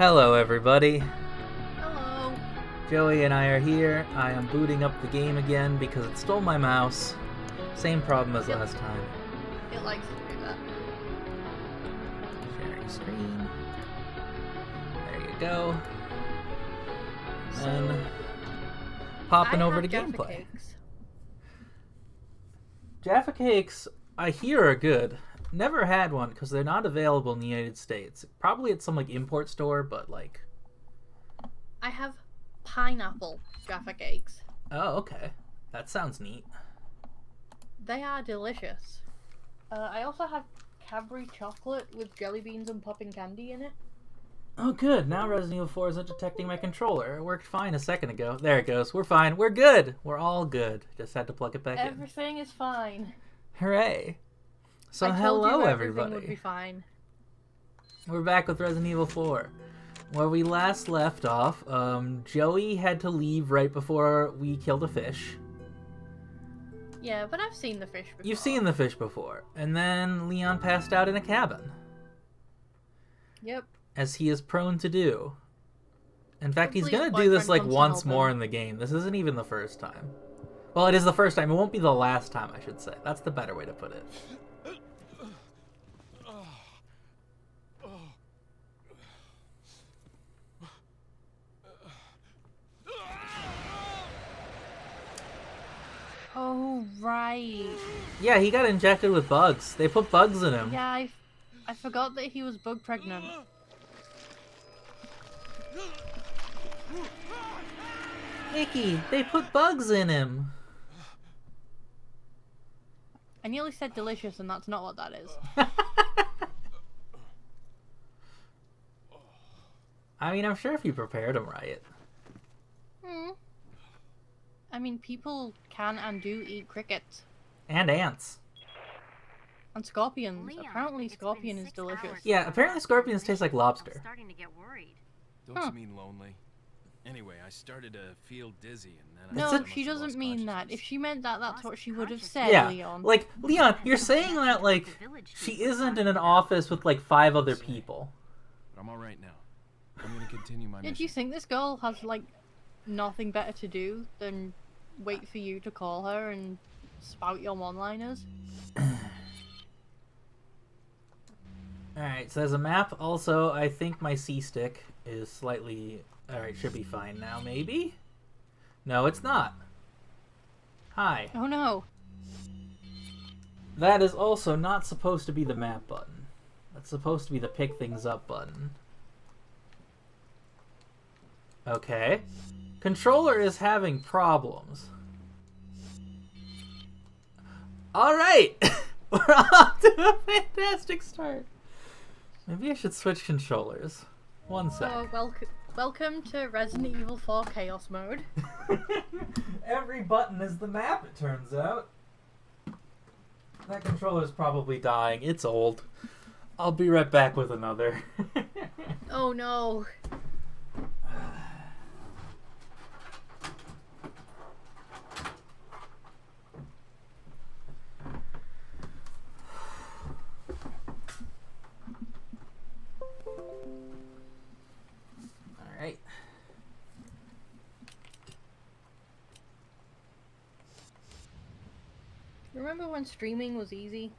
Hello, everybody. Hello. Joey and I are here. I am booting up the game again because it stole my mouse. Same problem as last time. It likes to do that. Sharing screen. There you go. And then popping over to Jaffa gameplay. Cakes. Jaffa Cakes, I hear, are good. Never had one because they're not available in the United States. Probably at some import store, but I have pineapple Jaffa Cakes. Oh, okay. That sounds neat. They are delicious. I also have Cadbury chocolate with jelly beans and popping candy in it. Oh, good. Now Resident Evil 4 isn't detecting my controller. It worked fine a second ago. There it goes. We're fine. We're good. We're all good. Just had to plug it back in. Everything is fine. Hooray. So I told hello, you everybody. Everything would be fine. We're back with Resident Evil 4. Where we last left off, Joey had to leave right before we killed a fish. Yeah, but I've seen the fish before. You've seen the fish before. And then Leon passed out in a cabin. Yep. As he is prone to do. In fact, he's Hopefully going to his do this boyfriend comes to once help more him. in the game. This isn't even the first time. Well, it is the first time. It won't be the last time, I should say. That's the better way to put it. Oh, right. Yeah, he got injected with bugs. They put bugs in him. Yeah, I forgot that he was bug pregnant. Icky, they put bugs in him. I nearly said delicious, and that's not what that is. I mean, I'm sure if you prepared them right. I mean, people can and do eat crickets. And ants. And scorpions. Leon, Apparently it's been scorpion is 6 delicious. hours. Yeah, apparently scorpions taste like I'm lobster. starting to get worried. Don't Huh. you mean lonely? Anyway, I started to feel dizzy and then I No, almost she doesn't lost mean that. If consciousness. she meant that, that's Lost what she would have consciousness. said, Yeah, Leon. Leon, you're saying that, she isn't in an office with, 5 other people. But I'm alright now. I'm gonna continue my Did mission. you think this girl has, nothing better to do than wait for you to call her and spout your one-liners? Alright, so there's a map. Also, I think my C-stick is slightly... Alright, should be fine now, maybe? No, it's not. Hi. Oh no. That is also not supposed to be the map button. That's supposed to be the pick things up button. Okay. Controller is having problems. Alright! We're off to a fantastic start. Maybe I should switch controllers. One sec. Welcome to Resident Evil 4 Chaos Mode. Every button is the map, it turns out. That controller's probably dying. It's old. I'll be right back with another. Oh no. Alright. Remember when streaming was easy?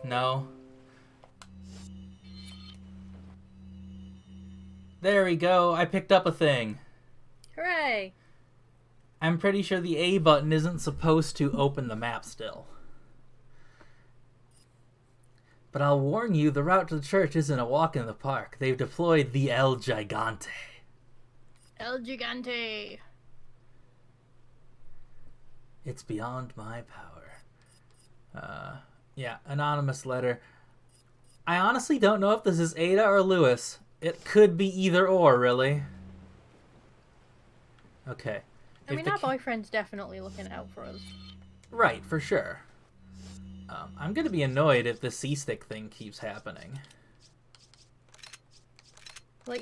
No. There we go. I picked up a thing. Hooray! I'm pretty sure the A button isn't supposed to open the map still. But I'll warn you, the route to the church isn't a walk in the park. They've deployed the El Gigante. El Gigante! It's beyond my power. Yeah, anonymous letter. I honestly don't know if this is Ada or Lewis. It could be either or, really. Okay. I mean, our boyfriend's definitely looking out for us. Right, for sure. I'm gonna be annoyed if the C-stick thing keeps happening.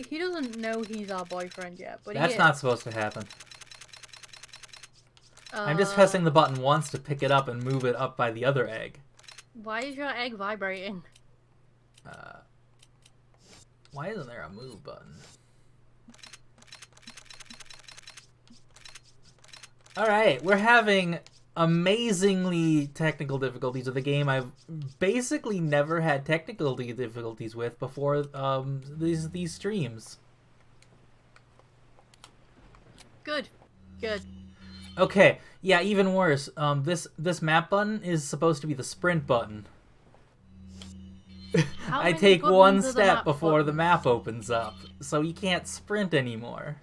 He doesn't know he's our boyfriend yet, but That's he not is. supposed to happen. I'm just pressing the button once to pick it up and move it up by the other egg. Why is your egg vibrating? Why isn't there a move button? Alright, we're having amazingly technical difficulties with a game I've basically never had technical difficulties with before these streams. Good. Good. Okay, yeah, even worse. This map button is supposed to be the sprint button. How I many take buttons one are the step map before the buttons? map opens up, so you can't sprint anymore.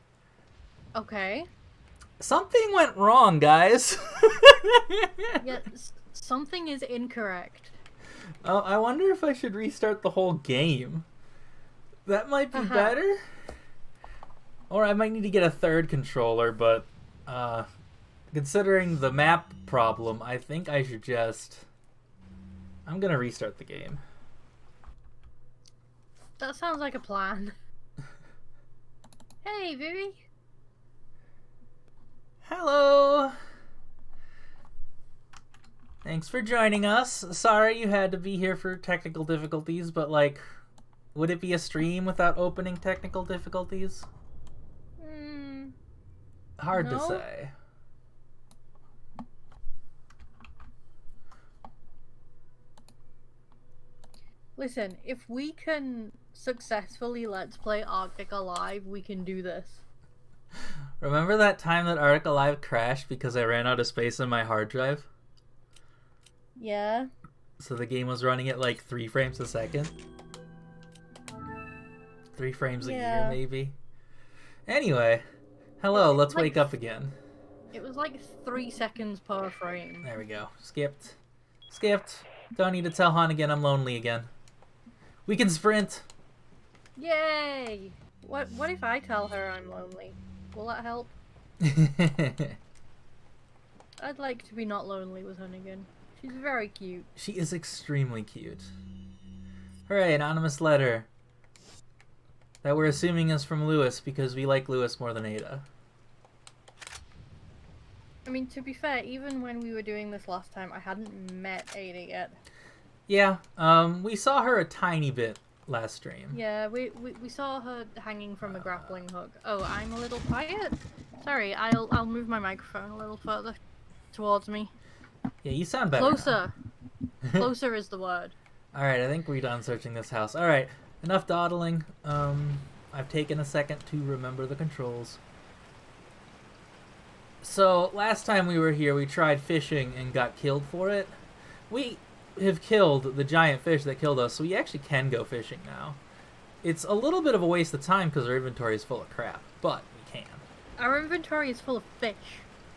Okay. Something went wrong, guys. Yeah, something is incorrect. Oh, I wonder if I should restart the whole game. That might be better. Or I might need to get a third controller, but considering the map problem, I think I should just... I'm gonna restart the game. That sounds like a plan. Hey, Vivi. Hello! Thanks for joining us. Sorry you had to be here for technical difficulties, but like, would it be a stream without opening technical difficulties? Hard to No. say. Listen, if we can successfully Let's Play Arctic Alive, we can do this. Remember that time that Arctic Alive crashed because I ran out of space in my hard drive? Yeah. So the game was running at like 3 frames a second? 3 frames a year, Yeah. maybe? Anyway, hello, let's like- wake up again. It was like 3 seconds per frame. There we go. Skipped. Skipped. Don't need to tell Han again I'm lonely again. We can sprint! Yay! What if I tell her I'm lonely? Will that help? I'd like to be not lonely with Hunnigan. She's very cute. She is extremely cute. Hooray, anonymous letter. That we're assuming is from Lewis because we like Lewis more than Ada. I mean, to be fair, even when we were doing this last time, I hadn't met Ada yet. Yeah, we saw her a tiny bit last stream. Yeah, we saw her hanging from a grappling hook. Oh, I'm a little quiet? Sorry, I'll move my microphone a little further towards me. Yeah, you sound better now. Closer. Closer is the word. Alright, I think we're done searching this house. Alright, enough dawdling. I've taken a second to remember the controls. So, last time we were here, we tried fishing and got killed for it. We have killed the giant fish that killed us, so we actually can go fishing now. It's a little bit of a waste of time because our inventory is full of crap, but we can. Our inventory is full of fish.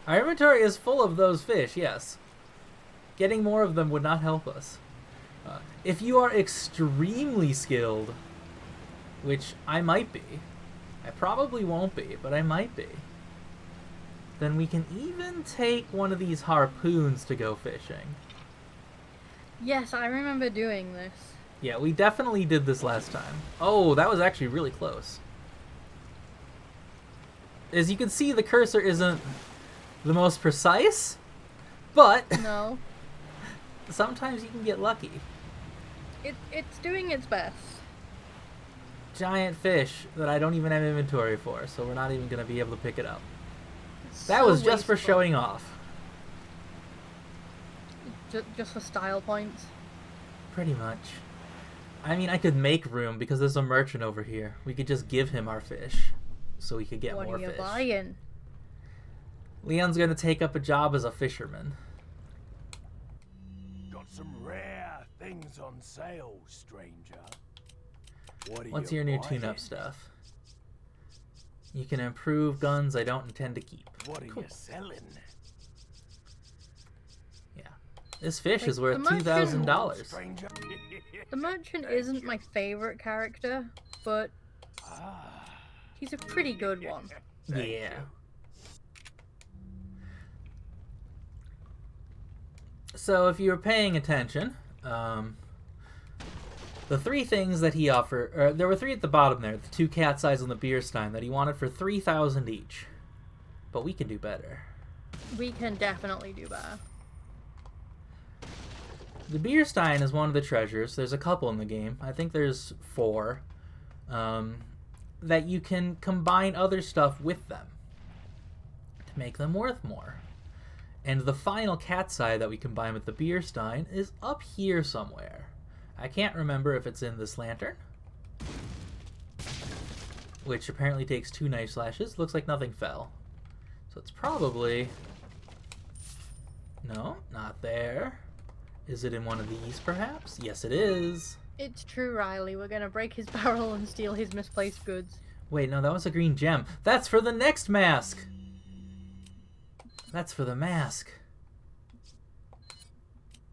Our inventory is full of those fish, yes. Getting more of them would not help us. If you are extremely skilled, which I might be, I probably won't be, but I might be, then we can even take one of these harpoons to go fishing. Yes, I remember doing this. Yeah, we definitely did this last time. Oh, that was actually really close. As you can see, the cursor isn't the most precise, but No. sometimes you can get lucky. It's doing its best. Giant fish that I don't even have inventory for, so we're not even going to be able to pick it up. It's That so was just for wasteful. showing off. Just for style points. Pretty much. I mean, I could make room because there's a merchant over here. We could just give him our fish so we could get What more are you fish. buying? Leon's going to take up a job as a fisherman. Got some rare things on sale, stranger. What's your new tune-up stuff? You can improve guns I don't intend to keep. What are Cool. you selling? Yeah. This fish Like, is worth the merchant- $2,000. Stranger. The merchant isn't my favorite character, but Ah, he's a pretty good one. thank Yeah. you. So if you were paying attention, the 3 things that he offered, or there were 3 at the bottom there, the 2 cat's eyes and the beer stein that he wanted for 3,000 each. But we can do better. We can definitely do better. The beer stein is one of the treasures. There's a couple in the game. I think there's 4. That you can combine other stuff with them to make them worth more. And the final cat's eye that we combine with the beer stein is up here somewhere. I can't remember if it's in this lantern, which apparently takes 2 knife slashes. Looks like nothing fell. So it's probably... No, not there. Is it in one of these, perhaps? Yes, it is. It's true, Riley. We're gonna break his barrel and steal his misplaced goods. Wait, no, that was a green gem. That's for the next mask! That's for the mask.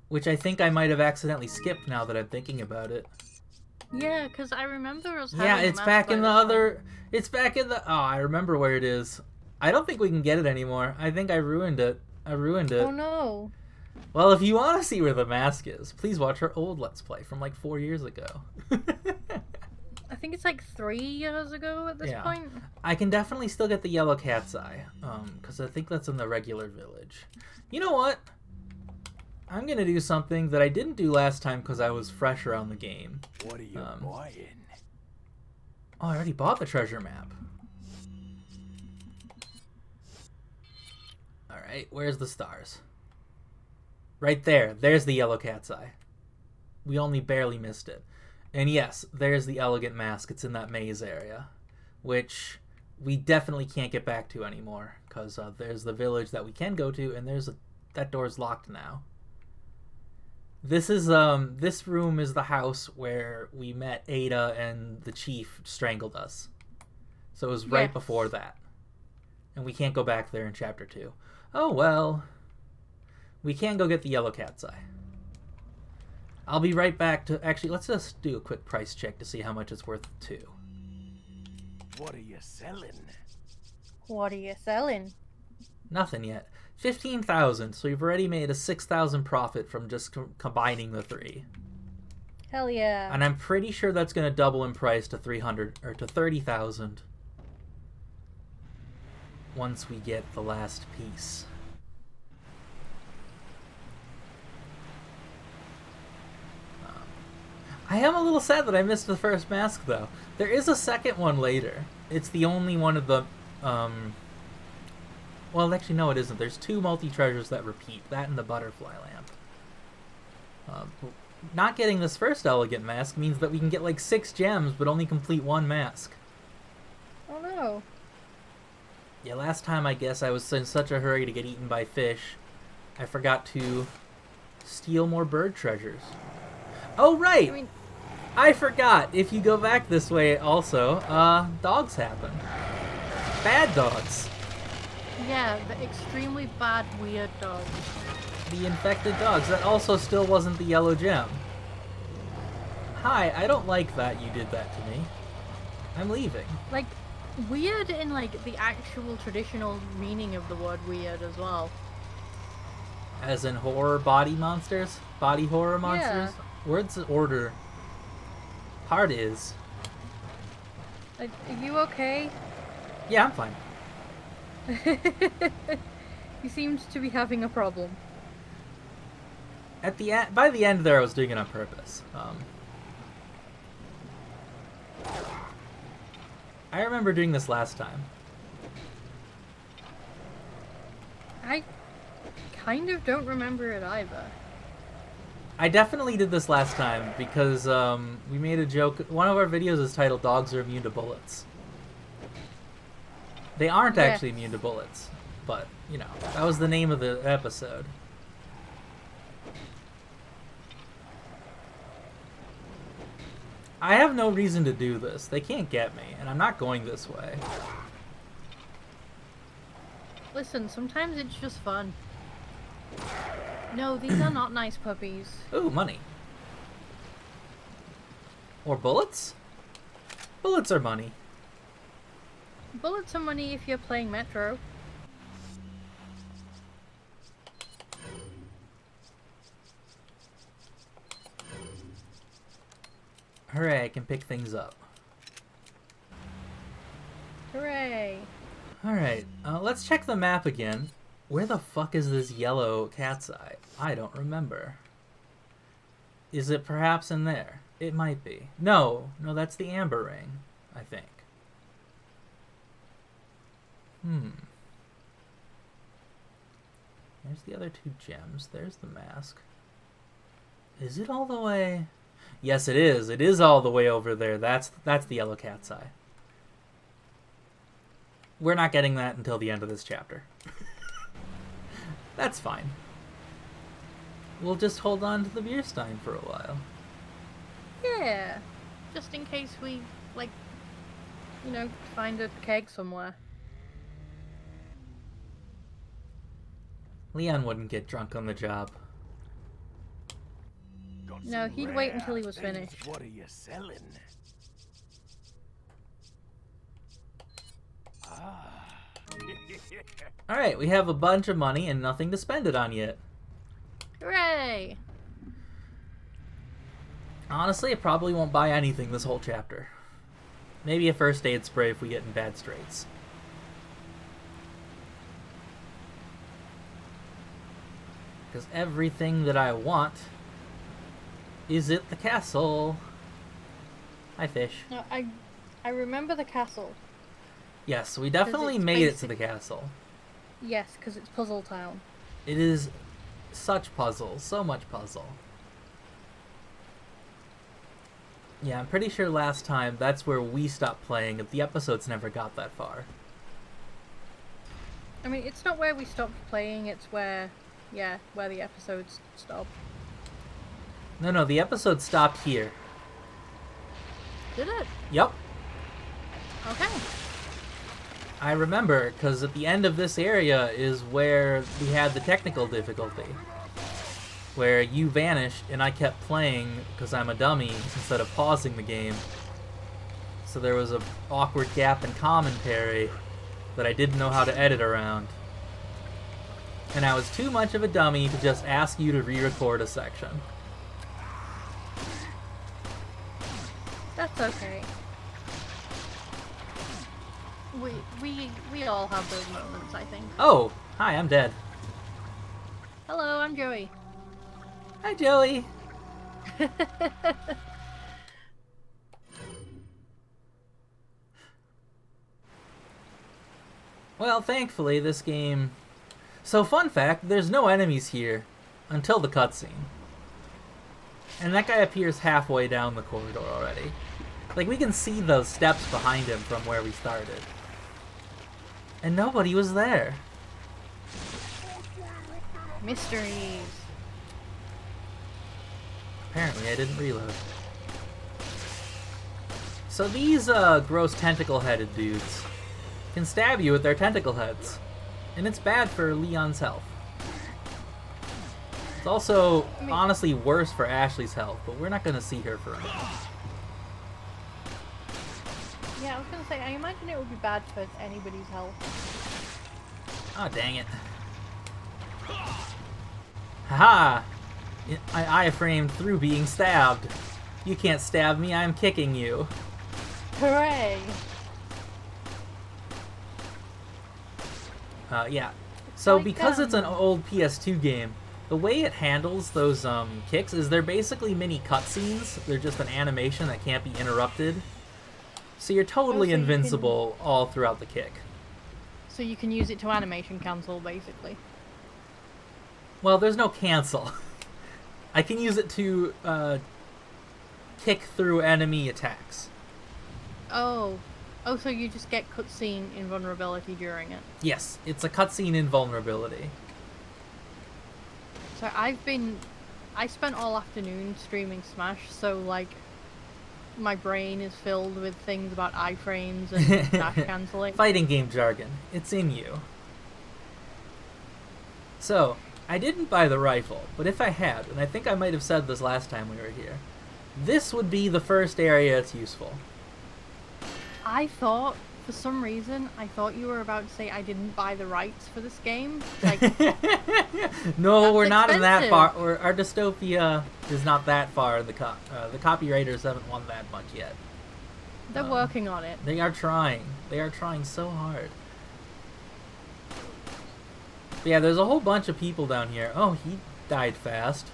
Which I think I might have accidentally skipped now that I'm thinking about it. Yeah, because I remember us Yeah, having a it's mask back in the by this other... It's back in the... Oh, I remember where it is. I don't think we can get it anymore. I think I ruined it. I ruined it. point. Oh no. Well, if you want to see where the mask is, please watch our old Let's Play from like 4 years ago. I think it's like 3 years ago at this Yeah. point. I can definitely still get the yellow cat's eye, because I think that's in the regular village. You know what? I'm going to do something that I didn't do last time because I was fresh around the game. What are you buying? Oh, I already bought the treasure map. Alright, where's the stars? Right there. There's the yellow cat's eye. We only barely missed it. And yes, there's the elegant mask. It's in that maze area, which we definitely can't get back to anymore because there's the village that we can go to, and that door's locked now. This is this room is the house where we met Ada and the chief strangled us. So it was right Yes. before that, and we can't go back there in chapter 2. Oh well. We can go get the yellow cat's eye. I'll be right back to... Actually, let's just do a quick price check to see how much it's worth too. What are you selling? What are you selling? Nothing yet. 15,000, so we've already made a 6,000 profit from just combining the 3. Hell yeah. And I'm pretty sure that's going to double in price to 300 or to 30,000 once we get the last piece. I am a little sad that I missed the first mask, though. There is a second one later. It's the only one of the... Well, actually, no, it isn't. There's 2 multi-treasures that repeat. That and the butterfly lamp. Not getting this first elegant mask means that we can get like 6 gems, but only complete 1 mask. Oh no. Yeah, last time I guess I was in such a hurry to get eaten by fish, I forgot to steal more bird treasures. Oh, right! I mean, I forgot. If you go back this way also, dogs happen. Bad dogs. yeah, the extremely bad, weird dogs. The infected dogs. That also still wasn't the yellow gem. Hi, I don't like that you did that to me. I'm leaving. Like, weird in, like, the actual traditional meaning of the word weird as well. As in horror body monsters? Body horror monsters? Words order. Heart is. Like, are you okay? Yeah, I'm fine. He seems to be having a problem. At the end, by the end there, I was doing it on purpose. I remember doing this last time. I kind of don't remember it either. I definitely did this last time because we made a joke. One of our videos is titled "Dogs Are Immune to Bullets." They aren't Yeah. actually immune to bullets, but you know that was the name of the episode. I have no reason to do this. They can't get me, and I'm not going this way. Listen, sometimes it's just fun. No, these are not nice puppies. Ooh, money. Or bullets? Bullets are money. Bullets are money if you're playing Metro. Hooray, I can pick things up. Hooray! Alright, let's check the map again. Where the fuck is this yellow cat's eye? I don't remember. Is it perhaps in there? It might be. No, that's the amber ring, I think. There's the other 2 gems. There's the mask. Is it all the way? Yes, it is. It is all the way over there. That's the yellow cat's eye. We're not getting that until the end of this chapter. That's fine. We'll just hold on to the beer stein for a while. Yeah. Just in case we, like, you know, find a keg somewhere. Leon wouldn't get drunk on the job. Got No, some he'd wait rare until he was things. finished. What are you selling? Ah. Alright, we have a bunch of money and nothing to spend it on yet. Hooray! Honestly, I probably won't buy anything this whole chapter. Maybe a first aid spray if we get in bad straits. Because everything that I want is at the castle. Hi, fish. No, I remember the castle. Yes, we definitely it's made it to basic- the castle. Yes, because it's Puzzle Town. It is such puzzle, so much puzzle. Yeah, I'm pretty sure last time that's where we stopped playing if the episodes never got that far. I mean, it's not where we stopped playing, it's where, yeah, where the episodes stop. No, the episode stopped here. Did it? Yep. Okay. I remember, because at the end of this area is where we had the technical difficulty. Where you vanished and I kept playing because I'm a dummy instead of pausing the game. So there was an awkward gap in commentary that I didn't know how to edit around. And I was too much of a dummy to just ask you to re-record a section. That's okay. We all have those moments, I think. Oh, hi, I'm dead. Hello, I'm Joey. Hi, Joey. Well, thankfully, this game... So, fun fact, there's no enemies here until the cutscene. And that guy appears halfway down the corridor already. Like, we can see those steps behind him from where we started. And nobody was there. Mysteries. Apparently, I didn't reload. So these gross tentacle-headed dudes can stab you with their tentacle heads, and it's bad for Leon's health. It's also honestly worse for Ashley's health, but we're not going to see her for a minute. Yeah, I was gonna say, I imagine it would be bad for anybody's health. Oh, dang it. Haha! I iframed through being stabbed. You can't stab me, I'm kicking you. Hooray! Yeah. So like, because it's an old PS2 game, the way it handles those kicks is they're basically mini cutscenes. They're just an animation that can't be interrupted. So you're totally so you invincible all throughout the kick. So you can use it to animation cancel, basically. Well, there's no cancel. I can use it to kick through enemy attacks. Oh. Oh, so you just get cutscene invulnerability during it. Yes, it's a cutscene invulnerability. So I spent all afternoon streaming Smash, so like my brain is filled with things about iframes and dash canceling. Fighting game jargon. It's in you. So, I didn't buy the rifle, but if I had, and I think I might have said this last time we were here, this would be the first area it's useful. I thought, for some reason, I thought you were about to say I didn't buy the rights for this game. Like, No, That's we're not in that expensive. far. Our dystopia is not that far. The copywriters haven't won that much yet. they're working on it. They are trying. They are trying so hard. But yeah, there's a whole bunch of people down here. Oh, he died fast.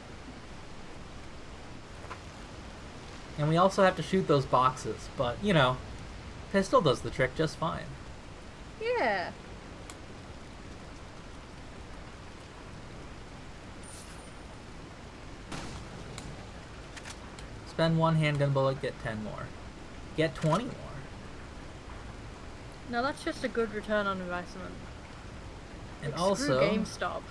And we also have to shoot those boxes, but, you know, pistol does the trick just fine. Yeah. Spend 1 handgun bullet, get 10 more. Get 20 more. No, that's just a good return on investment. And Like, also... screw GameStop.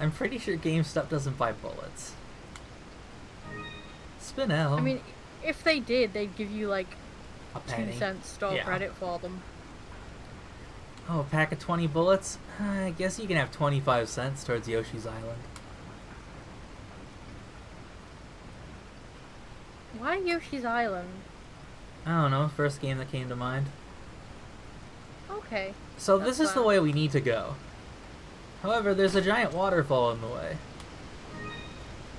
I'm pretty sure GameStop doesn't buy bullets. Spinel. I mean, if they did, they'd give you like a penny. 2-cent store Yeah. credit for them. Oh, a pack of 20 bullets? I guess you can have 25 cents towards Yoshi's Island. Why Yoshi's Island? I don't know, first game that came to mind. Okay. So That's this is the fine. way we need to go. However, there's a giant waterfall in the way.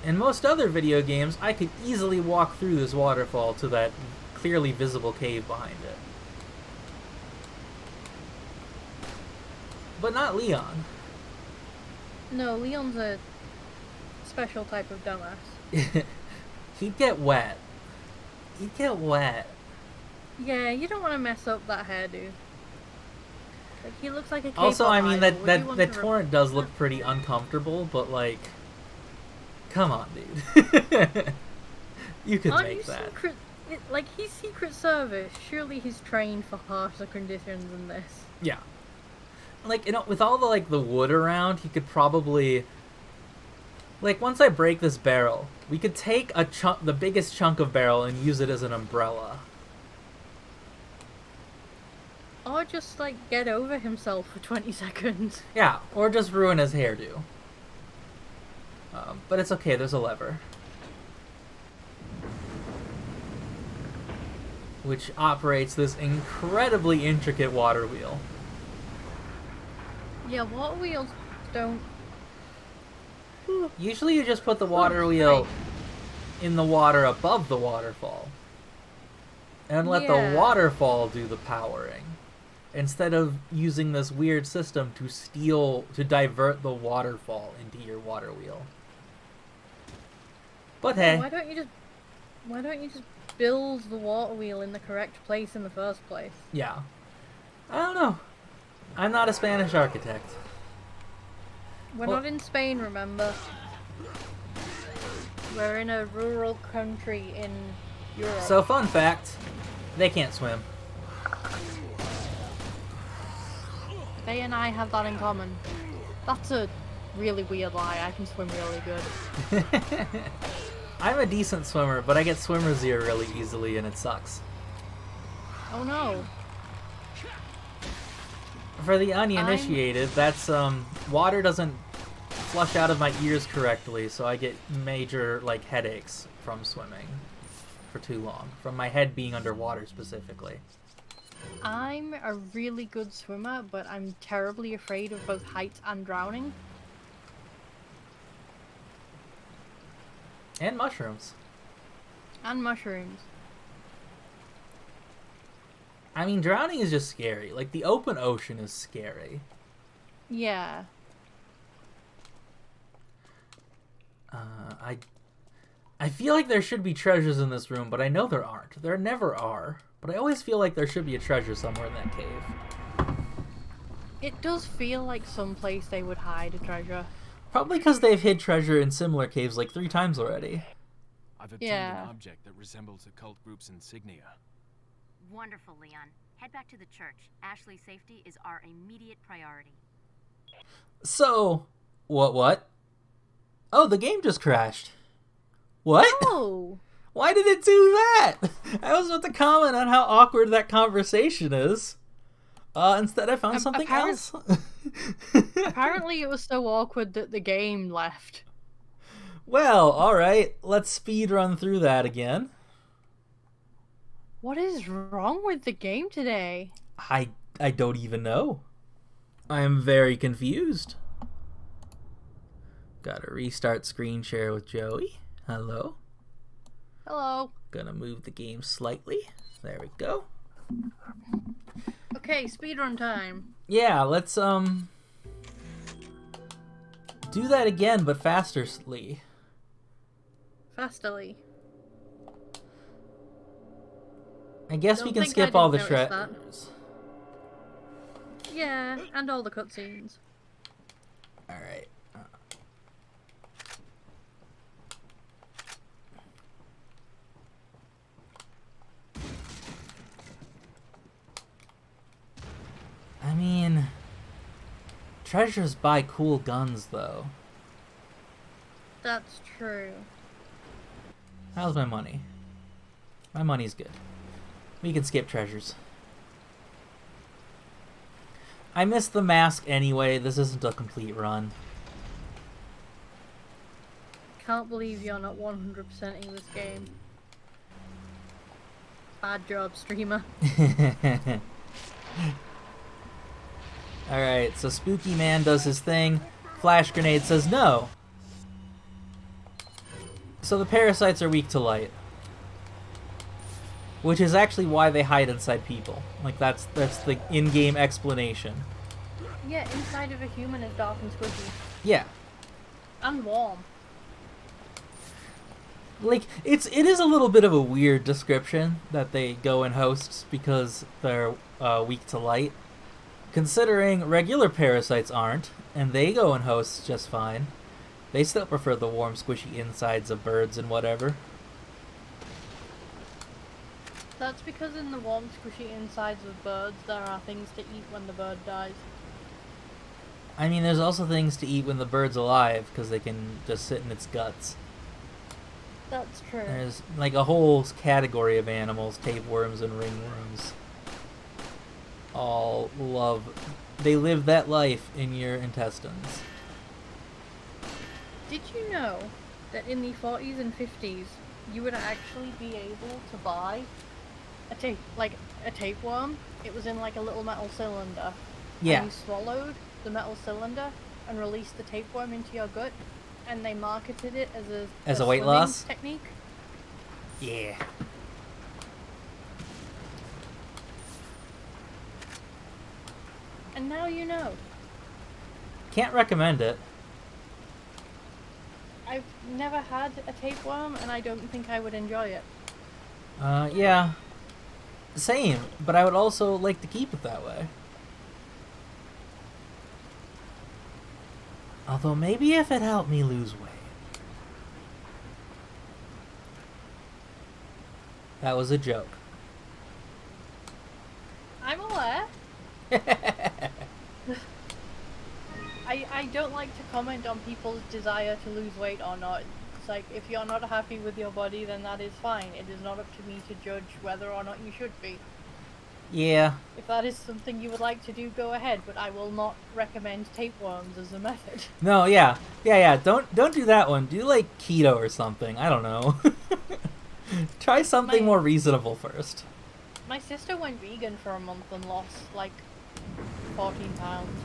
In most other video games, I could easily walk through this waterfall to that clearly visible cave behind it. But not Leon. No, Leon's a special type of dumbass. He'd get wet. He'd get wet. Yeah, you don't want to mess up that hairdo. Like, he looks like a K-pop Also, I mean, idol. Would you that want that to torrent does look pretty uncomfortable, but like, come on, dude. You could Aren't make you that. like, he's Secret Service. Surely he's trained for harsher conditions than this. Yeah. Like, you know, with all the, like, the wood around, he could probably... Like, once I break this barrel, we could take a chunk, the biggest chunk of barrel, and use it as an umbrella. Or just, like, get over himself for 20 seconds. Yeah, or just ruin his hairdo. But it's okay, there's a lever. Which operates this incredibly intricate water wheel. Yeah, water wheels don't... Usually you just put the water wheel right. in the water above the waterfall. And let Yeah. the waterfall do the powering. Instead of using this weird system to divert the waterfall into your water wheel. But hey. Why don't you just build the water wheel in the correct place in the first place? Yeah. I don't know. I'm not a Spanish architect. We're Well- not in Spain, remember? We're in a rural country in Europe. So, fun fact, they can't swim. They and I have that in common. That's a really weird lie. I can swim really good. I'm a decent swimmer, but I get swimmer's ear really easily and it sucks. Oh no. For the uninitiated, that's, water doesn't flush out of my ears correctly, so I get major, like, headaches from swimming for too long. From my head being underwater, specifically. I'm a really good swimmer, but I'm terribly afraid of both heights and drowning. And mushrooms. And mushrooms. I mean, drowning is just scary. Like, the open ocean is scary. Yeah. I feel like there should be treasures in this room, but I know there aren't. There never are. But I always feel like there should be a treasure somewhere in that cave. It does feel like someplace they would hide a treasure. Probably because they've hid treasure in similar caves like 3 times already. I've obtained Yeah. an object that resembles a cult group's insignia. Wonderful, Leon. Head back to the church. Ashley's safety is our immediate priority. So, what? Oh, the game just crashed. What? Oh! Why did it do that? I was about to comment on how awkward that conversation is. Instead I found something else. Apparently it was so awkward that the game left. Well, alright. Let's speed run through that again. What is wrong with the game today? I don't even know. I am very confused. Gotta restart screen share with Joey. Hello. Hello. Gonna move the game slightly. There we go. Okay, speedrun time. Yeah, let's do that again, but fasterly. Fastly. I guess Don't we can think skip I all the didn't notice that. treasures. Yeah, and all the cutscenes. Alright. I mean, treasures buy cool guns, though. That's true. How's my money? My money's good. We can skip treasures. I missed the mask anyway. This isn't a complete run. Can't believe you're not 100%ing this game. Bad job, streamer. Alright, so Spooky Man does his thing. Flash Grenade says no. So the parasites are weak to light. Which is actually why they hide inside people. Like, that's the in-game explanation. Yeah, inside of a human is dark and squishy. Yeah. And warm. Like, it is a little bit of a weird description that they go in hosts because they're weak to light. Considering regular parasites aren't, and they go in hosts just fine. They still prefer the warm, squishy insides of birds and whatever. That's because in the warm, squishy insides of birds, there are things to eat when the bird dies. I mean, there's also things to eat when the bird's alive, because they can just sit in its guts. That's true. There's like a whole category of animals, tapeworms and ringworms. All they live that life in your intestines. Did you know that in the 40s and 50s, you would actually be able to buy a tapeworm? It was in like a little metal cylinder. Yeah. And you swallowed the metal cylinder and released the tapeworm into your gut, and they marketed it as a weight swimming loss technique. Yeah. And now you know. Can't recommend it. I've never had a tapeworm, and I don't think I would enjoy it. Yeah. Same, but I would also like to keep it that way. Although maybe if it helped me lose weight. That was a joke. I'm aware. I don't like to comment on people's desire to lose weight or not. It's like, if you're not happy with your body, then that is fine. It is not up to me to judge whether or not you should be. Yeah. If that is something you would like to do, go ahead, but I will not recommend tapeworms as a method. No, yeah. Don't do that one. Do like keto or something. I don't know. Try something more reasonable first. My sister went vegan for a month and lost like 14 pounds.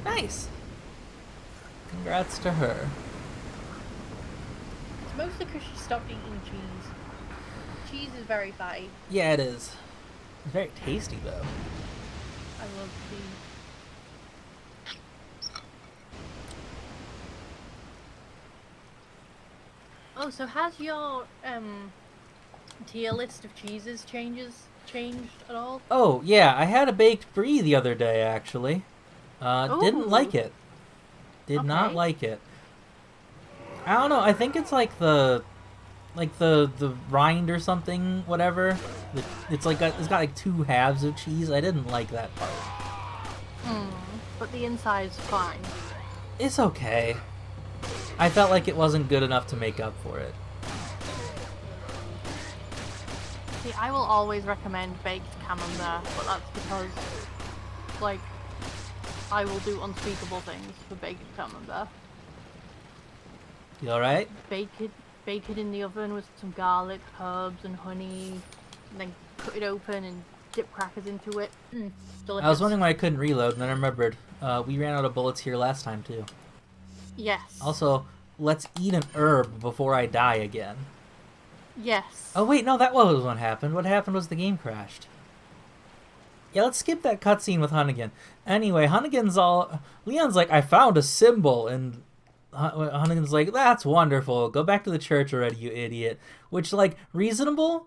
Nice. Congrats to her. It's mostly because she stopped eating cheese. Cheese is very fatty. Yeah, it is. It's very tasty though. I love cheese. Oh, so has your tier list of cheeses changed at all? Oh, yeah, I had a baked brie the other day actually. Didn't like it. Did not like it. I don't know, I think it's like the rind or something, whatever. It's got like two halves of cheese. I didn't like that part. But the inside's fine. It's okay. I felt like it wasn't good enough to make up for it. See, I will always recommend baked camembert, but that's because, like, I will do unspeakable things for baked camembert. You alright? Bake it in the oven with some garlic, herbs, and honey, and then cut it open and dip crackers into it. Delicious. I was wondering why I couldn't reload, and then I remembered we ran out of bullets here last time too. Yes. Also, let's eat an herb before I die again. Yes. Oh wait, no, that was what happened. What happened was the game crashed. Yeah, let's skip that cutscene with Hunnigan. Anyway, Leon's like, I found a symbol, and Hunnigan's like, that's wonderful. Go back to the church already, you idiot. Which, like, reasonable,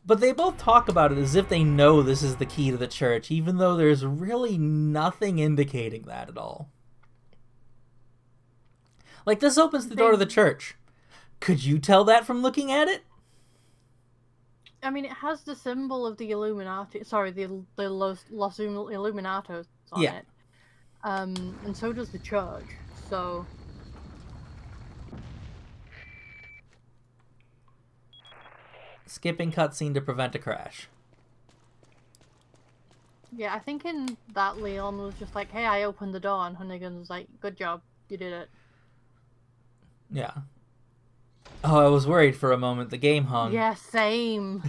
but they both talk about it as if they know this is the key to the church, even though there's really nothing indicating that at all. Like, this opens the door to the church. Could you tell that from looking at it? I mean, it has the symbol of the Illuminati. Sorry, the Los Illuminatos on Yeah. it. And so does the church. So Skipping cutscene to prevent a crash. yeah, I think in that Leon was just like, "Hey, I opened the door," and Hunnigan was like, "Good job, you did it." Yeah. Oh, I was worried for a moment. The game hung. Yeah, same.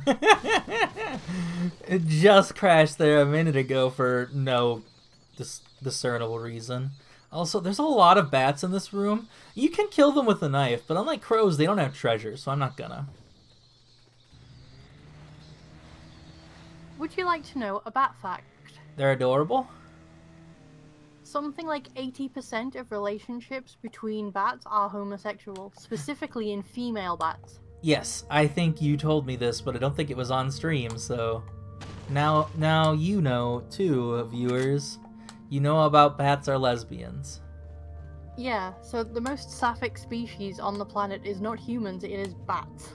It just crashed there a minute ago for no discernible reason. Also, there's a lot of bats in this room. You can kill them with a knife, but unlike crows, they don't have treasure, so I'm not gonna. Would you like to know a bat fact? They're adorable. Something like 80% of relationships between bats are homosexual, specifically in female bats. Yes, I think you told me this, but I don't think it was on stream, so... Now you know, too, viewers. You know about bats are lesbians. Yeah, so the most sapphic species on the planet is not humans, it is bats.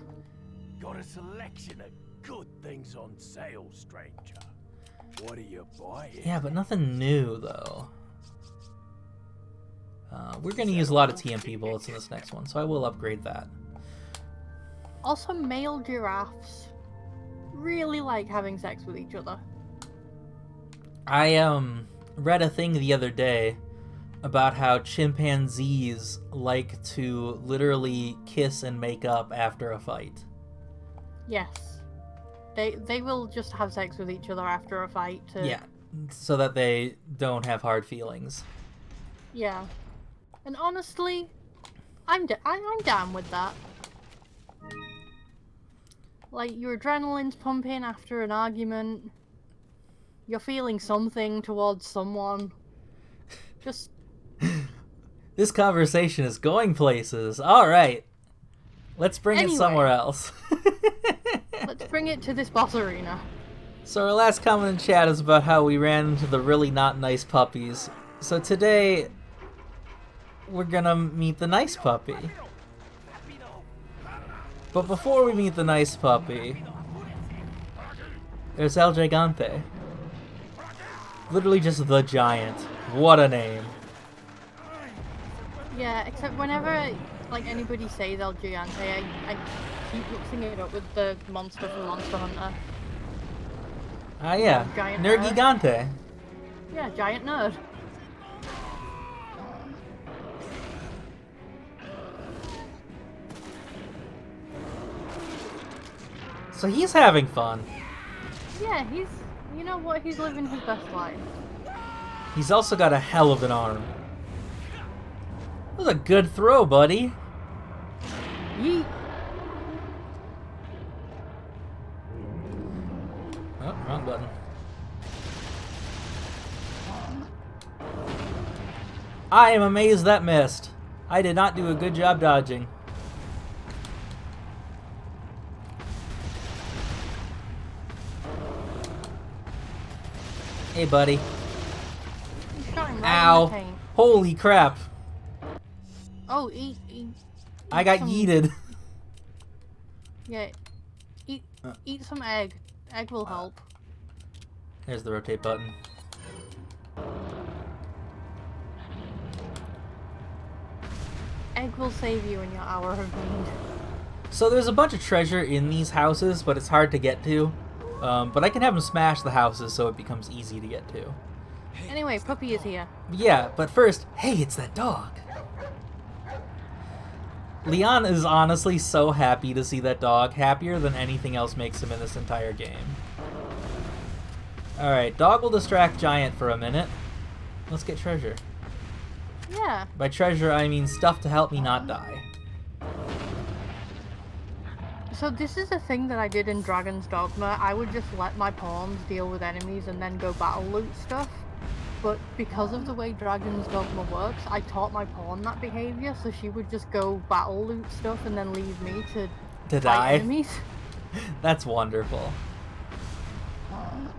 Got a selection of good things on sale, stranger. What are you buying? Yeah, but nothing new, though. We're gonna use a lot of TMP bullets in this next one, so I will upgrade that. Also, male giraffes really like having sex with each other. I read a thing the other day about how chimpanzees like to literally kiss and make up after a fight. Yes. They will just have sex with each other after a fight to... Yeah, so that they don't have hard feelings. Yeah. And honestly, I'm down with that. Like, your adrenaline's pumping after an argument. You're feeling something towards someone. Just... This conversation is going places. Alright. Let's bring it somewhere else. Let's bring it to this boss arena. So our last comment in chat is about how we ran into the really not nice puppies. So today, we're gonna meet the nice puppy. But before we meet the nice puppy, there's El Gigante. Literally just the giant. What a name. Yeah, except whenever like anybody says El Gigante, I keep mixing it up with the monster from Monster Hunter. Ah yeah, Giant Nergigante. Yeah, giant nerd. So he's having fun. Yeah, you know what, he's living his best life. He's also got a hell of an arm. That was a good throw, buddy. Yeet. Oh, wrong button. I am amazed that missed. I did not do a good job dodging. Hey, buddy. You shot him right in the Ow. paint. Holy crap. Oh, eat I got some- yeeted. Yeah. Eat some egg. Egg will help. There's the rotate button. Egg will save you in your hour of need. So there's a bunch of treasure in these houses, but it's hard to get to. But I can have them smash the houses so it becomes easy to get to. Anyway, Puppy is here. Yeah, but first, hey, it's that dog. Leon is honestly so happy to see that dog, happier than anything else makes him in this entire game. Alright, dog will distract Giant for a minute. Let's get treasure. Yeah. By treasure, I mean stuff to help me not die. So this is a thing that I did in Dragon's Dogma. I would just let my pawns deal with enemies and then go battle loot stuff. But because of the way Dragon's Dogma works, I taught my pawn that behavior, so she would just go battle loot stuff and then leave me to fight die? enemies. That's wonderful.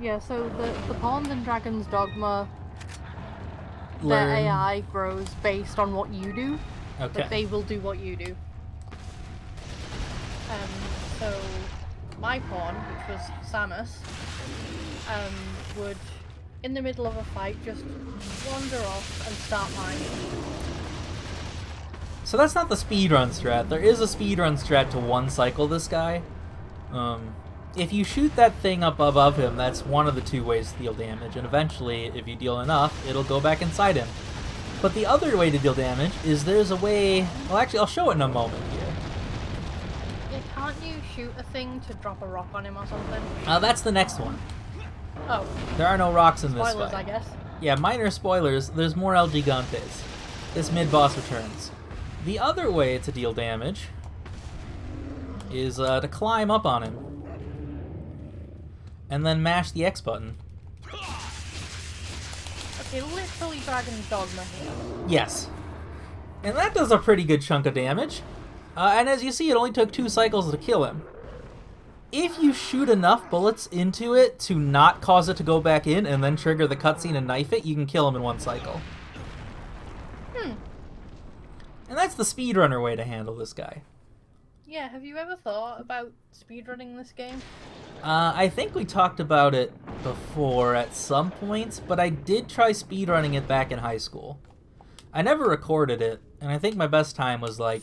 Yeah, so the pawns in Dragon's Dogma, their Learn. AI grows based on what you do. Okay. But they will do what you do. So my pawn, which was Samus, would in the middle of a fight, just wander off and start mining. So that's not the speedrun strat. There is a speedrun strat to one cycle this guy. If you shoot that thing up above him, that's one of the two ways to deal damage, and eventually, if you deal enough, it'll go back inside him. But the other way to deal damage is there's a way... Well, actually, I'll show it in a moment here. Yeah, can't you shoot a thing to drop a rock on him or something? That's the next one. Oh, There are no rocks in this spoilers, fight. I guess. Yeah, minor spoilers. There's more El Gigantes. This mid-boss returns. The other way to deal damage is to climb up on him. And then mash the X button. Okay, literally Dragon's Dogma here. Yes. And that does a pretty good chunk of damage. And as you see, it only took 2 cycles to kill him. If you shoot enough bullets into it to not cause it to go back in and then trigger the cutscene and knife it, you can kill him in 1 cycle. And that's the speedrunner way to handle this guy. Yeah, have you ever thought about speedrunning this game? I think we talked about it before at some points, but I did try speedrunning it back in high school. I never recorded it, and I think my best time was like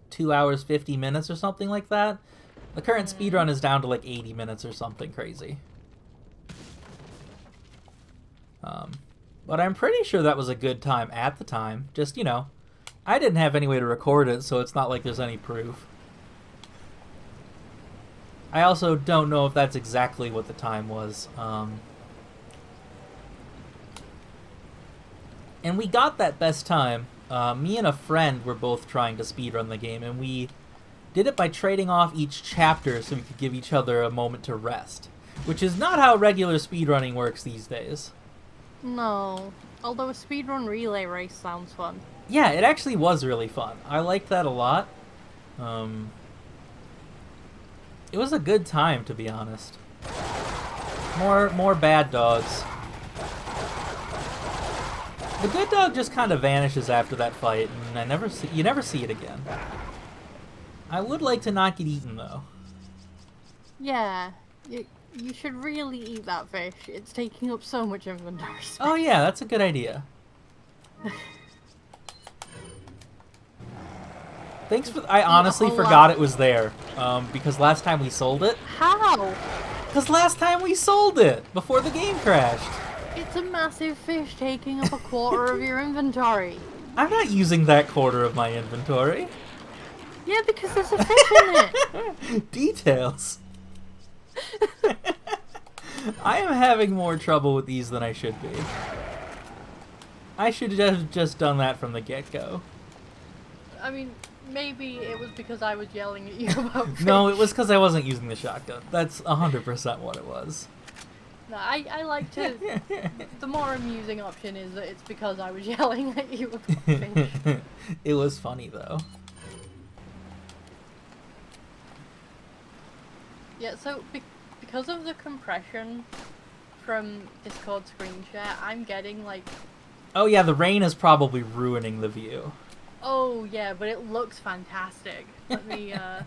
2 hours, 50 minutes or something like that. The current speedrun is down to like 80 minutes or something crazy. But I'm pretty sure that was a good time at the time. Just, you know, I didn't have any way to record it, so it's not like there's any proof. I also don't know if that's exactly what the time was. And we got that best time. Me and a friend were both trying to speedrun the game, and we did it by trading off each chapter so we could give each other a moment to rest. Which is not how regular speedrunning works these days. No. Although a speedrun relay race sounds fun. Yeah, it actually was really fun. I liked that a lot. It was a good time, to be honest. More bad dogs. The good dog just kind of vanishes after that fight, and you never see it again. I would like to not get eaten, though. Yeah, you should really eat that fish. It's taking up so much inventory space. Oh yeah, that's a good idea. Thanks for... I honestly forgot it was there, because last time we sold it. How? Because last time we sold it, before the game crashed. It's a massive fish taking up a quarter of your inventory. I'm not using that quarter of my inventory. Yeah, because there's a fish in it. Details. I am having more trouble with these than I should be. I should have just done that from the get-go. I mean, maybe it was because I was yelling at you about fish. No, it was because I wasn't using the shotgun. That's 100% what it was. No, I like to... The more amusing option is that it's because I was yelling at you about fish. It was funny, though. Yeah, so because of the compression from Discord screen share, I'm getting like... Oh yeah, the rain is probably ruining the view. Oh yeah, but it looks fantastic. Let me, There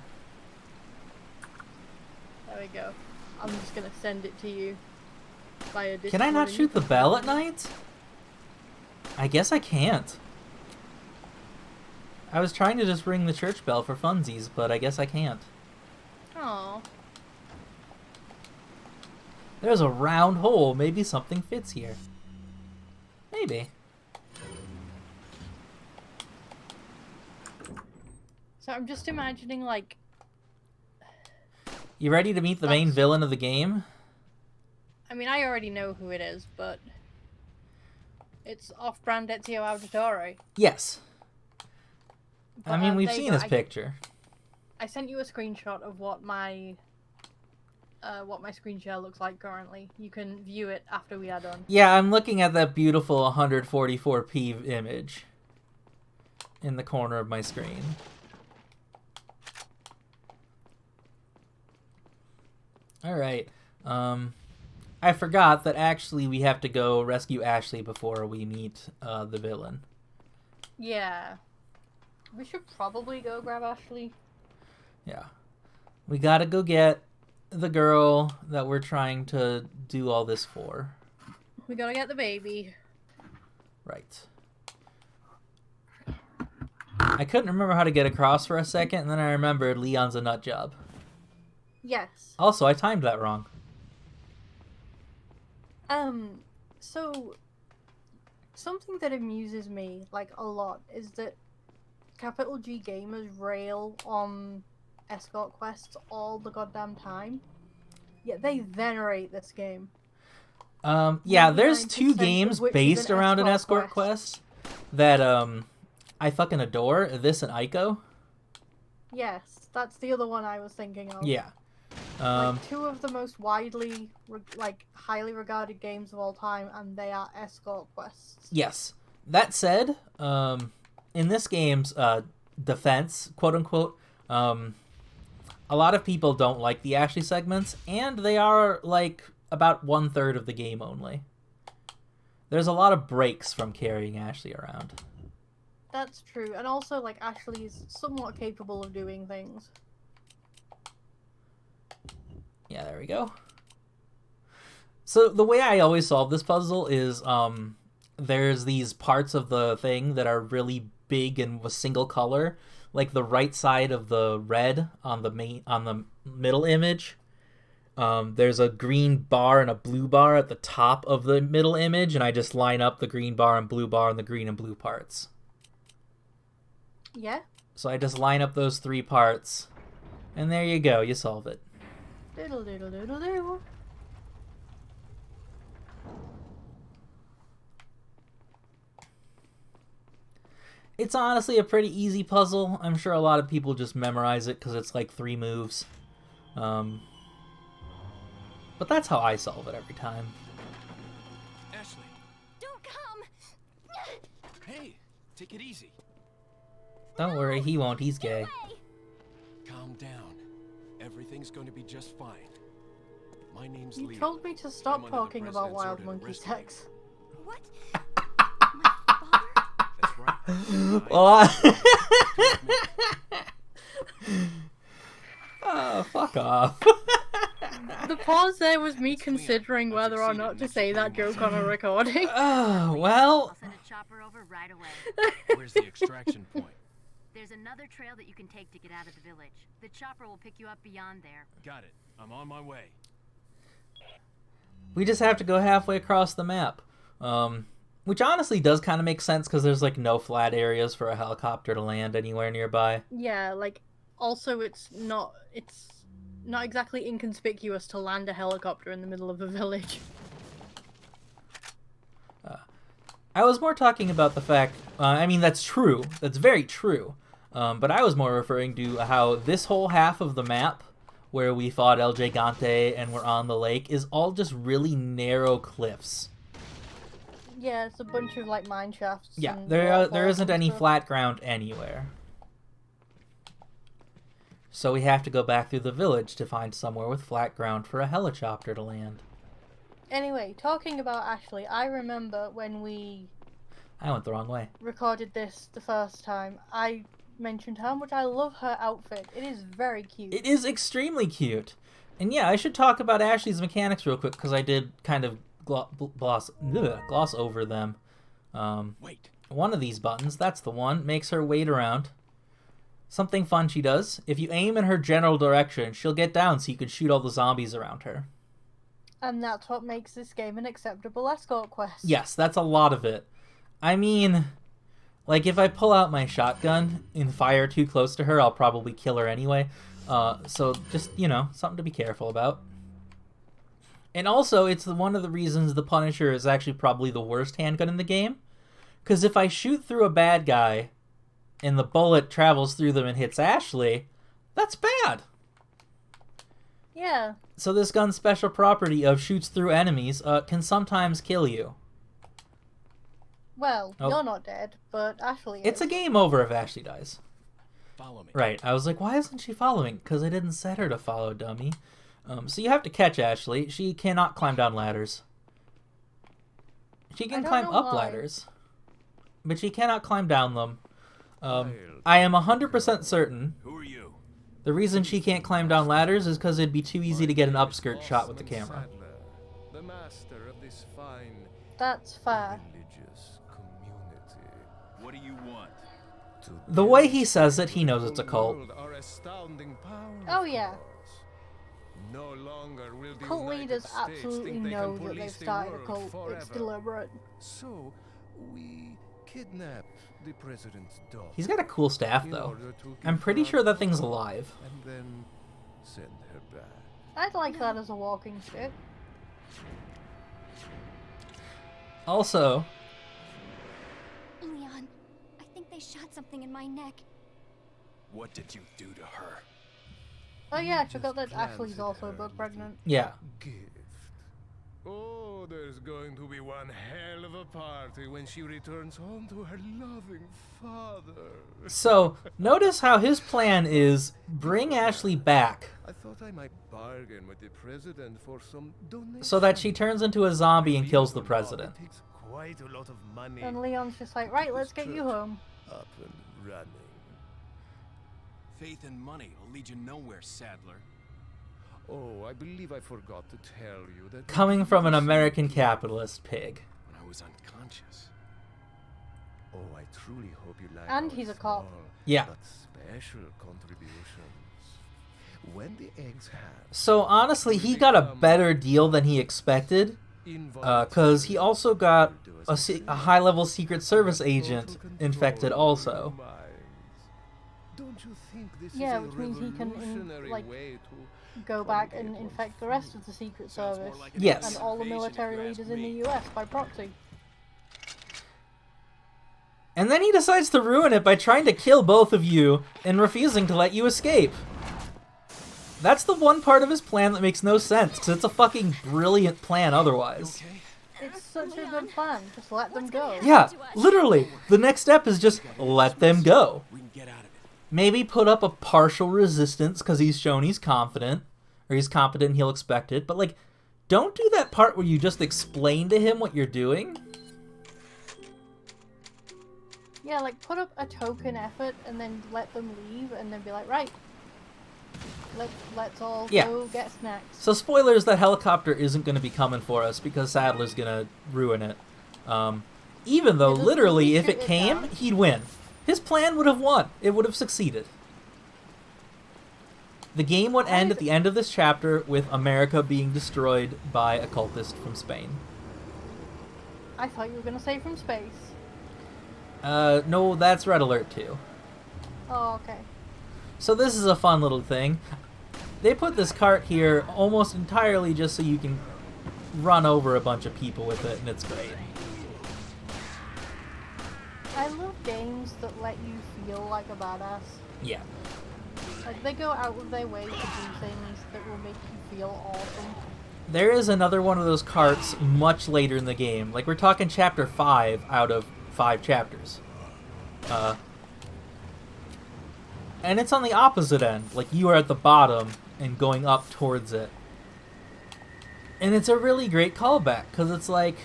we go. I'm just gonna send it to you via Discord. Can I not shoot the bell at night? I guess I can't. I was trying to just ring the church bell for funsies, but I guess I can't. Aww. There's a round hole. Maybe something fits here. Maybe. So I'm just imagining, like... You ready to meet the main villain of the game? I mean, I already know who it is, but... It's off-brand Ezio Auditore. Yes. But, I mean, we've there you seen go. his picture. I sent you a screenshot of what my screen share looks like currently. You can view it after we are done. Yeah, I'm looking at that beautiful 144p image in the corner of my screen. Alright. I forgot that actually we have to go rescue Ashley before we meet the villain. Yeah. We should probably go grab Ashley. Yeah. We gotta go get the girl that we're trying to do all this for. We gotta get the baby. Right. I couldn't remember how to get across for a second, and then I remembered Leon's a nut job. Yes. Also, I timed that wrong. So something that amuses me like a lot is that capital G gamers rail on escort quests all the goddamn time. Yet they venerate this game. Yeah, there's 2 99% games of which is based an around an escort escort quest that I fucking adore. This and Ico. Yes, that's the other one I was thinking of. Yeah. Like 2 of the most widely, highly regarded games of all time, and they are escort quests. Yes. That said, in this game's defense, quote unquote, a lot of people don't like the Ashley segments, and they are like about 1/3 of the game only. There's a lot of breaks from carrying Ashley around. That's true, and also like Ashley's somewhat capable of doing things. Yeah, there we go. So the way I always solve this puzzle is there's these parts of the thing that are really big and with single color, like the right side of the red on the middle image. There's a green bar and a blue bar at the top of the middle image, and I just line up the green bar and blue bar and the green and blue parts. Yeah? So I just line up those 3 parts, and there you go, you solve it. Diddle diddle diddle diddle. It's honestly a pretty easy puzzle. I'm sure a lot of people just memorize it because it's like 3 moves. But that's how I solve it every time. Ashley, Don't come! hey, take it easy. Don't worry, he won't. He's gay. Calm down. Everything's going to be just fine. My name's You Leon. told me to I'm stop under the talking about president's wild order to monkey arrest you. sex. What? My father? That's right. Oh, fuck off. The pause there was me It's Leon. considering I've whether or succeeded not in to say that executing joke on a recording. Oh, well. I'll send a chopper over right away. Where's the extraction point? There's another trail that you can take to get out of the village. The chopper will pick you up beyond there. Got it. I'm on my way. We just have to go halfway across the map. Which honestly does kind of make sense because there's like no flat areas for a helicopter to land anywhere nearby. Yeah, like, also it's not exactly inconspicuous to land a helicopter in the middle of a village. I was more talking about the fact, I mean, that's true. That's very true. But I was more referring to how this whole half of the map, where we fought El Gigante and we're on the lake, is all just really narrow cliffs. Yeah, it's a bunch of, like, mine shafts. Yeah, and there waterfalls isn't and any stuff. flat ground anywhere. So we have to go back through the village to find somewhere with flat ground for a helicopter to land. Anyway, talking about Ashley, I remember when we I went the wrong way. recorded this the first time, I mentioned how much I love her outfit. It is very cute. It is extremely cute. And yeah, I should talk about Ashley's mechanics real quick because I did kind of gloss over them. Wait. One of these buttons, that's the one, makes her wait around. Something fun she does, if you aim in her general direction, she'll get down so you can shoot all the zombies around her. And that's what makes this game an acceptable escort quest. Yes, that's a lot of it. I mean, like, if I pull out my shotgun and fire too close to her, I'll probably kill her anyway. So just, something to be careful about. And also, it's one of the reasons the Punisher is actually probably the worst handgun in the game. Because if I shoot through a bad guy and the bullet travels through them and hits Ashley, that's bad. Yeah. So this gun's special property of shoots through enemies can sometimes kill you. Well, Oh. you're not dead, but Ashley is. It's a game over if Ashley dies. Follow me. Right, I was like, why isn't she following? Because I didn't set her to follow, dummy. So you have to catch Ashley. She cannot climb down ladders. She I can don't climb know up why. ladders, but she cannot climb down them. I am 100% certain. Who are you? The reason she can't climb down ladders is because it'd be too easy to get an upskirt shot with the camera. The master of this fine That's fair. religious community. What do you want? The way he says it, he knows it's a cult. Our astounding power. Oh, yeah. No longer will the Cult United leaders States absolutely think they know can that they've police the started a world cult. forever. It's deliberate. So we kidnapped the president's daughter. He's got a cool staff, in though. order to I'm give pretty her sure that thing's power alive. And then send her back. I'd like that as a walking stick. Also, Leon, I think they shot something in my neck. What did you do to her? Oh yeah, I forgot that glance Ashley's at also her, both pregnant. yeah. Gift. Oh, there's going to be one hell of a party when she returns home to her loving father. So, notice how his plan is bring Ashley back I thought I might bargain with the president for some donation. so that she turns into a zombie and kills the Believe it or not, president. It takes quite a lot of money. And Leon's just like, right, let's get you home. Up and running. Faith and money will lead you nowhere, Sadler. Oh, I believe I forgot to tell you that. Coming from an American capitalist pig. When I was unconscious. Oh, I truly hope you like. And our he's a cop. small Yeah. But special contributions. When the eggs hatch. So honestly, he got a better deal than he expected, because he also got a high-level Secret Service agent infected also. Don't you think this Yeah, is a which means he can, revolutionary like, way to Go back and promulgate infect the rest of the Secret Sounds more Service. like an Yes. And all the invasion, if military you ask leaders in me. the US by proxy. And then he decides to ruin it by trying to kill both of you and refusing to let you escape. That's the one part of his plan that makes no sense, because it's a fucking brilliant plan otherwise. Okay. It's such a good plan. Just let them go. Yeah, literally. The next step is just let them go. We can get out of it. Maybe put up a partial resistance because he's shown he's confident, or he's competent and he'll expect it, but like, don't do that part where you just explain to him what you're doing. Yeah, like put up a token effort and then let them leave and then be like, right, let's all Yeah. go get snacks. So spoilers, that helicopter isn't going to be coming for us because Sadler's going to ruin it. Even though, Yeah, doesn't literally, he if shoot it it came, down? he'd win. His plan would have won. It would have succeeded. The game would end at the end of this chapter with America being destroyed by a cultist from Spain. I thought you were gonna say from space. No, that's Red Alert 2. Oh, okay. So this is a fun little thing. They put this cart here almost entirely just so you can run over a bunch of people with it, and it's great. I love games that let you feel like a badass. Yeah. Like they go out of their way to do things that will make you feel awesome. There is another one of those carts much later in the game. Like, we're talking chapter 5 out of 5 chapters. And it's on the opposite end. Like, you are at the bottom and going up towards it. And it's a really great callback, because it's like,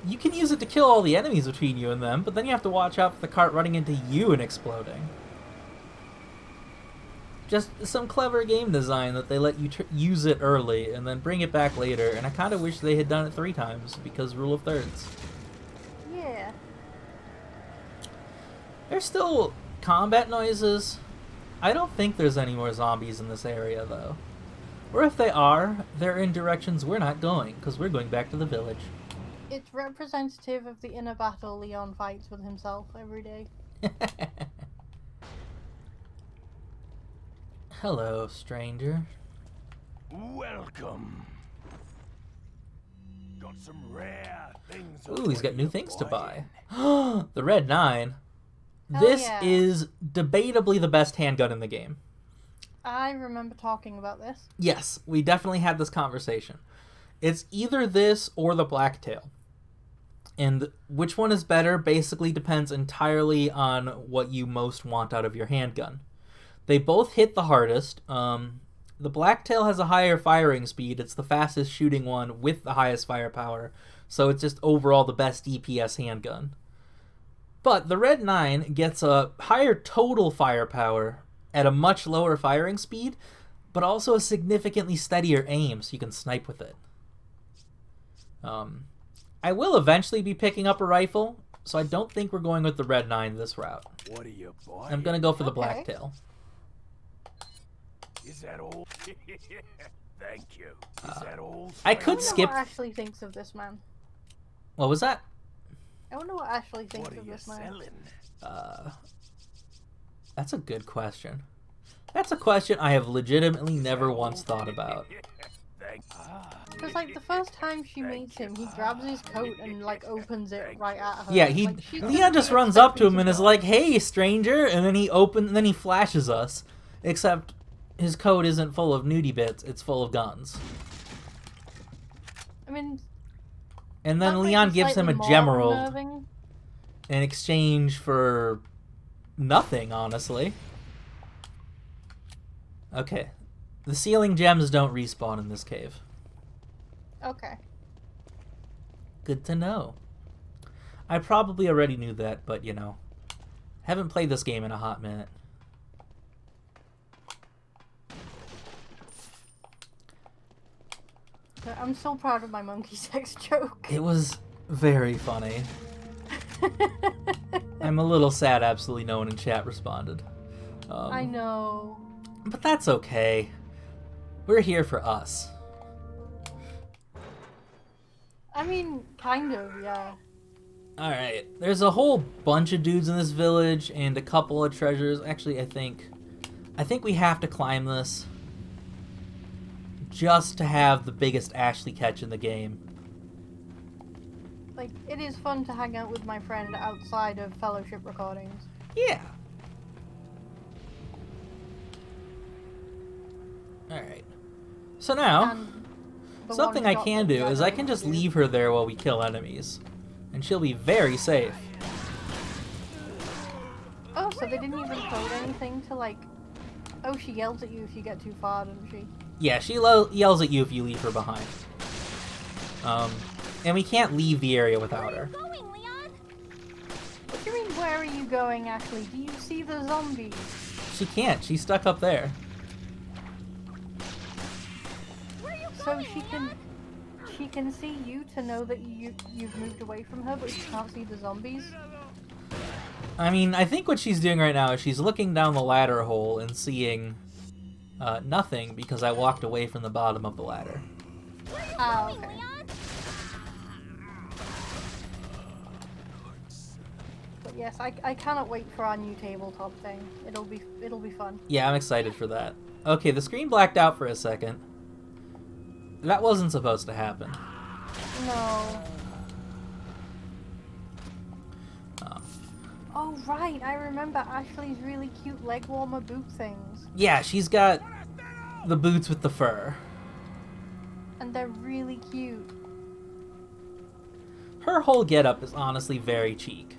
you can use it to kill all the enemies between you and them, but then you have to watch out for the cart running into you and exploding. Just some clever game design that they let you use it early and then bring it back later, and I kind of wish they had done it 3 times, because rule of thirds. Yeah. There's still combat noises. I don't think there's any more zombies in this area, though. Or if they are, they're in directions we're not going, because we're going back to the village. It's representative of the inner battle Leon fights with himself every day. Hello, stranger. Welcome. Got some rare things. Ooh, he's got new for you, things to boy. buy. The Red 9. Hell This yeah. is debatably the best handgun in the game. I remember talking about this. Yes, we definitely had this conversation. It's either this or the Blacktail. And which one is better basically depends entirely on what you most want out of your handgun. They both hit the hardest. The Blacktail has a higher firing speed. It's the fastest shooting one with the highest firepower. So it's just overall the best DPS handgun. But the Red 9 gets a higher total firepower at a much lower firing speed, but also a significantly steadier aim, so you can snipe with it. I will eventually be picking up a rifle, so I don't think we're going with the Red 9 this route. What are you buying? I'm gonna go for the Okay. Blacktail. Is that all? Thank you. Is that all? I I could wonder skip. what Ashley thinks of this man. What was that? I wonder what Ashley thinks What are of you this man. selling? That's a good question. That's a question I have legitimately never once thought about. Thank Because, like, the first time she meets him, he grabs his coat and, like, opens it right at her. Yeah, Like, she Leon just doesn't runs up to expect him and is to- like, "Hey, stranger!" And then then he flashes us. Except his coat isn't full of nudie bits; it's full of guns. I mean, And then that might Leon be gives him a slightly more gemerald unnerving. in exchange for nothing, honestly. Okay, the ceiling gems don't respawn in this cave. Okay. Good to know. I probably already knew that, but you know, haven't played this game in a hot minute. I'm so proud of my monkey sex joke. It was very funny. I'm a little sad absolutely no one in chat responded. I know. But that's okay. We're here for us. I mean, kind of, yeah. Alright, there's a whole bunch of dudes in this village and a couple of treasures. Actually, I think we have to climb this just to have the biggest Ashley catch in the game. Like, it is fun to hang out with my friend outside of Fellowship recordings. Yeah. Alright. So now, And the something one I shot can that do is I Jack can just always leave her there while we kill enemies. And she'll be very safe. Oh, so they didn't even code anything to, like... Oh, she yells at you if you get too far, doesn't she? Yeah, she yells at you if you leave her behind. And we can't leave the area without her. Going, Leon? What do you mean, where are you going, Ashley? Do you see the zombies? She can't. She's stuck up there. So she can see you to know that you've moved away from her, but she can't see the zombies? I mean, I think what she's doing right now is she's looking down the ladder hole and seeing nothing because I walked away from the bottom of the ladder. Ah, okay. But yes, I cannot wait for our new tabletop thing. It'll be fun. Yeah, I'm excited for that. Okay, the screen blacked out for a second. That wasn't supposed to happen. No. Oh right, I remember Ashley's really cute leg warmer boot things. Yeah, she's got the boots with the fur. And they're really cute. Her whole getup is honestly very cheek.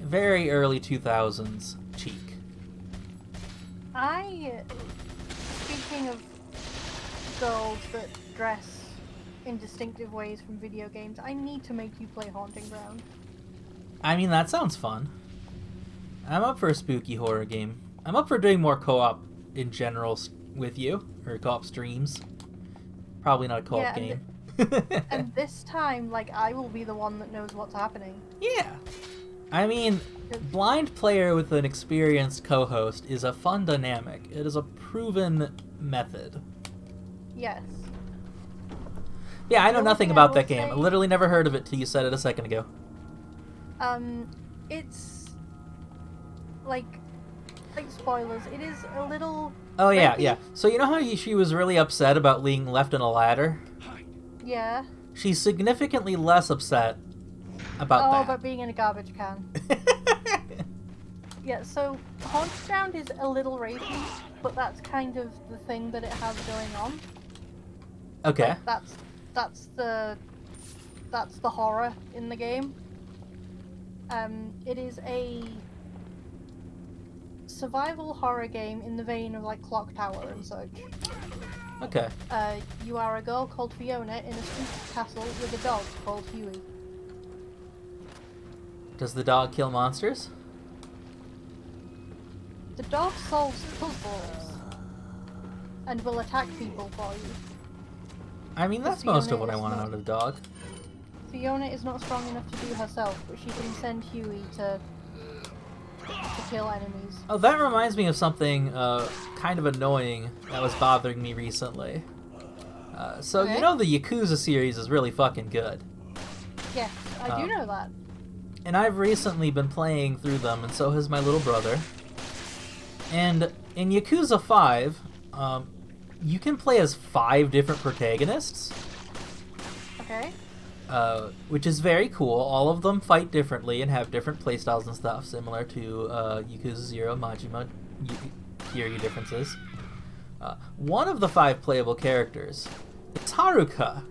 Very early 2000s cheek. Speaking of girls that dress in distinctive ways from video games, I need to make you play Haunting Ground. I mean, that sounds fun. I'm up for a spooky horror game. I'm up for doing more co-op in general with you, or co-op streams. Probably not a co-op Yeah, game. And this time, like, I will be the one that knows what's happening. Yeah. I mean, blind player with an experienced co-host is a fun dynamic. It is a proven method. Yes. Yeah, I know The only nothing thing I about that will game. I say- literally never heard of it till you said it a second ago. It's like spoilers. It is a little. Oh yeah, rapey. yeah. So you know how she was really upset about being left in a ladder? Yeah. She's significantly less upset about Oh, that. about being in a garbage can. Yeah. So Haunted Ground is a little rapey, but that's kind of the thing that it has going on. Okay. That's the horror in the game. It is a survival horror game in the vein of like Clock Tower and such. Okay. You are a girl called Fiona in a spooky castle with a dog called Huey. Does the dog kill monsters? The dog solves puzzles and will attack people for you. I mean, that's most of what I want out of a dog. Fiona is not strong enough to do herself, but she can send Huey to kill enemies. Oh, that reminds me of something kind of annoying that was bothering me recently. So, Okay. you know the Yakuza series is really fucking good. Yes, I do know that. And I've recently been playing through them, and so has my little brother. And in Yakuza 5, you can play as 5 different protagonists, Okay. which is very cool. All of them fight differently and have different playstyles and stuff, similar to Yakuza 0, Majima, Kiryu differences. One of the 5 playable characters is Haruka,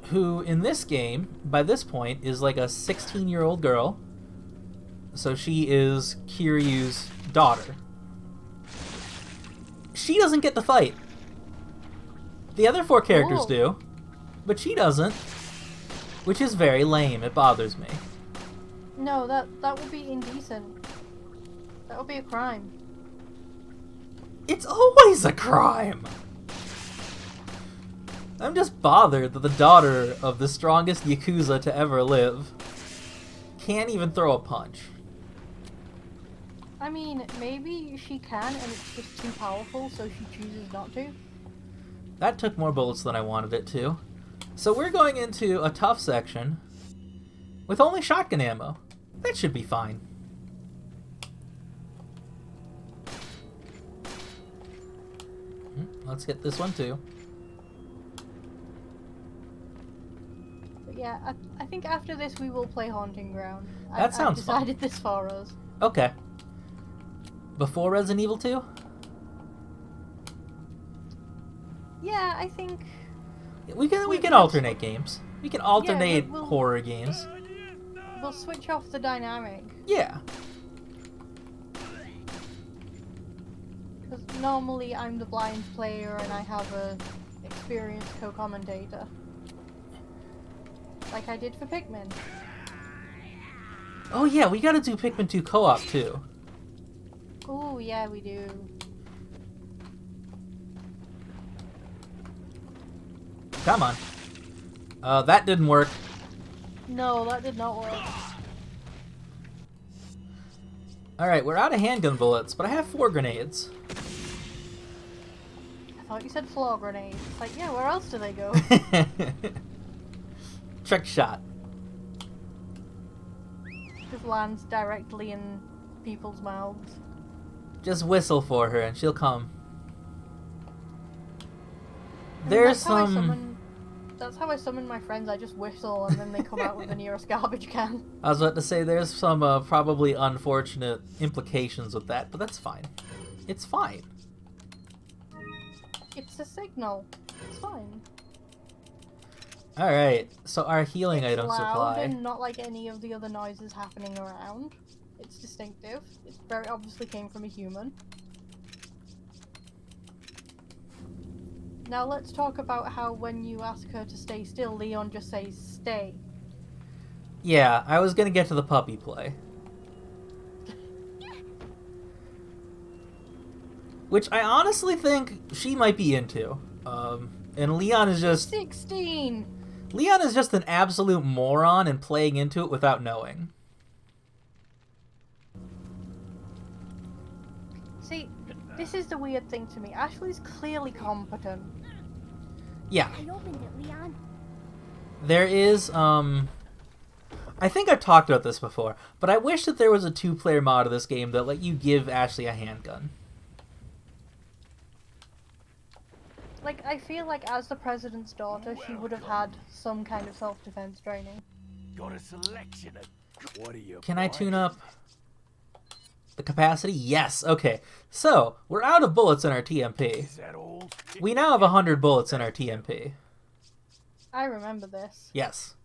who in this game, by this point, is like a 16-year-old girl. So she is Kiryu's daughter. She doesn't get to fight. The other 4 characters Oh. do, but she doesn't, which is very lame. It bothers me. No, that would be indecent. That would be a crime. It's always a crime! I'm just bothered that the daughter of the strongest Yakuza to ever live can't even throw a punch. I mean, maybe she can and it's just too powerful, so she chooses not to. That took more bullets than I wanted it to. So we're going into a tough section with only shotgun ammo. That should be fine. Let's get this one too. But yeah, I think after this we will play Haunting Ground. That sounds I've fun. decided this for us. Okay. Before Resident Evil 2? Yeah, I think... We can Wait, alternate games. We can alternate we'll- horror games. We'll switch off the dynamic. Yeah. Because normally I'm the blind player and I have a experienced co-commentator. Like I did for Pikmin. Oh yeah, we gotta do Pikmin 2 co-op too. Ooh, yeah, we do. Come on. That didn't work. No, that did not work. Alright, we're out of handgun bullets, but I have 4 grenades. I thought you said floor grenades. It's like, yeah, where else do they go? Trick shot. Just lands directly in people's mouths. Just whistle for her and she'll come. I mean, There's that's how I summon my friends. I just whistle and then they come out with the nearest garbage can. I was about to say there's some probably unfortunate implications with that, but that's fine. It's fine. It's a signal. It's fine. Alright, so our healing It's item loud supply. and not like any of the other noises happening around. It's distinctive. It very obviously came from a human. Now let's talk about how when you ask her to stay still, Leon just says stay. Yeah, I was gonna get to the puppy play. Which I honestly think she might be into. And Leon is just 16! Leon is just an absolute moron and playing into it without knowing. See, this is the weird thing to me. Ashley's clearly competent. Yeah, I opened it, Leon. there is, I think I've talked about this before, but I wish that there was a 2-player mod of this game that let you give Ashley a handgun. Like, I feel like as the president's daughter, she would have had some kind of self-defense training. Got a selection of. What are you? Can I buying? tune up the capacity? Yes, okay. So, we're out of bullets in our TMP. Is that all? We now have 100 bullets in our TMP. I remember this. Yes.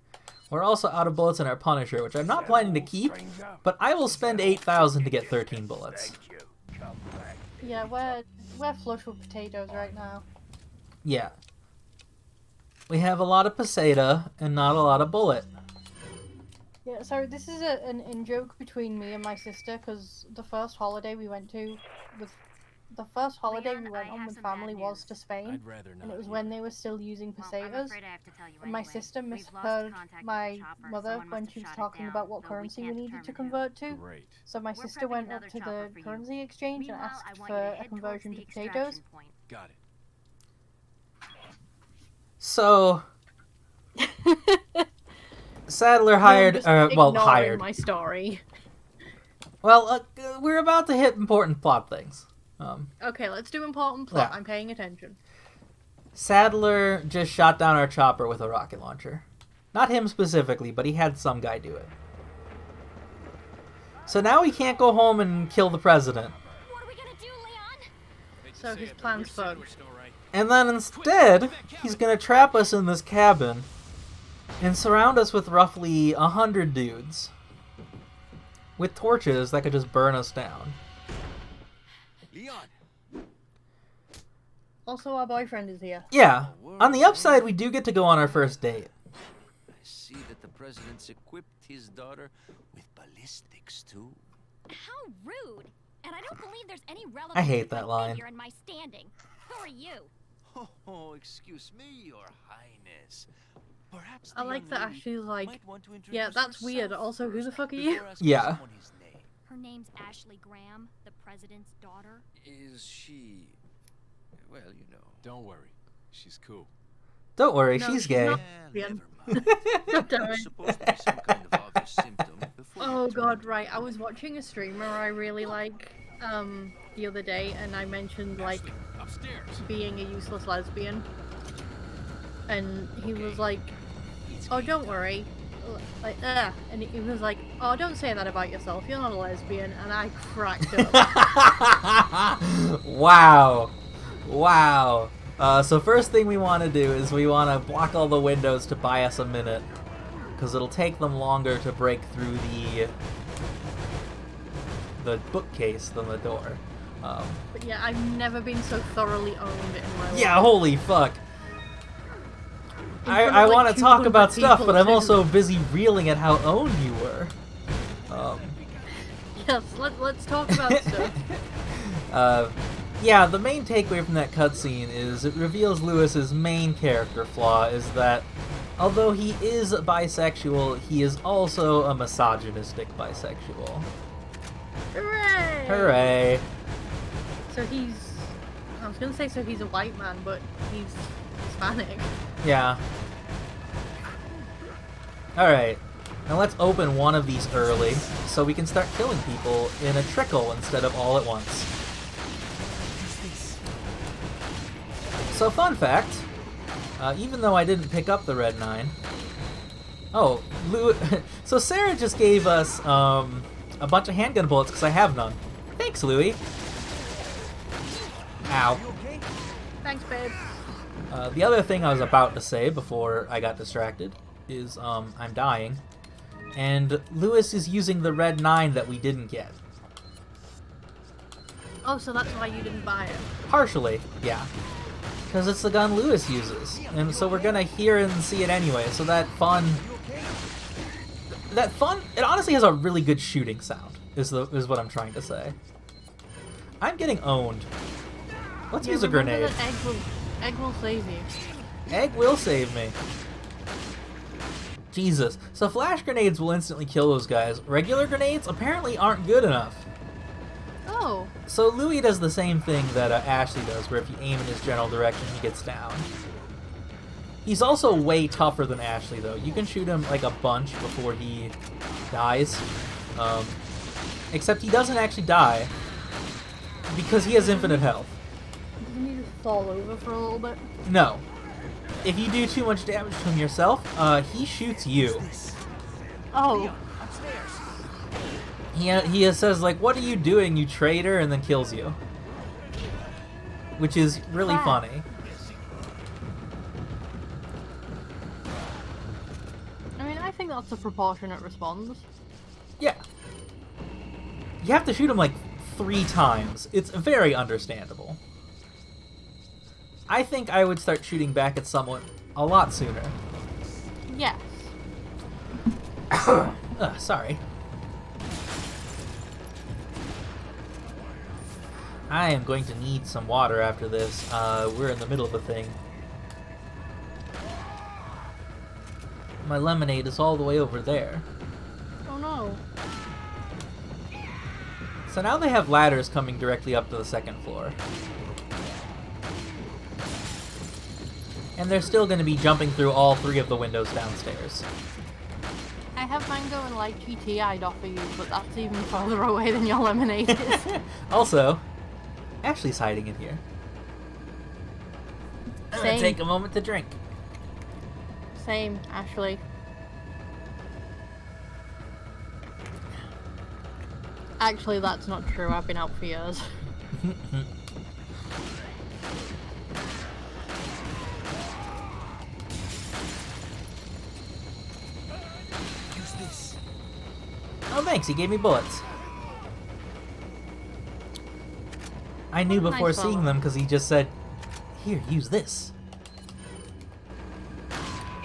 We're also out of bullets in our Punisher, which I'm not Is that planning to all, keep, stranger? but I will spend 8,000 to get 13 bullets. Thank you. Come back. Yeah, we're flush with potatoes right now. Yeah. We have a lot of Peseta and not a lot of bullet. Yeah, so this is an in-joke between me and my sister, because the first holiday we went on with family was to Spain, I'd rather not. and it was hear when they were still using Well, I'm pesetas. afraid I have to tell you And my anyway. sister We've lost misheard contact with my the chopper. mother Someone when must she have was shot it talking down, about what though we currency we can't needed to determine who. convert to. Great. So my We're sister prepping went another up to chopper the for you. currency exchange and Meanwhile, asked I want for you to a head conversion towards to the potatoes. extraction point. Got it. So Sadler No, I'm hired, just well, ignoring hired. my story. Well, we're about to hit important plot things. Okay, let's do important plot. Yeah. I'm paying attention. Sadler just shot down our chopper with a rocket launcher. Not him specifically, but he had some guy do it. So now we can't go home and kill the president. What are we gonna do, Leon? So his plan's fucked. And then instead, he's gonna trap us in this cabin and surround us with roughly 100 dudes with torches that could just burn us down. Leon. Also, our boyfriend is here. Yeah, on the upside, we do get to go on our first date. I see that the president's equipped his daughter with ballistics too. How rude! And I don't believe there's any relevance I hate to that my line. figure in my standing. Who are you? Oh, excuse me, Your Highness. Perhaps I the like young that lady Ashley's like, might want to yeah, introduce that's weird. herself Also, who the first fuck are you? before asking Yeah. someone his name. Her name's Ashley Graham, the president's daughter. Is she? Well, you know. Don't worry. She's cool. Don't worry, No, she's she's gay. not. Yeah, Ian. never mind. God damn There's it. supposed to be some kind of obvious symptom before you Oh turn god, into right. a I was watching a streamer I really like the other day, and I mentioned like Upstairs. being a useless lesbian, and he was like, "Oh, don't worry," like, and he was like, "Oh, don't say that about yourself. You're not a lesbian," and I cracked up. Wow. Wow. So first thing we want to do is we want to block all the windows to buy us a minute. Because it'll take them longer to break through the bookcase than the door. But yeah, I've never been so thoroughly owned in my life. Yeah, holy fuck. In front of, I like, want to talk 200 about stuff, people, but I'm too. also busy reeling at how owned you were. Yes, let's talk about stuff. Yeah, the main takeaway from that cutscene is it reveals Lewis's main character flaw is that although he is bisexual, he is also a misogynistic bisexual. Hooray! Hooray! So I was gonna say so he's a white man, but he's Hispanic. Yeah. Alright. Now let's open one of these early, so we can start killing people in a trickle instead of all at once. So fun fact, even though I didn't pick up the Red 9... Oh, so Sarah just gave us a bunch of handgun bullets because I have none. Thanks, Louie. Ow. Thanks, babe. The other thing I was about to say before I got distracted is I'm dying. And Lewis is using the Red 9 that we didn't get. Oh, so that's why you didn't buy it. Partially, yeah. Because it's the gun Lewis uses. And so we're gonna hear and see it anyway. So that fun, it honestly has a really good shooting sound, is what I'm trying to say. I'm getting owned. Let's use a remember grenade. that egg will save you. Egg will save me. Jesus. So flash grenades will instantly kill those guys. Regular grenades apparently aren't good enough. Oh, So Louis does the same thing that Ashley does, where if you aim in his general direction, he gets down. He's also way tougher than Ashley, though. You can shoot him like a bunch before he dies. Except he doesn't actually die, because he has infinite health. didn't you just fall over for a little bit? No. If you do too much damage to him yourself, he shoots you. Oh, He says, like, "What are you doing, you traitor?" and then kills you. Which is really Fuck. funny. I mean, I think that's a proportionate response. Yeah. You have to shoot him, like, 3 times. It's very understandable. I think I would start shooting back at someone a lot sooner. Yes. Sorry. I am going to need some water after this. We're in the middle of a thing. My lemonade is all the way over there. Oh no. So now they have ladders coming directly up to the second floor. And they're still going to be jumping through all 3 of the windows downstairs. I have mango and lychee tea I'd offer you, but that's even farther away than your lemonade is. Also, Ashley's hiding in here. I'm gonna Same. take a moment to drink. Same, Ashley. Actually, that's not true. I've been out for years. Use this. Oh, thanks. He gave me bullets. I knew What a before nice seeing fella. them because he just said, "Here, use this."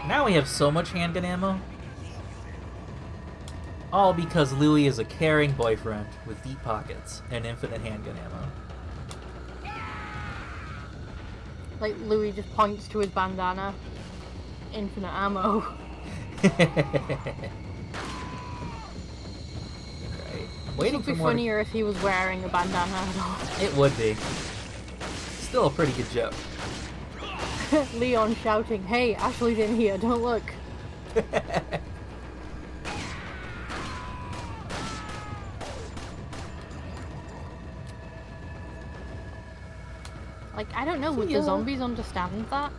Now we have so much handgun ammo. All because Louis is a caring boyfriend with deep pockets and infinite handgun ammo. Like, Louis just points to his bandana. Infinite ammo. Right. I'm It waiting would for be more. funnier if he was wearing a bandana at all. It would be. Still a pretty good joke. Leon shouting, "Hey, Ashley's in here, don't look." Like, I don't know, would Yeah. the zombies understand that?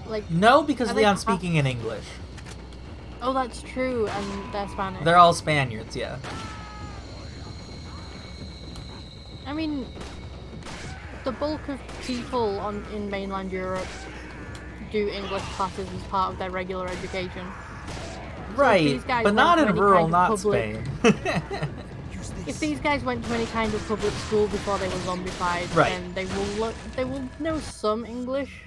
Like, No, because Are they Leon's half- speaking in English. oh, that's true, and they're Spanish. They're all Spaniards, yeah. I mean, the bulk of people in mainland Europe do English classes as part of their regular education. Right, these guys but not went in to any rural, kind of not public- Spain. Use this. If these guys went to any kind of public school before they were zombified, Right. then they will know some English.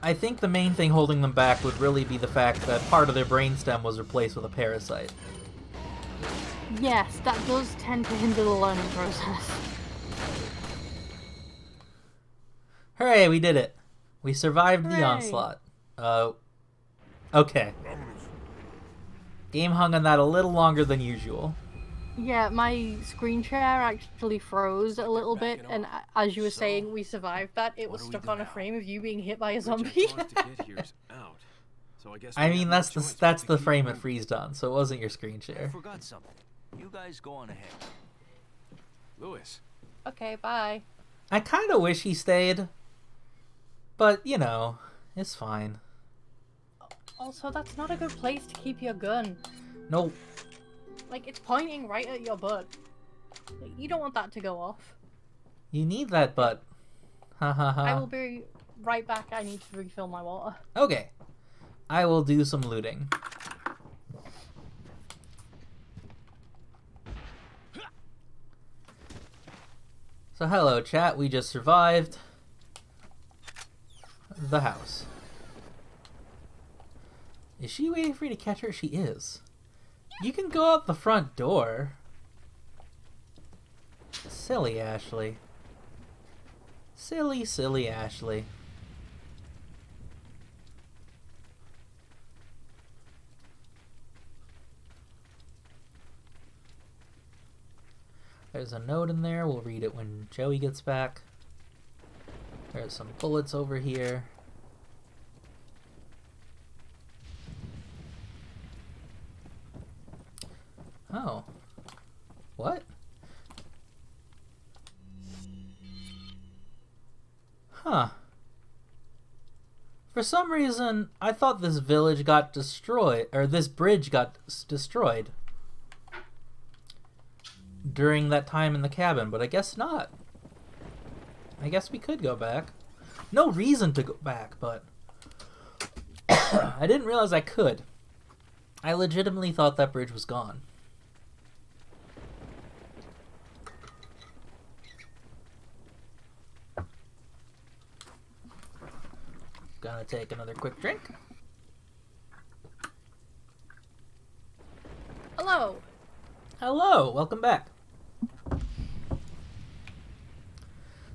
I think the main thing holding them back would really be the fact that part of their brainstem was replaced with a parasite. Yes, that does tend to hinder the learning process. Hooray, we did it. We survived the Hooray. onslaught. Okay. Game hung on that a little longer than usual. Yeah, my screen share actually froze a little Back bit, it and off. as you were So, saying, we survived that. It what was do we stuck do on a now? frame of you being hit by a Which I zombie. caused to get here is out. So I guess I we mean, have no that's choice but that's to the keep frame it moving. freezed on, so it wasn't your screen I share. forgot something. You guys go on ahead. Lewis, Okay, bye. I kind of wish he stayed, but you know, it's fine. Also, that's not a good place to keep your gun. No, Like, it's pointing right at your butt. Like, you don't want that to go off. you need that butt. Ha ha I ha. will be right back. I need to refill my water. Okay, I will do some looting. So hello chat, we just survived the house. Is she waiting for you to catch her? She is. You can go out the front door. Silly Ashley. Silly, silly Ashley. There's a note in there. We'll read it when Joey gets back. There's some bullets over here. Oh. What? Huh. For some reason, I thought this village got destroyed, or this bridge got destroyed during that time in the cabin, but I guess not. I guess we could go back. No reason to go back, but I didn't realize I could. I legitimately thought that bridge was gone. Gonna take another quick drink. Hello. Hello, welcome back.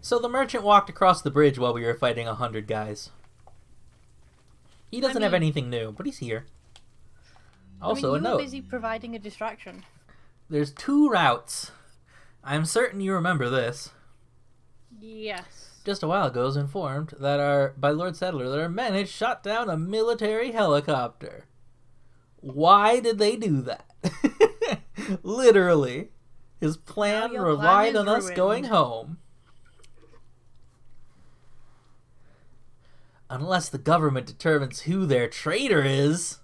So the merchant walked across the bridge while we were fighting 100 guys. He doesn't have anything new, but he's here. Also, you a note. were busy providing a distraction. There's 2 routes. I'm certain you remember this. Yes. Just a while ago, I was informed by Lord Settler that our men had shot down a military helicopter. Why did they do that? Literally. His plan Now your relied plan on is us ruined. going home. Unless the government determines who their traitor is.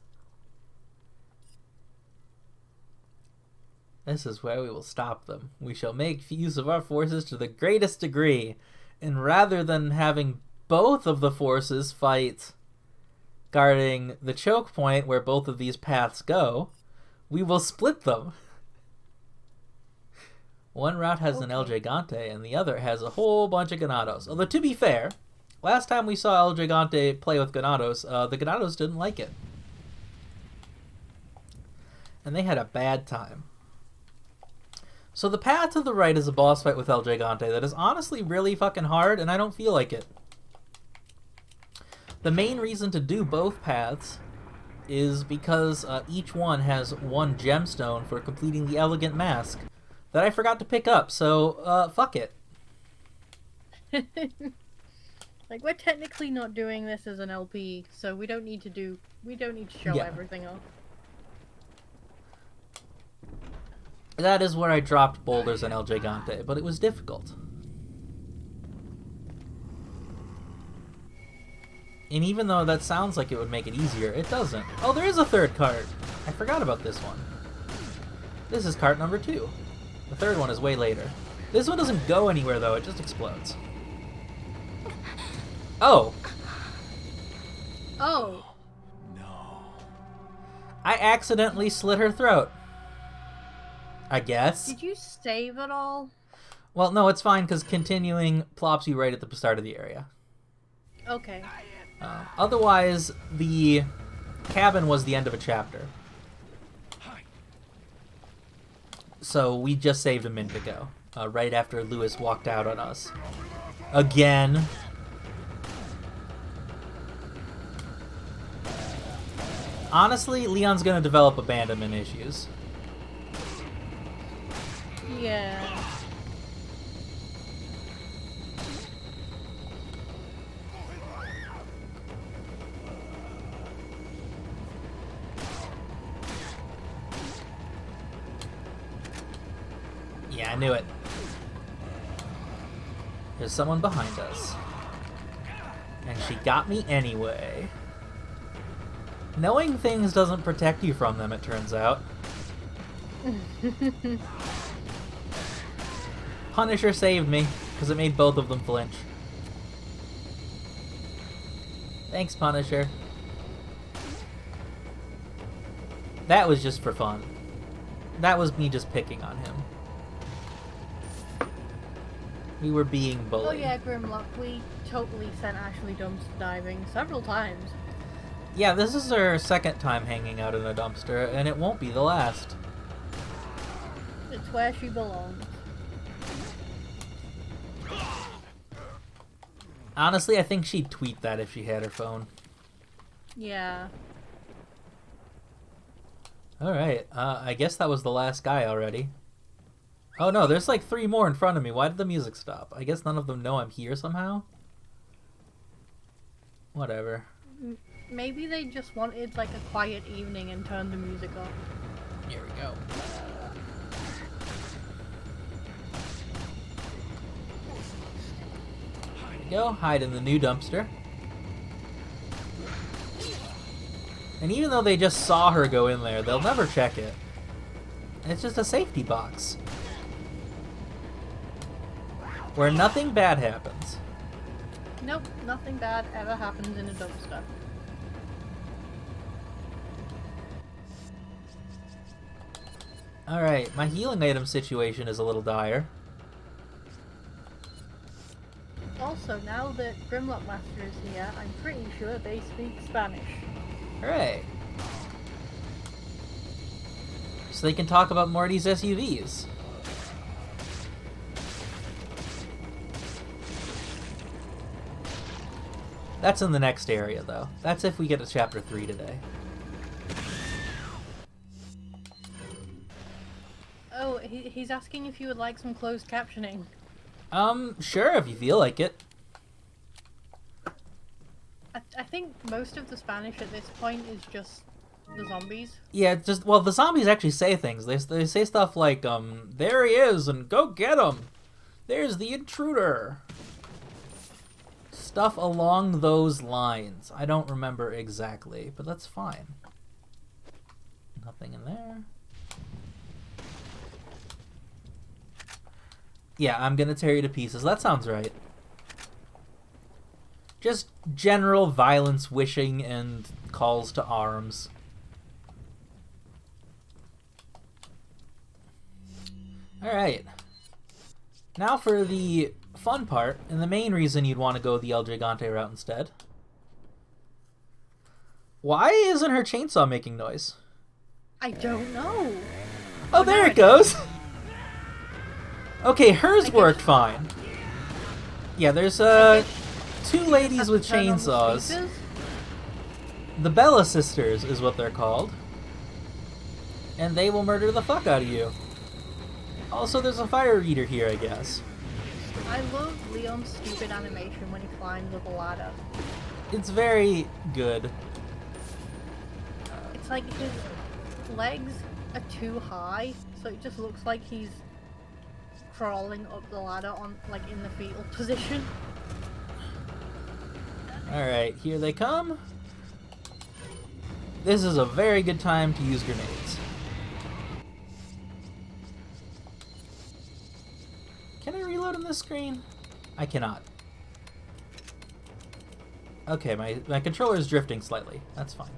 This is where we will stop them. We shall make use of our forces to the greatest degree, and rather than having both of the forces fight guarding the choke point where both of these paths go, we will split them. One route has an El Gigante, and the other has a whole bunch of Ganados. Although, to be fair, last time we saw El Gigante play with Ganados, the Ganados didn't like it. And they had a bad time. So the path to the right is a boss fight with El Gigante that is honestly really fucking hard, and I don't feel like it. The main reason to do both paths is because each one has 1 gemstone for completing the Elegant Mask that I forgot to pick up, so fuck it. Like, we're technically not doing this as an LP, so we don't need to show Yeah. everything off. That is where I dropped boulders and El Gigante, but it was difficult. And even though that sounds like it would make it easier, it doesn't. Oh, there is a 3rd cart! I forgot about this one. This is cart number 2. The 3rd one is way later. This one doesn't go anywhere, though. It just explodes. Oh! Oh! I accidentally slit her throat. I guess. Did you save at all? Well, no, it's fine, because continuing plops you right at the start of the area. Okay. Otherwise, the cabin was the end of a chapter. So we just saved a minute ago, right after Lewis walked out on us. Again. Honestly, Leon's gonna develop abandonment issues. Yeah. Yeah, I knew it. There's someone behind us. And she got me anyway. Knowing things doesn't protect you from them, it turns out. Punisher saved me, because it made both of them flinch. Thanks, Punisher. That was just for fun. That was me just picking on him. We were being bullied. Oh yeah, Grimlock, we totally sent Ashley dumpster diving several times. Yeah, this is her 2nd time hanging out in a dumpster, and it won't be the last. It's where she belongs. Honestly, I think she'd tweet that if she had her phone. Yeah. Alright, I guess that was the last guy already. Oh no, there's like 3 more in front of me. Why did the music stop? I guess none of them know I'm here somehow? Whatever. Maybe they just wanted like a quiet evening and turned the music off. Here we go. Here we go, hide in the new dumpster. And even though they just saw her go in there, they'll never check it. It's just a safety box. Where nothing bad happens. Nope, nothing bad ever happens in a dumpster. Alright, my healing item situation is a little dire. Also, now that Grimlock Master is here, I'm pretty sure they speak Spanish. Hooray! so they can talk about Morty's SUVs. That's in the next area, though. That's if we get to Chapter 3 today. Oh, he's asking if you would like some closed captioning. Sure, if you feel like it. I think most of the Spanish at this point is just the zombies. Yeah, just, well, the zombies actually say things. They say stuff like, there he is, and go get him! There's the intruder! Stuff along those lines. I don't remember exactly, but that's fine. Nothing in there. Yeah, I'm gonna tear you to pieces. That sounds right. Just general violence wishing and calls to arms. Alright. Now for the fun part, and the main reason you'd want to go the El Gigante route instead. Why isn't her chainsaw making noise? I don't know. Oh, there it goes! Okay, hers worked fine. Yeah, there's, two ladies with chainsaws. The Bella Sisters is what they're called. And they will murder the fuck out of you. Also, there's a fire eater here, I guess. I love Leon's stupid animation when he climbs up a ladder. It's very good. It's like his legs are too high, so it just looks like he's crawling up the ladder on, like, in the fetal position. Alright, here they come. This is a very good time to use grenades. Can I reload on this screen? I cannot. Okay, my controller is drifting slightly. That's fine.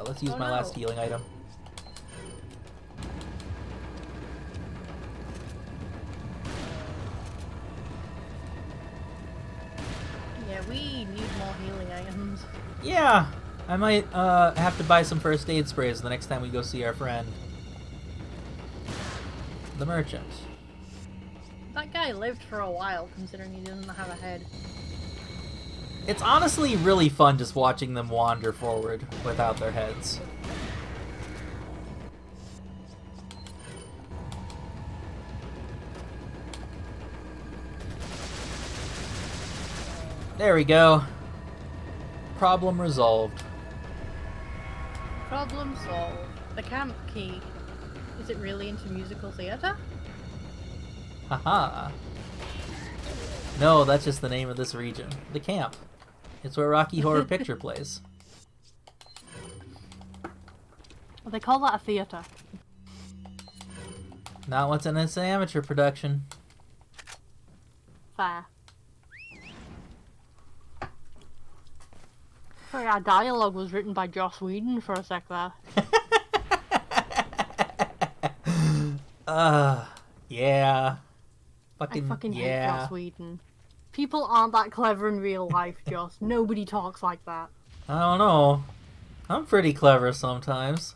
Let's use my last healing item. Yeah, we need more healing items. Yeah! I might have to buy some first aid sprays the next time we go see our friend. The merchant. That guy lived for a while, considering he doesn't have a head. It's honestly really fun just watching them wander forward without their heads. There we go. Problem resolved. Problem solved. The camp key. Is it really into musical theater? Haha. No, that's just the name of this region. The camp. It's where Rocky Horror Picture plays. Well, they call that a theater. Not what's in this amateur production. Fair. Sorry, our dialogue was written by Joss Whedon for a sec there. Yeah. I fucking hate Joss Whedon. People aren't that clever in real life, Joss. Nobody talks like that. I don't know. I'm pretty clever sometimes.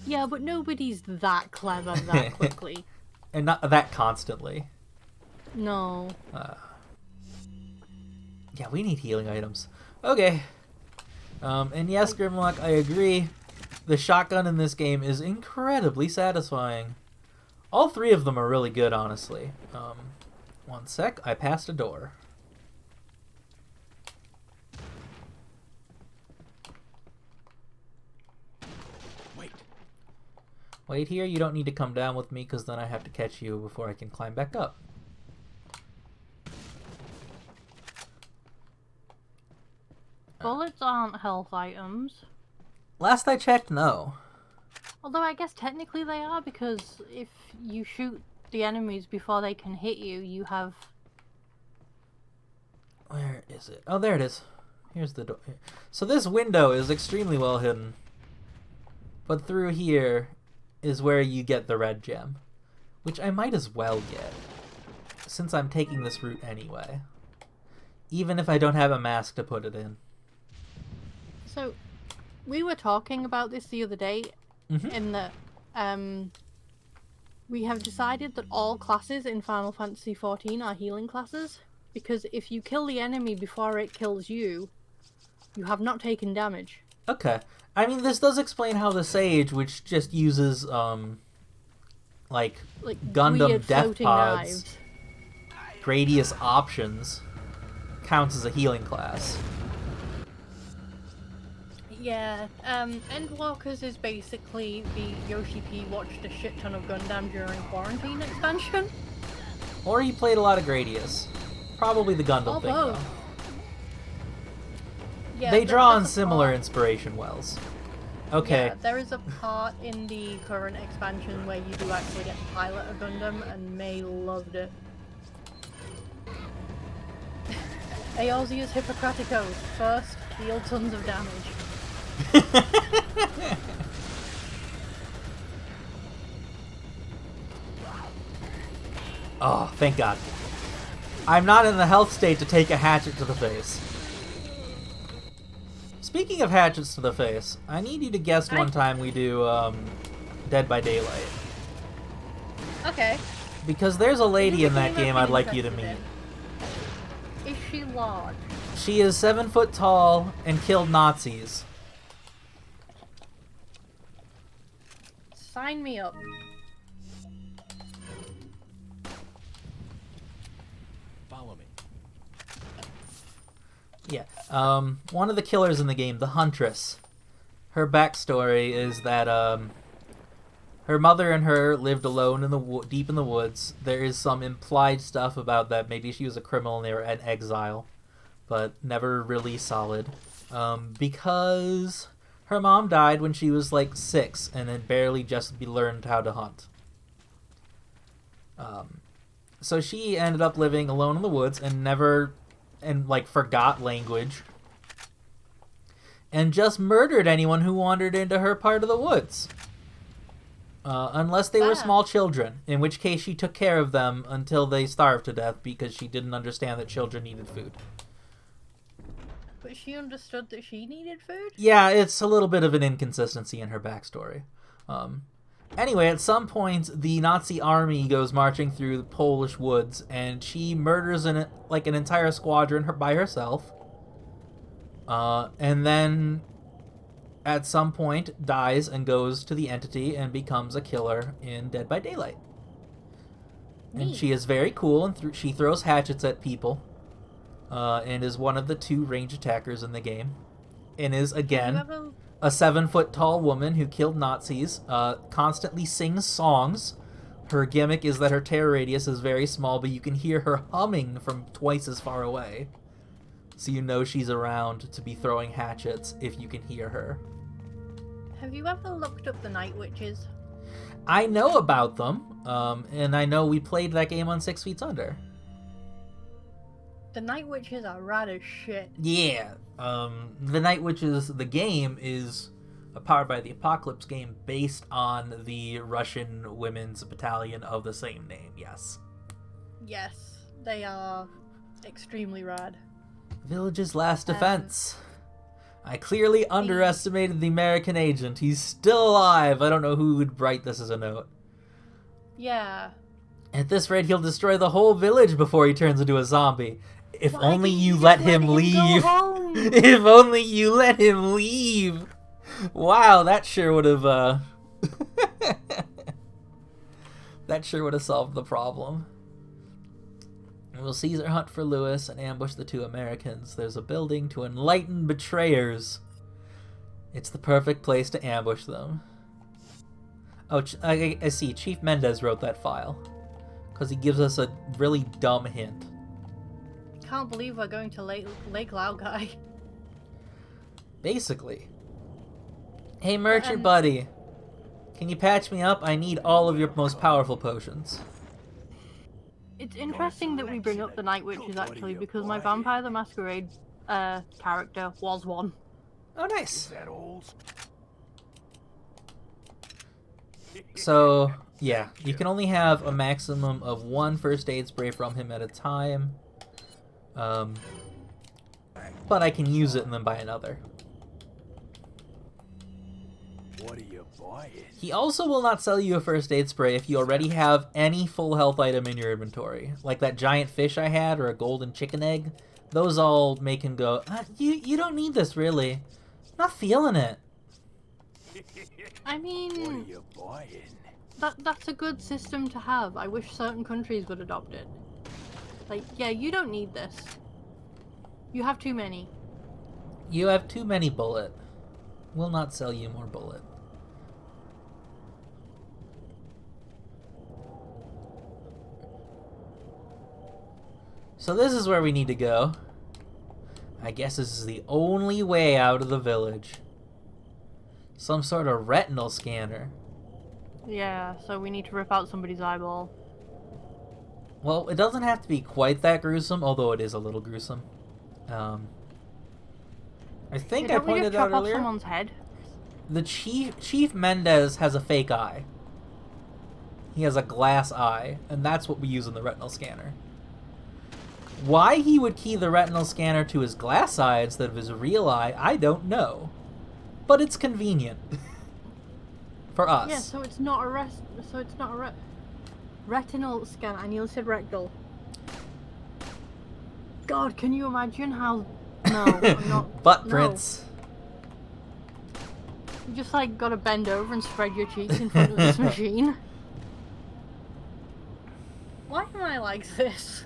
Yeah, but nobody's that clever that quickly. And not that constantly. No. Yeah, we need healing items. Okay. And yes, Grimlock, I agree. The shotgun in this game is incredibly satisfying. All three of them are really good, honestly. One sec, I passed a door. Wait here, you don't need to come down with me, because then I have to catch you before I can climb back up. Bullets aren't health items. Last I checked, no. Although I guess technically they are, because if you shoot the enemies before they can hit you, you have... Where is it? Oh, there it is. Here's the door. So this window is extremely well hidden. But through here is where you get the red gem. Which I might as well get, since I'm taking this route anyway. Even if I don't have a mask to put it in. So, we were talking about this the other day, in that, We have decided that all classes in Final Fantasy XIV are healing classes, because if you kill the enemy before it kills you, you have not taken damage. Okay. I mean, this does explain how the Sage, which just uses, like Gundam weird death floating pods, knives. Gradius options, counts as a healing class. Yeah, Endwalkers is basically the Yoshi P watched a shit ton of Gundam during quarantine expansion. Or he played a lot of Gradius. Probably the Gundam Or thing, both. though. Yeah, They draw on there's a similar part- inspiration wells. Okay. Yeah, there is a part in the current expansion where you do actually get to pilot a Gundam, and May loved it. Eosia's Hippocratic Oath. First, deal tons of damage. Oh, thank God. I'm not in the health state to take a hatchet to the face. Speaking of hatchets to the face, I need you to guess one time we do Dead by Daylight. Okay. Because there's a lady in that I'd game be I'd like you to interested meet. in. Is she large? She is 7 foot tall and killed Nazis. Sign me up. Follow me. Yeah. One of the killers in the game, the Huntress. Her backstory is that her mother and her lived alone in the deep in the woods. There is some implied stuff about that maybe she was a criminal and they were in exile, but never really solid. Because her mom died when she was like 6 and had barely just learned how to hunt. So she ended up living alone in the woods and forgot language and just murdered anyone who wandered into her part of the woods. Unless they were small children, in which case she took care of them until they starved to death because she didn't understand that children needed food. But she understood that she needed food? Yeah, it's a little bit of an inconsistency in her backstory. Anyway, at some point, the Nazi army goes marching through the Polish woods, and she murders an entire squadron by herself. And then, at some point, dies and goes to the Entity and becomes a killer in Dead by Daylight. And Neat. she is very cool, and she throws hatchets at people, and is one of the 2 range attackers in the game. And is, again, a 7 foot tall woman who killed Nazis, constantly sings songs. Her gimmick is that her terror radius is very small, but you can hear her humming from twice as far away. So you know she's around to be throwing hatchets if you can hear her. Have you ever looked up the Night Witches? I know about them, and I know we played that game on 6 Feet Under. The Night Witches are rad as shit. Yeah, the Night Witches, the game, is a Powered by the Apocalypse game based on the Russian women's battalion of the same name, yes. Yes, they are extremely rad. Village's last defense. I clearly underestimated the American agent. He's still alive. I don't know who would write this as a note. Yeah. At this rate, he'll destroy the whole village before he turns into a zombie. If Why only didn't you just let him go leave. home? If only you let him leave. Wow, that sure would have that sure would have solved the problem. We'll Caesar hunt for Lewis and ambush the 2 Americans. There's a building to enlighten betrayers. It's the perfect place to ambush them. Oh, I see. Chief Mendez wrote that file. Because he gives us a really dumb hint. Can't believe we're going to Lake Laogai. Basically. Hey, merchant buddy. Can you patch me up? I need all of your most powerful potions. It's interesting that we bring up the Night Witches actually, because my Vampire the Masquerade character was one. Oh, nice. Is that old? So, yeah, you can only have a maximum of 1 first aid spray from him at a time. But I can use it and then buy another. What are you buying? He also will not sell you a first aid spray if you already have any full health item in your inventory. Like that giant fish I had or a golden chicken egg. Those all make him go, you don't need this really. Not feeling it. I What are mean, you buying? that's a good system to have. I wish certain countries would adopt it. Like, yeah, you don't need this. You have too many. You have too many bullet. Will not sell you more bullet. So this is where we need to go. I guess this is the only way out of the village. Some sort of retinal scanner. Yeah, so we need to rip out somebody's eyeball. Well, it doesn't have to be quite that gruesome, although it is a little gruesome. I think I Don't we pointed just out chop off earlier. someone's head? The Chief Mendez has a fake eye. He has a glass eye, and that's what we use in the retinal scanner. Why he would key the retinal scanner to his glass eye instead of his real eye, I don't know. But it's convenient. For us. Yeah, so it's not a retinal scan. I nearly said rectal. God, can you imagine how? No, I'm not. Butt no. prints. You just like gotta bend over and spread your cheeks in front of this machine. Why am I like this?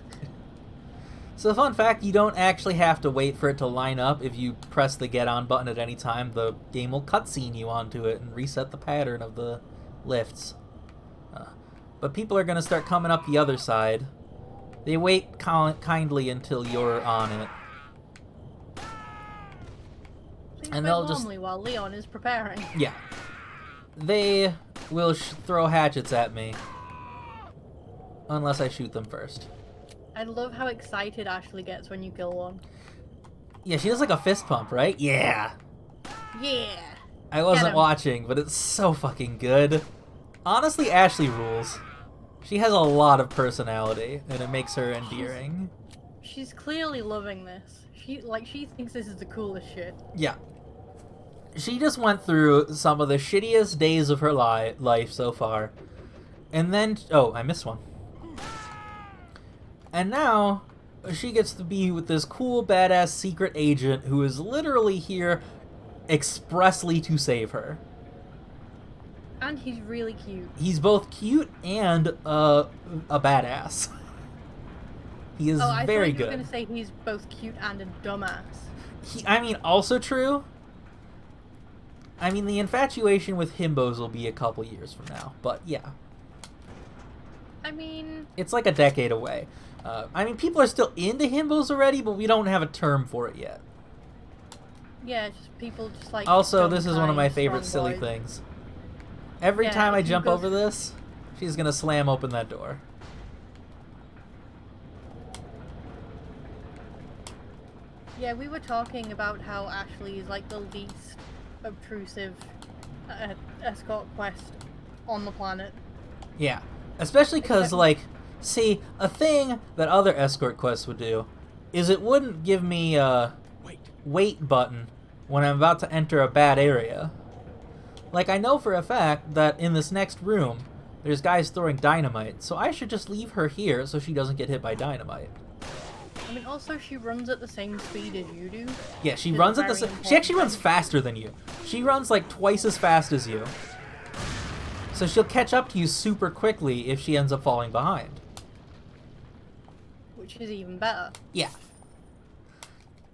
So fun fact, you don't actually have to wait for it to line up. If you press the get on button at any time, the game will cutscene you onto it and reset the pattern of the lifts. But people are going to start coming up the other side. They wait kindly until you're on it. Please And wait they'll just... warmly while Leon is preparing. Yeah. They will throw hatchets at me. Unless I shoot them first. I love how excited Ashley gets when you kill one. Yeah, she does like a fist pump, right? Yeah. Yeah. I wasn't him. watching, but it's so fucking good. Honestly, Ashley rules. She has a lot of personality, and it makes her endearing. She's clearly loving this. She thinks this is the coolest shit. Yeah. She just went through some of the shittiest days of her life so far. And then... Oh, I missed one. And now, she gets to be with this cool, badass secret agent who is literally here expressly to save her. And he's really cute. He's both cute and a badass. He is I very thought you were good. gonna say he's both cute and a dumbass. I mean, also true. I mean, the infatuation with himbos will be a couple years from now, but yeah. I mean... It's like a decade away. I mean, people are still into himbos already, but we don't have a term for it yet. Yeah, just people just like... Also, dumb, this is one of my kind, favorite strong silly boys. things. Every Yeah, time I if you jump go over this, she's gonna slam open that door. Yeah, we were talking about how Ashley is like the least obtrusive escort quest on the planet. Yeah. Especially because, Except- like, see, a thing that other escort quests would do is it wouldn't give me a wait button when I'm about to enter a bad area. Like, I know for a fact that in this next room, there's guys throwing dynamite, so I should just leave her here so she doesn't get hit by dynamite. I mean, also she runs at the same speed as you do. Yeah, she Which is runs a at the very she actually important runs thing. faster than you. She runs like twice as fast as you. So she'll catch up to you super quickly if she ends up falling behind. Which is even better. Yeah.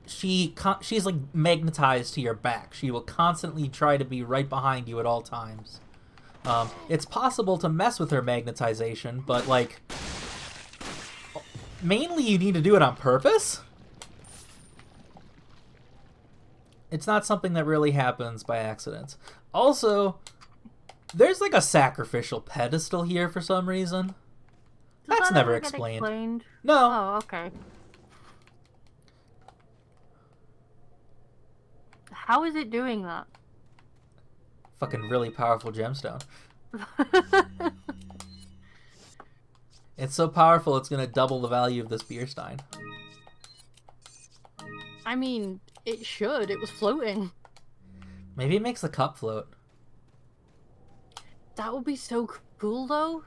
She's like magnetized to your back. She will constantly try to be right behind you at all times. It's possible to mess with her magnetization, but like mainly you need to do it on purpose. It's not something that really happens by accident. Also, there's like a sacrificial pedestal here for some reason. Does That's that never ever get explained. explained? No. Oh, okay. How is it doing that? Fucking really powerful gemstone. It's so powerful it's gonna double the value of this beer stein. I mean, it should. It was floating. Maybe it makes the cup float. That would be so cool, though.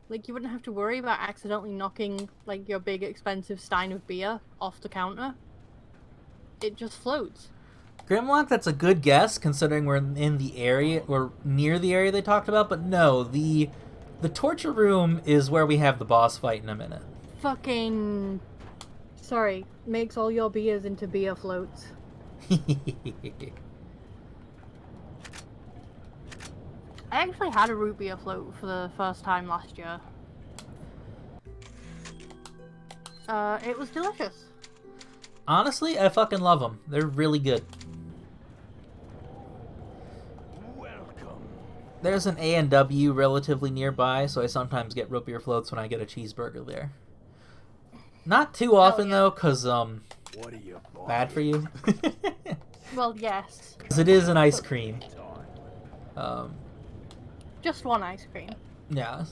Like, you wouldn't have to worry about accidentally knocking, like, your big expensive stein of beer off the counter. It just floats. Grimlock, that's a good guess, considering we're in the area, or near the area they talked about, but no, the torture room is where we have the boss fight in a minute. Fucking... Sorry, makes all your beers into beer floats. I actually had a root beer float for the first time last year. It was delicious. Honestly, I fucking love them. They're really good. Welcome. There's an A&W relatively nearby, so I sometimes get root beer floats when I get a cheeseburger there. Not too often, though, because, What are you buying? bad for you. Well, yes. 'Cause it is an ice cream. Just one ice cream. Yeah.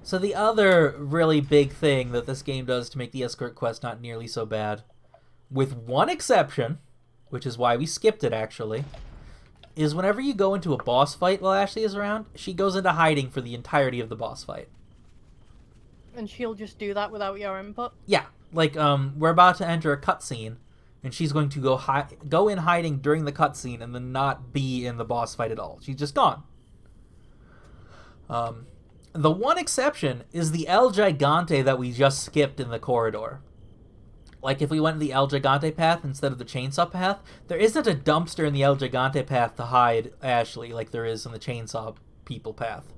So the other really big thing that this game does to make the escort quest not nearly so bad, with one exception, which is why we skipped it actually, is whenever you go into a boss fight while Ashley is around, she goes into hiding for the entirety of the boss fight. And she'll just do that without your input? Yeah, like we're about to enter a cutscene, and she's going to go in hiding during the cutscene and then not be in the boss fight at all. She's just gone. The one exception is the El Gigante that we just skipped in the corridor. Like, if we went the El Gigante path instead of the Chainsaw path, there isn't a dumpster in the El Gigante path to hide Ashley like there is in the Chainsaw People path.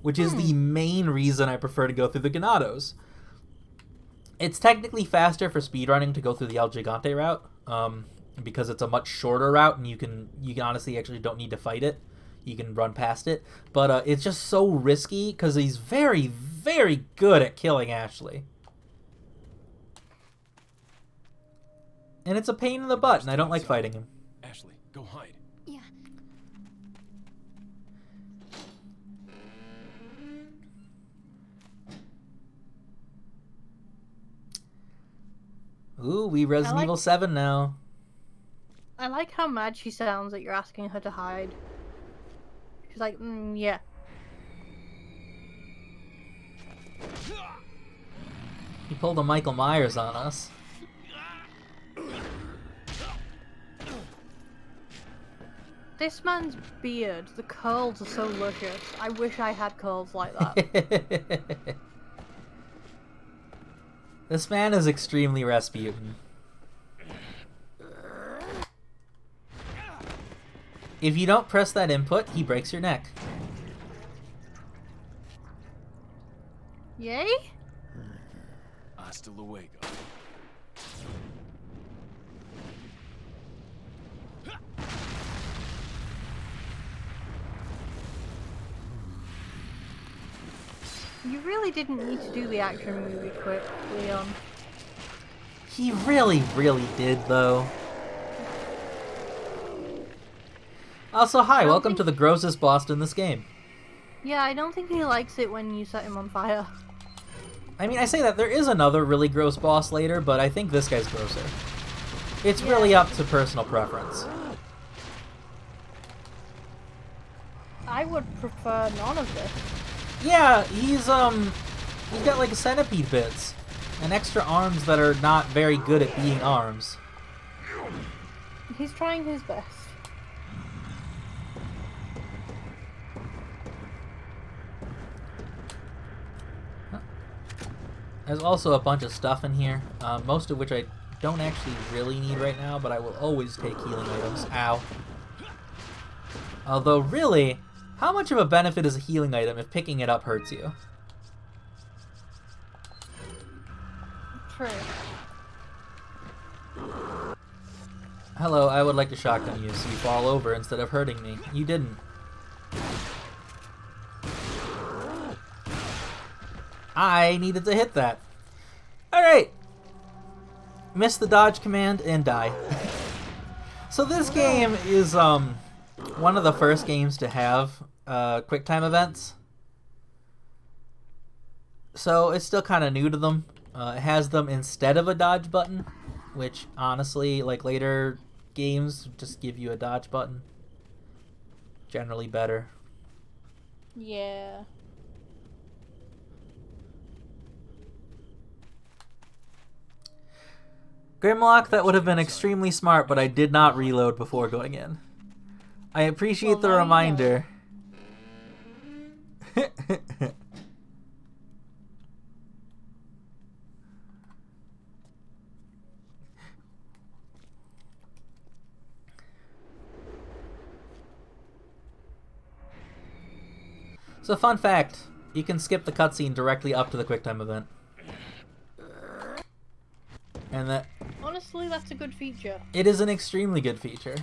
Which is the main reason I prefer to go through the Ganados. It's technically faster for speedrunning to go through the El Gigante route, because it's a much shorter route, and you can honestly actually don't need to fight it. You can run past it. But it's just so risky, because he's very, very good at killing Ashley. And it's a pain in the butt, and I don't like fighting him. Ashley, go hide. Yeah. Ooh, we Resident Evil 7 now. I like how mad she sounds that you're asking her to hide. She's like, yeah. He pulled a Michael Myers on us. This man's beard, the curls are so luscious. I wish I had curls like that. This man is extremely Rasputin. If you don't press that input, he breaks your neck. Yay? Hasta luego. You really didn't need to do the action movie quick, Leon. He really, really did, though. Also, hi, welcome to the grossest boss in this game. Yeah, I don't think he likes it when you set him on fire. I mean, I say that there is another really gross boss later, but I think this guy's grosser. It's really up to personal preference. I would prefer none of this. Yeah, he's got like centipede bits and extra arms that are not very good at being arms. He's trying his best. There's also a bunch of stuff in here, most of which I don't actually really need right now, but I will always take healing items. Ow. Although, really, how much of a benefit is a healing item if picking it up hurts you? True. Hello, I would like to shotgun you so you fall over instead of hurting me. You didn't. I needed to hit that. Alright. Miss the dodge command and die. So this game is one of the first games to have QuickTime events. So it's still kind of new to them. It has them instead of a dodge button, which honestly, like later games just give you a dodge button. Generally better. Yeah. Grimlock, that would have been extremely smart, but I did not reload before going in. I appreciate the Well, now you know. reminder. So, fun fact, you can skip the cutscene directly up to the QuickTime event. And that Honestly, that's a good feature. it is an extremely good feature.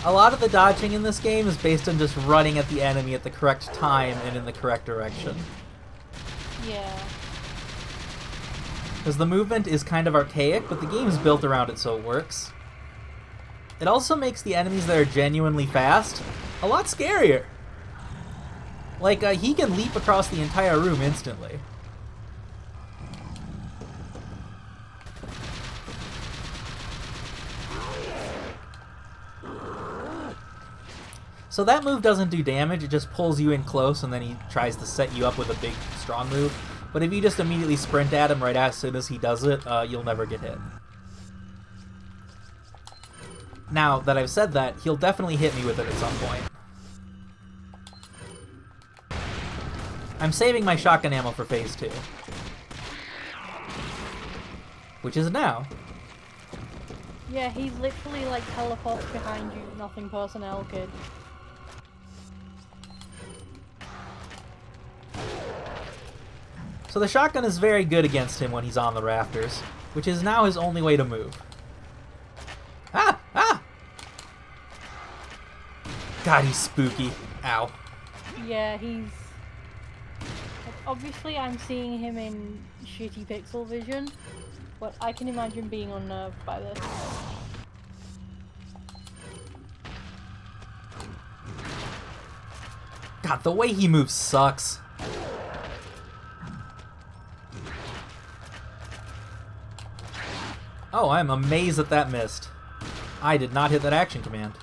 A lot of the dodging in this game is based on just running at the enemy at the correct time and in the correct direction. Yeah. Because the movement is kind of archaic, but the game's built around it so it works. It also makes the enemies that are genuinely fast a lot scarier. Like, he can leap across the entire room instantly. So that move doesn't do damage, it just pulls you in close and then he tries to set you up with a big, strong move. But if you just immediately sprint at him right as soon as he does it, you'll never get hit. Now that I've said that, he'll definitely hit me with it at some point. I'm saving my shotgun ammo for phase 2. Which is now. Yeah, he literally like teleports behind you, nothing personnel kid. So the shotgun is very good against him when he's on the rafters, which is now his only way to move. Ah! Ah! God, he's spooky. Ow. Yeah, he's... Obviously I'm seeing him in shitty pixel vision, but I can imagine being unnerved by this. God, the way he moves sucks. Oh, I'm amazed that that missed. I did not hit that action command.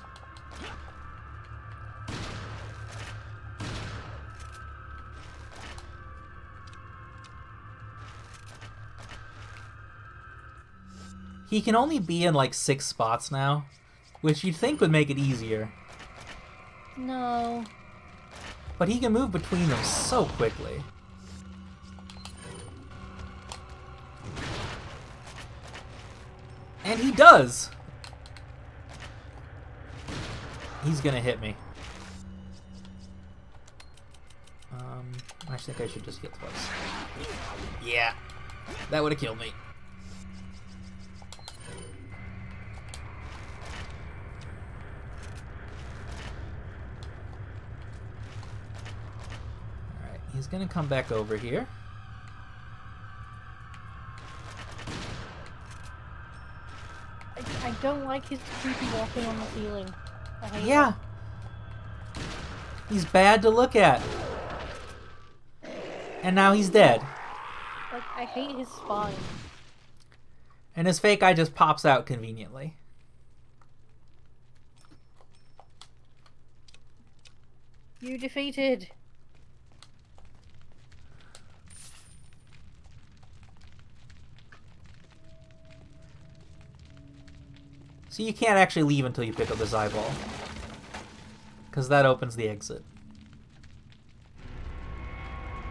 He can only be in like 6 spots now, which you'd think would make it easier. No. But he can move between them so quickly. And he does! He's gonna hit me. I think I should just get twice. Yeah, that would have killed me. Alright, he's gonna come back over here. I don't like his creepy walking on the ceiling. I hate Yeah. it. He's bad to look at. And now he's dead. Like, I hate his spine. And his fake eye just pops out conveniently. You defeated. So you can't actually leave until you pick up this eyeball. Because that opens the exit.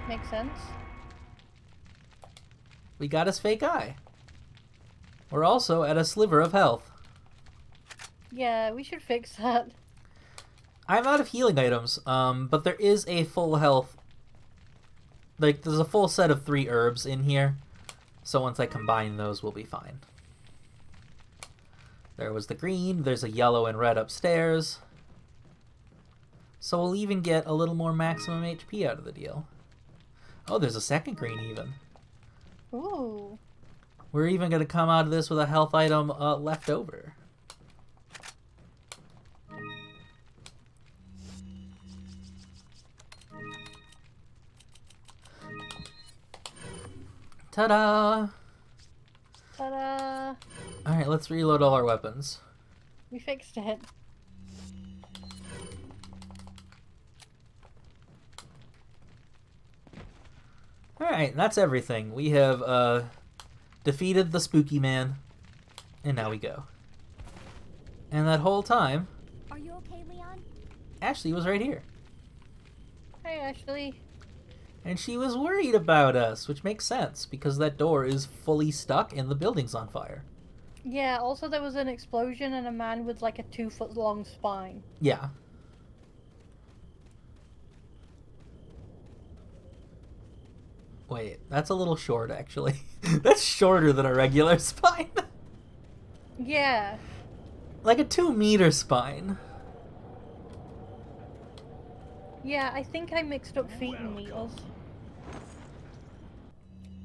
Makes sense. We got his fake eye. We're also at a sliver of health. Yeah, we should fix that. I'm out of healing items, but there is a full health... Like, there's a full set of 3 herbs in here. So once I combine those, we'll be fine. There was the green, there's a yellow and red upstairs. So we'll even get a little more maximum HP out of the deal. Oh, there's a second green even. Ooh. We're even going to come out of this with a health item left over. Ta-da! Ta-da! Alright, let's reload all our weapons. We fixed it. Alright, that's everything. We have defeated the spooky man, and now we go. And that whole time, Are you okay, Leon? Ashley was right here. Hey, Ashley. And she was worried about us, which makes sense, because that door is fully stuck and the building's on fire. Yeah, also there was an explosion and a man with like a 2-foot long spine. Yeah. Wait, that's a little short, actually. That's shorter than a regular spine. Yeah. Like a 2-meter spine. Yeah, I think I mixed up feet and meters.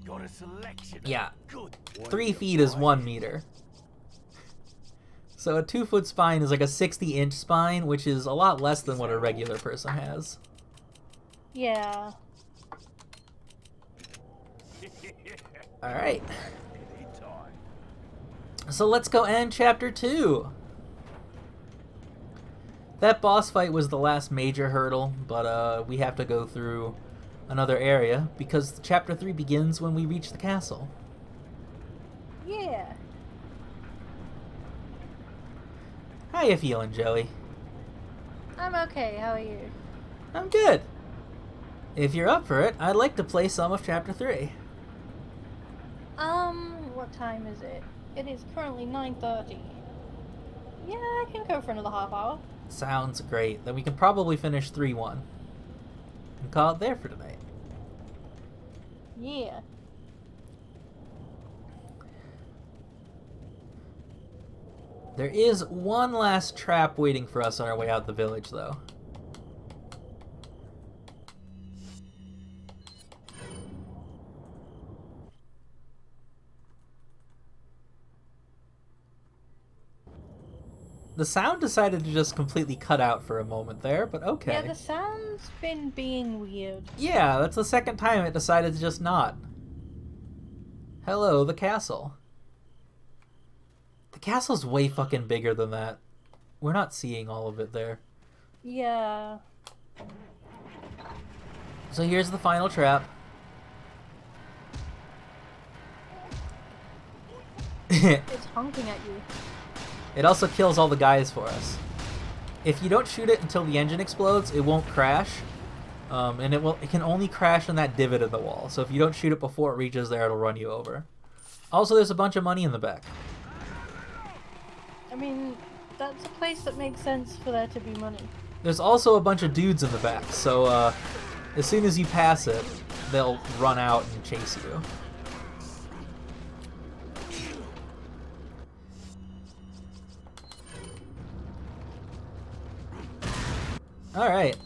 Got a selection. Yeah. Good. 3 feet is 1 meter. So a 2-foot spine is like a 60-inch spine, which is a lot less than what a regular person has. Yeah. Alright. So let's go end chapter 2. That boss fight was the last major hurdle, but we have to go through another area because chapter 3 begins when we reach the castle. Yeah. How you feeling, Joey? I'm okay, how are you? I'm good. If you're up for it, I'd like to play some of chapter 3. What time is it? It is currently 9:30. Yeah, I can go for another half hour. Sounds great. Then we can probably finish 3-1 and call it there for tonight. Yeah. There is one last trap waiting for us on our way out the village, though. The sound decided to just completely cut out for a moment there, but okay. Yeah, the sound's been being weird. Yeah, that's the second time it decided to just not. Hello, the castle. The castle's way fucking bigger than that. We're not seeing all of it there. Yeah. So here's the final trap. It's honking at you. It also kills all the guys for us. If you don't shoot it until the engine explodes, it won't crash. And it can only crash in that divot in the wall. So if you don't shoot it before it reaches there, it'll run you over. Also, there's a bunch of money in the back. I mean, that's a place that makes sense for there to be money. There's also a bunch of dudes in the back, so as soon as you pass it, they'll run out and chase you. Alright,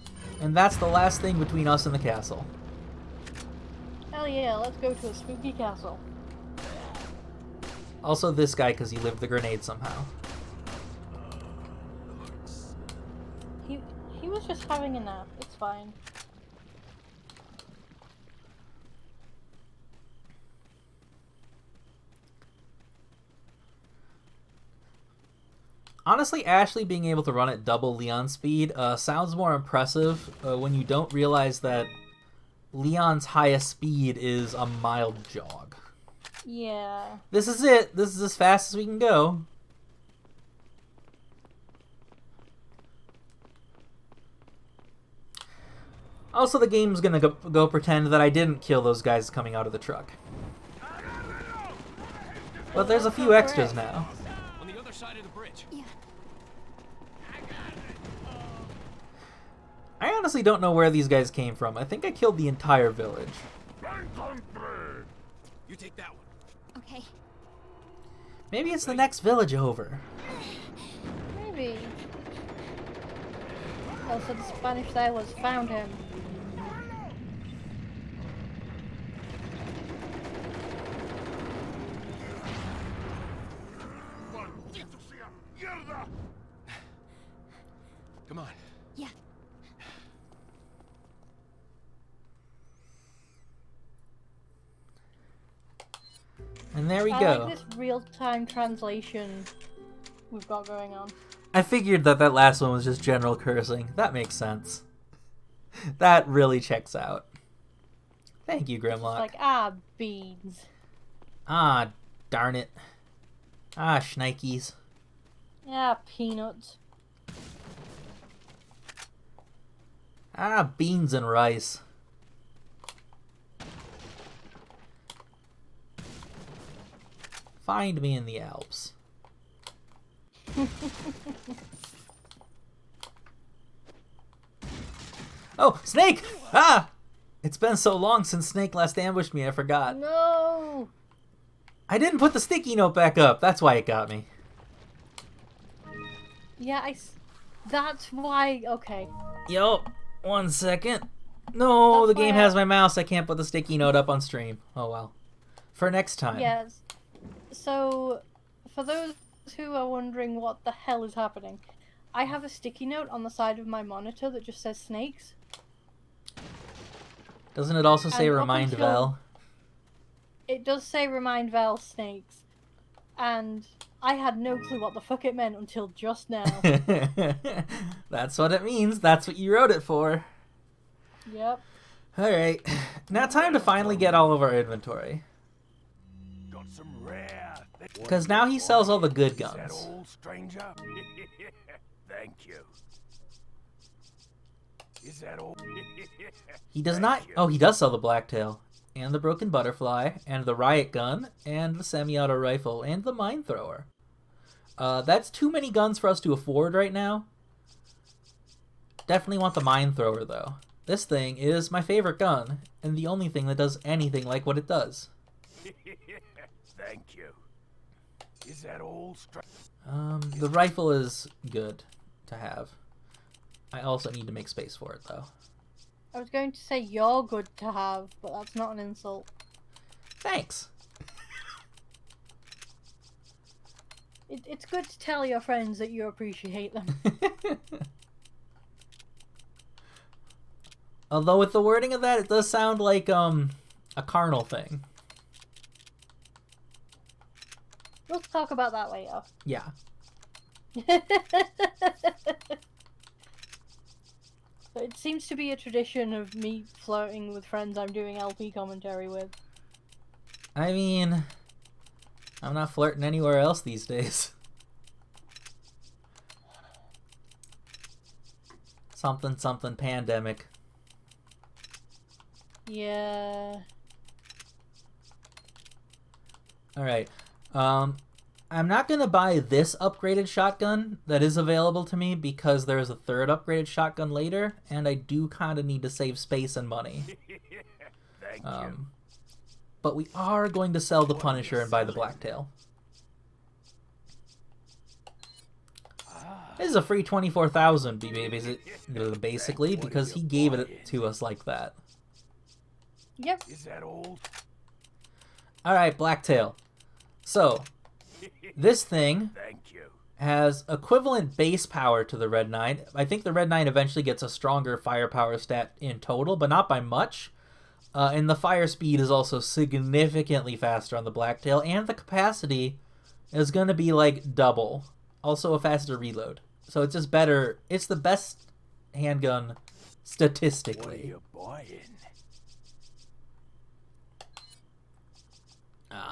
and that's the last thing between us and the castle. Hell yeah, let's go to a spooky castle. Also this guy, because he lived the grenade somehow. He was just having a nap, it's fine. Honestly, Ashley being able to run at double Leon's speed sounds more impressive when you don't realize that Leon's highest speed is a mild jog. Yeah. This is it. This is as fast as we can go. Also, the game's gonna go pretend that I didn't kill those guys coming out of the truck. But there's a few extras now. On the other side of the bridge. Yeah. I honestly don't know where these guys came from. I think I killed the entire village. You take that one. Okay. Maybe it's the next village over. Maybe. Also, the Spanish sailors found him. Come on. Yeah. And there we I go. like this real-time translation we've got going on. I figured that that last one was just general cursing. That makes sense. That really checks out. Thank you, Grimlock. It's like, beans. Ah, darn it. Ah, shnikes. Peanuts. Ah, beans and rice. Find me in the Alps. Oh, Snake! Ah! It's been so long since Snake last ambushed me, I forgot. No! I didn't put the sticky note back up. That's why it got me. Yeah, that's why... Okay. Yo, 1 second. No, That's the game why has my mouse. I can't put the sticky note up on stream. Oh well. For next time. Yes. So, for those who are wondering what the hell is happening, I have a sticky note on the side of my monitor that just says snakes. Doesn't it also say And up remind until- Vel? It does say remind Val snakes. And I had no clue what the fuck it meant until just now. That's what it means. That's what you wrote it for. Yep. Alright. Now time to finally get all of our inventory. Got some rare. Because now he sells all the good Is that guns. all, stranger? Thank you. Is that all? He does Thank not... you. Oh, he does sell the Blacktail. And the Broken Butterfly. And the Riot Gun. And the Semi-Auto Rifle. And the Mine Thrower. That's too many guns for us to afford right now. Definitely want the Mine Thrower, though. This thing is my favorite gun. And the only thing that does anything like what it does. Thank you. Is that all, The rifle is good to have. I also need to make space for it, though. I was going to say you're good to have, but that's not an insult. Thanks. It's good to tell your friends that you appreciate them. Although with the wording of that, it does sound like a carnal thing. We'll talk about that later. Yeah. But it seems to be a tradition of me flirting with friends I'm doing LP commentary with. I mean, I'm not flirting anywhere else these days. Something, something, pandemic. Yeah. Alright. I'm not going to buy this upgraded shotgun that is available to me because there's a third upgraded shotgun later, and I do kind of need to save space and money. Thank you. But we are going to sell the Punisher and buy the Blacktail. This is a free 24,000, basically, because he gave it to us like that. Yep. Is that all? Alright, Blacktail. So, this thing Thank you. has equivalent base power to the Red 9. I think the Red 9 eventually gets a stronger firepower stat in total, but not by much. And the fire speed is also significantly faster on the Blacktail, and the capacity is going to be like double. Also a faster reload. So it's just better. It's the best handgun What are statistically. you buying?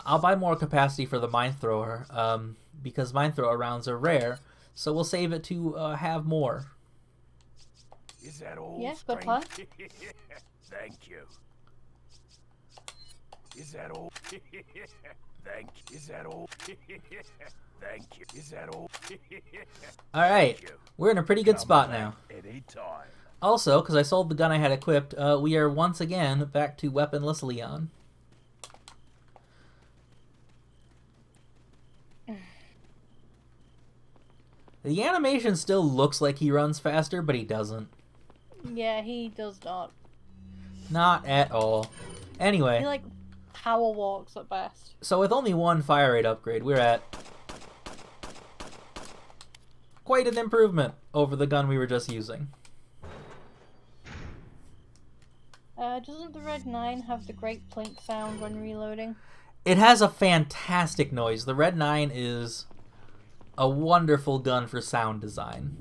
I'll buy more capacity for the Mine Thrower, because Mine Thrower rounds are rare, so we'll save it to have more. Is that all? Yeah, good plan. Thank you. Is that all? Thank you. Is that all? Thank you. Is that all? Alright, we're in a pretty good Come spot back now. Anytime. Also, because I sold the gun I had equipped, we are once again back to weaponless Leon. The animation still looks like he runs faster, but he doesn't. Yeah, he does not. Not at all. Anyway, He like power walks at best. so with only one fire rate upgrade, we're at quite an improvement over the gun we were just using. Doesn't the Red 9 have the great plink sound when reloading? It has a fantastic noise. The Red 9 is a wonderful gun for sound design.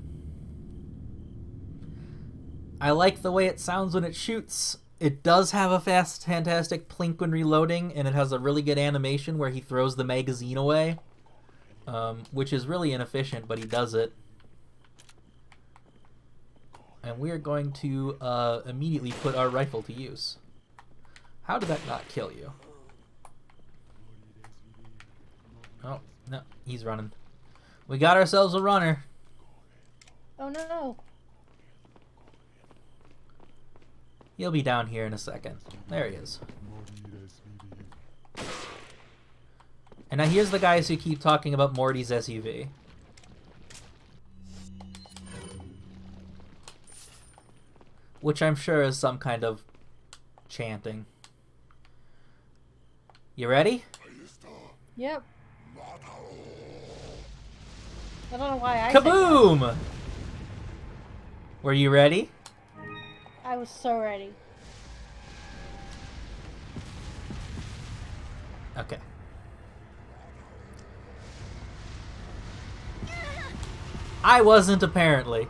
I like the way it sounds when it shoots. It does have a fantastic plink when reloading, and it has a really good animation where he throws the magazine away, which is really inefficient, but he does it. And we are going to immediately put our rifle to use. How did that not kill you? Oh, no, he's running. We got ourselves a runner. Oh no. He'll be down here in a second. There he is. And now here's the guys who keep talking about Morty's SUV. Which I'm sure is some kind of chanting. You ready? Yep. I don't know why I said that. Kaboom! Were you ready? I was so ready. Okay. I wasn't, apparently.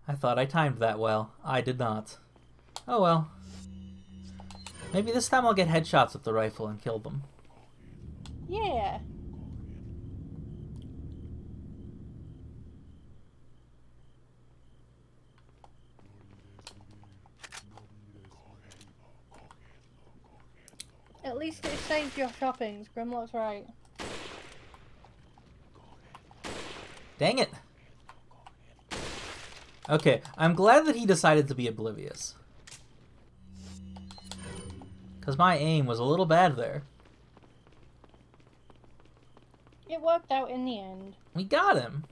I thought I timed that well. I did not. Oh well. Maybe this time I'll get headshots with the rifle and kill them. Yeah. At least it saved your shoppings. Grimlock's right. Dang it. Okay, I'm glad that he decided to be oblivious. Because my aim was a little bad there. It worked out in the end. We got him.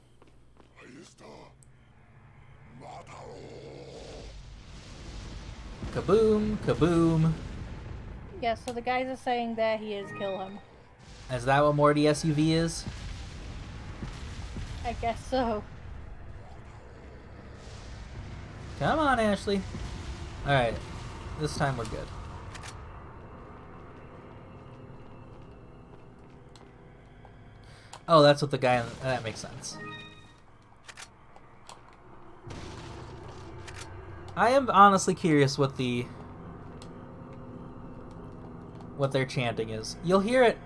Kaboom, kaboom. Yeah, so the guys are saying there he is, kill him. Is that what Morty SUV is? I guess so. Come on, Ashley. Alright, this time we're good. Oh, that's what the guy... That makes sense. I am honestly curious what their chanting is. You'll hear it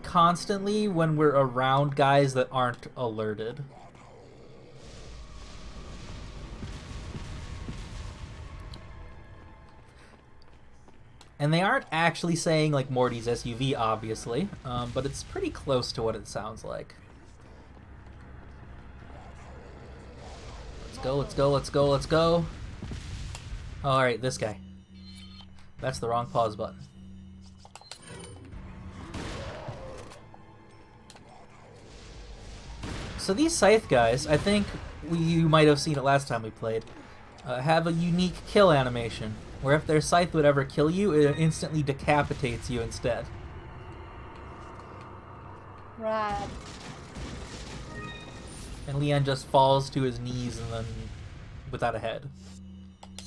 constantly when we're around guys that aren't alerted. And they aren't actually saying, like, Morty's SUV, obviously, but it's pretty close to what it sounds like. Let's go, let's go, let's go, let's go. Oh, alright, this guy. That's the wrong pause button. So these Scythe guys, I think you might have seen it last time we played, have a unique kill animation, where if their Scythe would ever kill you, it instantly decapitates you instead. Rad. And Leon just falls to his knees and then without a head.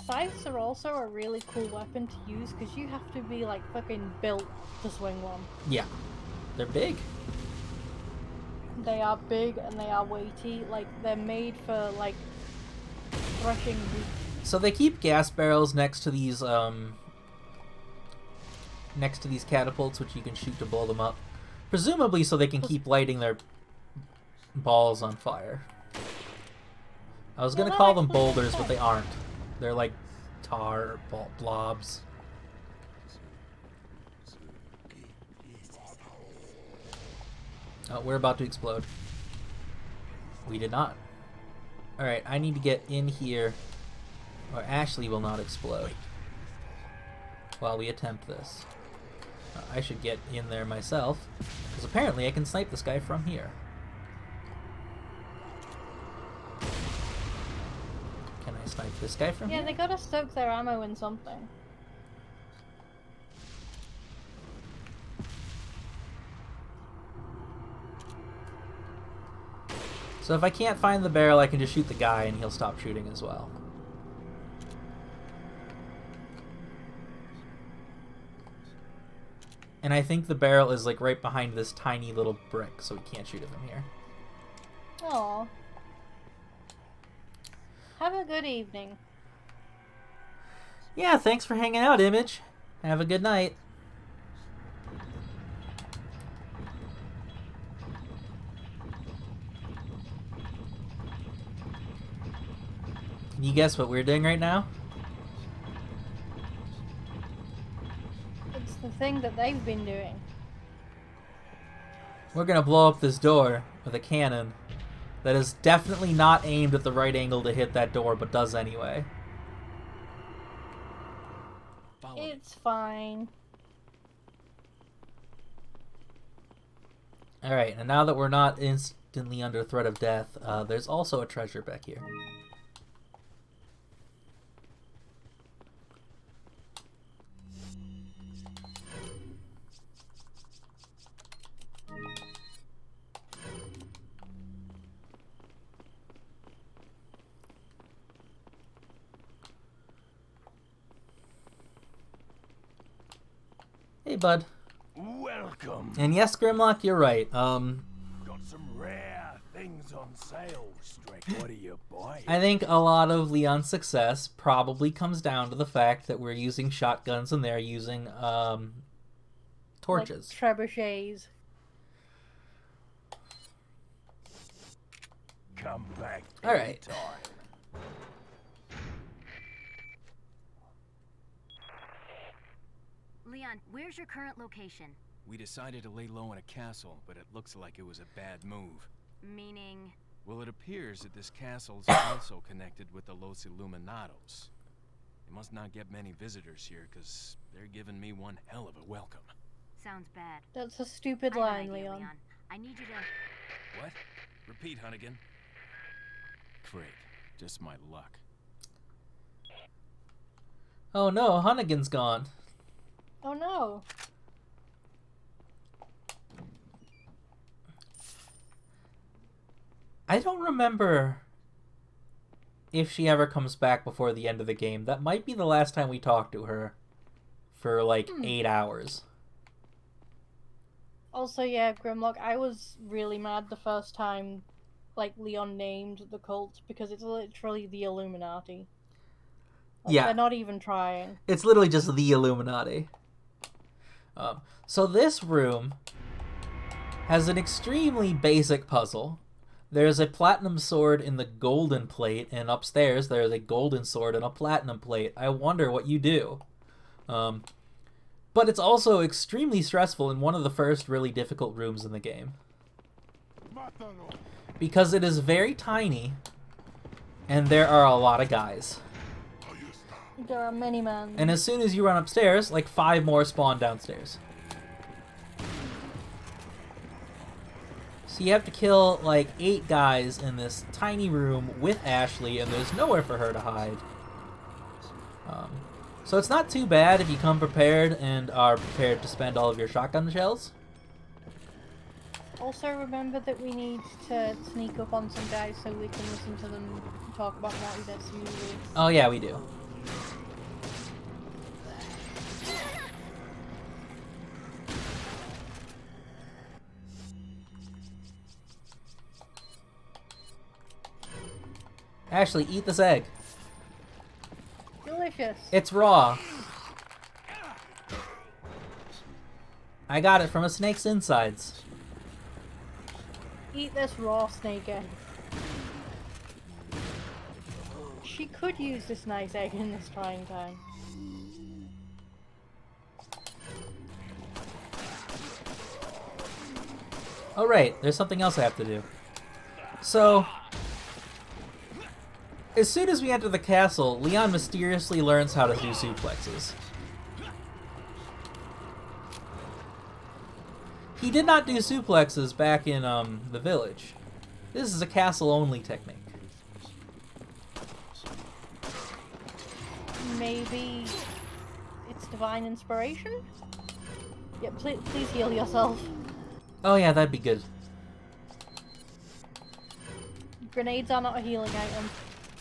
Scythes are also a really cool weapon to use because you have to be like fucking built to swing one. Yeah. They're big. They are big and they are weighty. Like, they're made for, like, threshing wheat. So they keep gas barrels next to these catapults, which you can shoot to blow them up. Presumably so they can keep lighting their balls on fire. I was gonna call them boulders, but they aren't. They're like tar blobs. Oh, we're about to explode. We did not. Alright, I need to get in here, or Ashley will not explode while we attempt this. I should get in there myself, because apparently I can snipe this guy from here. Can I snipe this guy from here? Yeah, they gotta soak their ammo in something. So if I can't find the barrel, I can just shoot the guy and he'll stop shooting as well. And I think the barrel is like right behind this tiny little brick, so we can't shoot it from here. Aw. Have a good evening. Yeah, thanks for hanging out, Image. Have a good night. Can you guess what we're doing right now? It's the thing that they've been doing. We're gonna blow up this door with a cannon that is definitely not aimed at the right angle to hit that door, but does anyway. Follow me. It's fine. Alright, and now that we're not instantly under threat of death, there's also a treasure back here. Hey, bud. Welcome. And yes, Grimlock, you're right. Got some rare things on sale, Stranger. What are you buying? I think a lot of Leon's success probably comes down to the fact that we're using shotguns and they're using torches. Like trebuchets. Come back. All right. anytime. Leon, where's your current location? We decided to lay low in a castle, but it looks like it was a bad move. Meaning... Well, it appears that this castle's also connected with the Los Illuminados. They must not get many visitors here, because they're giving me one hell of a welcome. Sounds bad. That's a stupid I have an line, idea, Leon. I need you to... What? Repeat, Hunnigan. Great. Just my luck. Oh no, Hunnigan's gone. Oh no. I don't remember if she ever comes back before the end of the game. That might be the last time we talk to her for like 8 hours. Also, yeah, Grimlock, I was really mad the first time, like, Leon named the cult, because it's literally the Illuminati. Like, Yeah. They're not even trying. It's literally just the Illuminati. So this room has an extremely basic puzzle. There's a platinum sword in the golden plate, and upstairs there's a golden sword and a platinum plate. I wonder what you do. But it's also extremely stressful in one of the first really difficult rooms in the game. Because it is very tiny, and there are a lot of guys. There are many men. And as soon as you run upstairs, like 5 more spawn downstairs. So you have to kill like 8 guys in this tiny room with Ashley, and there's nowhere for her to hide. So it's not too bad if you come prepared and are prepared to spend all of your shotgun shells. Also, remember that we need to sneak up on some guys so we can listen to them talk about naughty bits usually. Oh yeah, we do. Ashley, eat this egg. Delicious. It's raw. I got it from a snake's insides. Eat this raw snake egg. She could use this nice egg in this trying time. Oh right, there's something else I have to do. So, as soon as we enter the castle, Leon mysteriously learns how to do suplexes. He did not do suplexes back in the village. This is a castle-only technique. Maybe it's divine inspiration? Yeah, please heal yourself. Oh yeah, that'd be good. Grenades are not a healing item.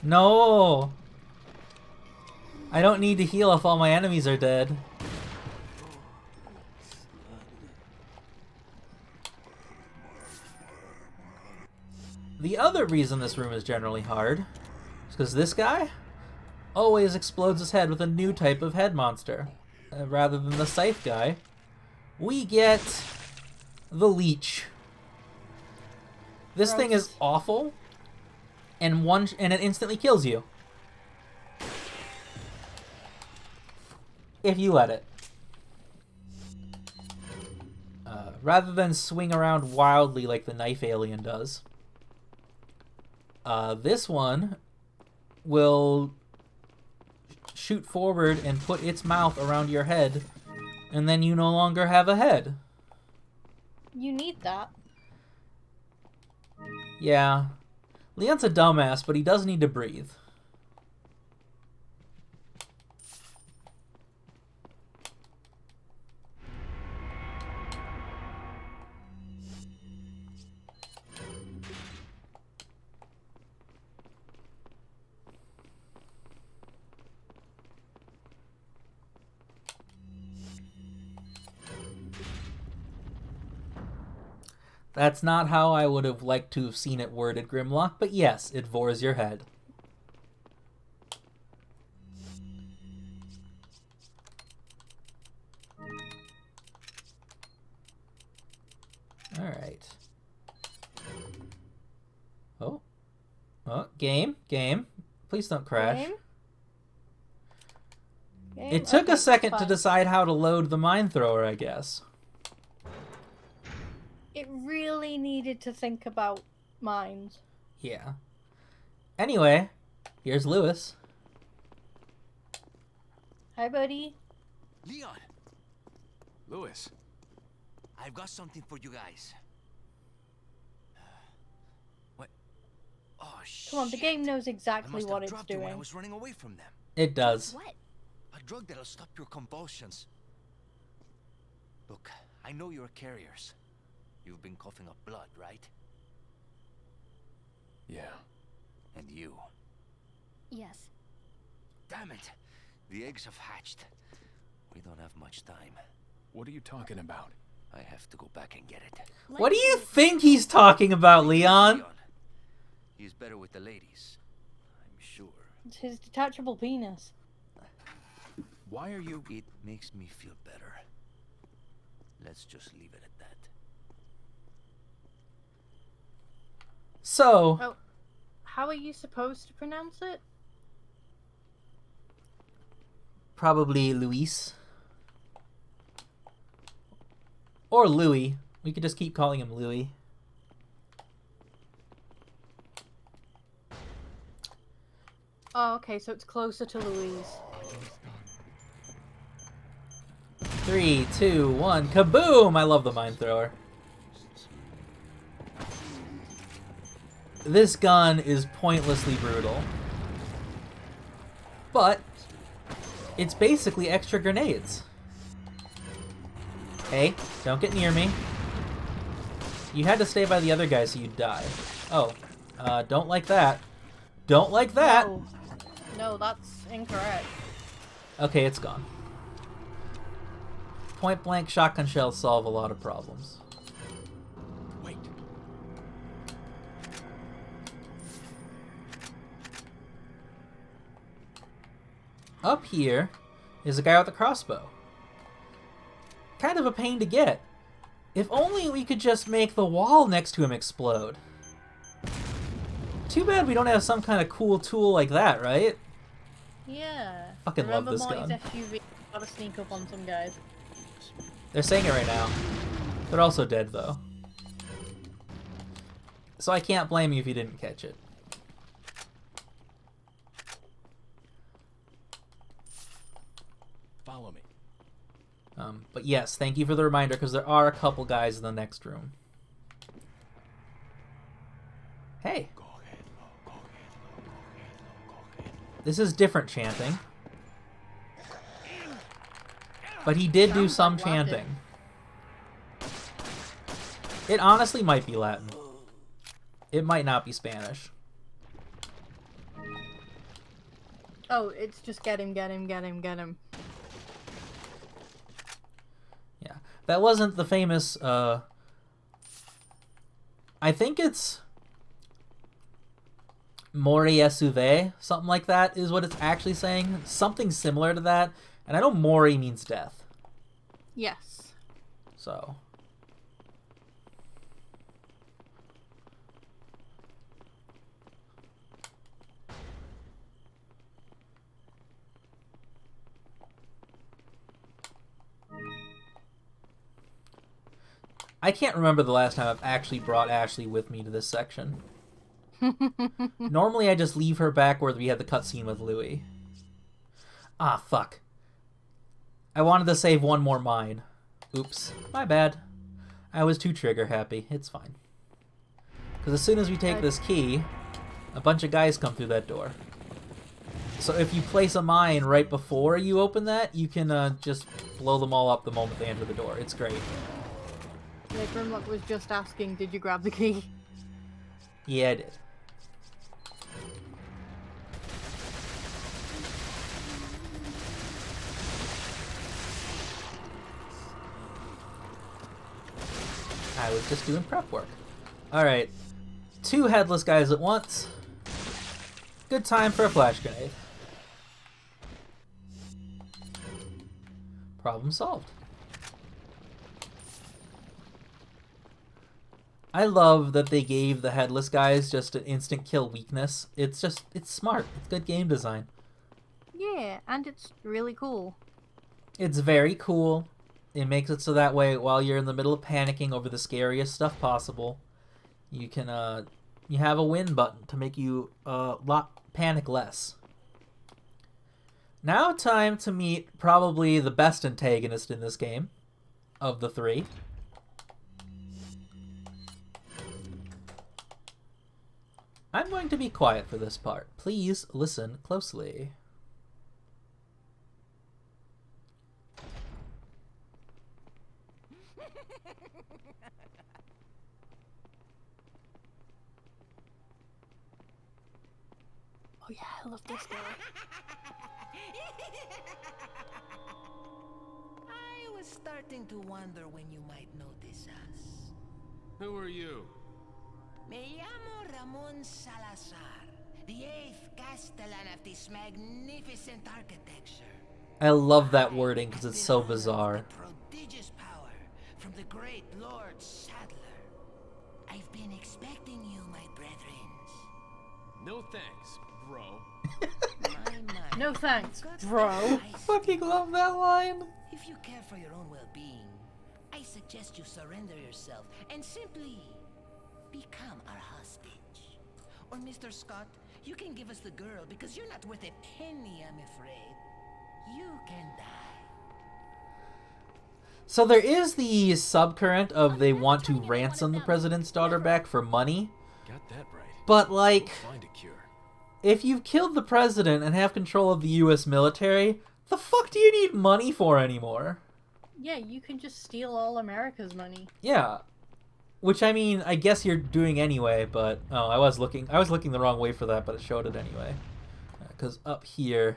No! I don't need to heal if all my enemies are dead. The other reason this room is generally hard is because this guy always explodes his head with a new type of head monster. Rather than the scythe guy, we get the leech. This thing is awful, and it instantly kills you. If you let it. Rather than swing around wildly like the knife alien does. This one will shoot forward and put its mouth around your head, and then you no longer have a head. You need that. Yeah. Leon's a dumbass, but he does need to breathe. That's not how I would have liked to have seen it worded, Grimlock, but yes, it vores your head. Alright. Oh. Oh, game. Please don't crash. Game? It took a second to fine. decide how to load the mine thrower, I guess. It really needed to think about mines. Yeah. Anyway, here's Lewis. Hi, buddy. Leon, Lewis. I've got something for you guys. What? Oh, shit. Come on, the game knows I exactly must what have it's dropped it when I doing. was running away from them. It does. What? A drug that'll stop your convulsions. Look, I know you're carriers. You've been coughing up blood, right? Yeah. And you. Yes. Damn it! The eggs have hatched. We don't have much time. What are you talking about? I have to go back and get it. What do you think he's talking about, Leon? He's better with the ladies. I'm sure. It's his detachable penis. Why are you... It makes me feel better. Let's just leave it at that. So, Oh, how are you supposed to pronounce it? probably Luis. Or Louis. We could just keep calling him Louis. Oh, okay, so it's closer to Louise. 3, 2, 1, kaboom! I love the mine thrower. This gun is pointlessly brutal. But, it's basically extra grenades. Hey, don't get near me. You had to stay by the other guy so you'd die. Oh, don't like that. Don't like that! No. No, that's incorrect. Okay, it's gone. Point blank shotgun shells solve a lot of problems. Wait. Up here is a guy with a crossbow. Kind of a pain to get. If only we could just make the wall next to him explode. Too bad we don't have some kind of cool tool like that, right? Yeah. Fucking love this Remember gun. Morty's SUV? Gotta sneak up on some guys. They're saying it right now. They're also dead, though. So I can't blame you if you didn't catch it. Follow me. But yes, thank you for the reminder, because there are a couple guys in the next room. Hey. This is different chanting. But he did do some Sounds like Latin. chanting. It honestly might be Latin. It might not be Spanish. Oh, it's just get him, get him, get him, get him. Yeah. That wasn't the famous, I think it's Mori Esuve, something like that is what it's actually saying. Something similar to that. And I know Mori means death. Yes. So. I can't remember the last time I've actually brought Ashley with me to this section. Normally I just leave her back where we had the cutscene with Louis. Ah, fuck. I wanted to save one more mine. Oops, my bad. I was too trigger happy. It's fine. Because as soon as we take this key, a bunch of guys come through that door. So if you place a mine right before you open that, you can just blow them all up the moment they enter the door. It's great. Yeah, Grimlock was just asking, did you grab the key? Yeah, I did. I was just doing prep work. Alright. 2 headless guys at once. Good time for a flash grenade. Problem solved. I love that they gave the headless guys just an instant kill weakness. It's smart. It's good game design. Yeah, and it's really cool. It's very cool. It makes it so that way while you're in the middle of panicking over the scariest stuff possible, you can you have a win button to make you panic less. Now time to meet probably the best antagonist in this game of the 3. I'm going to be quiet for this part. Please listen closely. Oh yeah, I love this guy. I was starting to wonder when you might notice us. Who are you? Me llamo Ramon Salazar, the 8th Castellan of this magnificent architecture. I love that wording because it's so The bizarre. prodigious power from the great Lord Sadler. I've been expecting you, my brethrens. No thanks, bro. My. No thanks, Good bro. advice. Fucking love that line. If you care for your own well-being, I suggest you surrender yourself and simply become our hostage. Or Mr. Scott, you can give us the girl because you're not worth a penny, I'm afraid. You can die. So there is the subcurrent of they want to ransom the president's daughter back for money. Got that right. But like, We'll find a cure. if you've killed the president and have control of the US military, the fuck do you need money for anymore? Yeah, you can just steal all America's money. Yeah. Which, I mean, I guess you're doing anyway, but... Oh, I was looking the wrong way for that, but it showed it anyway. Because up here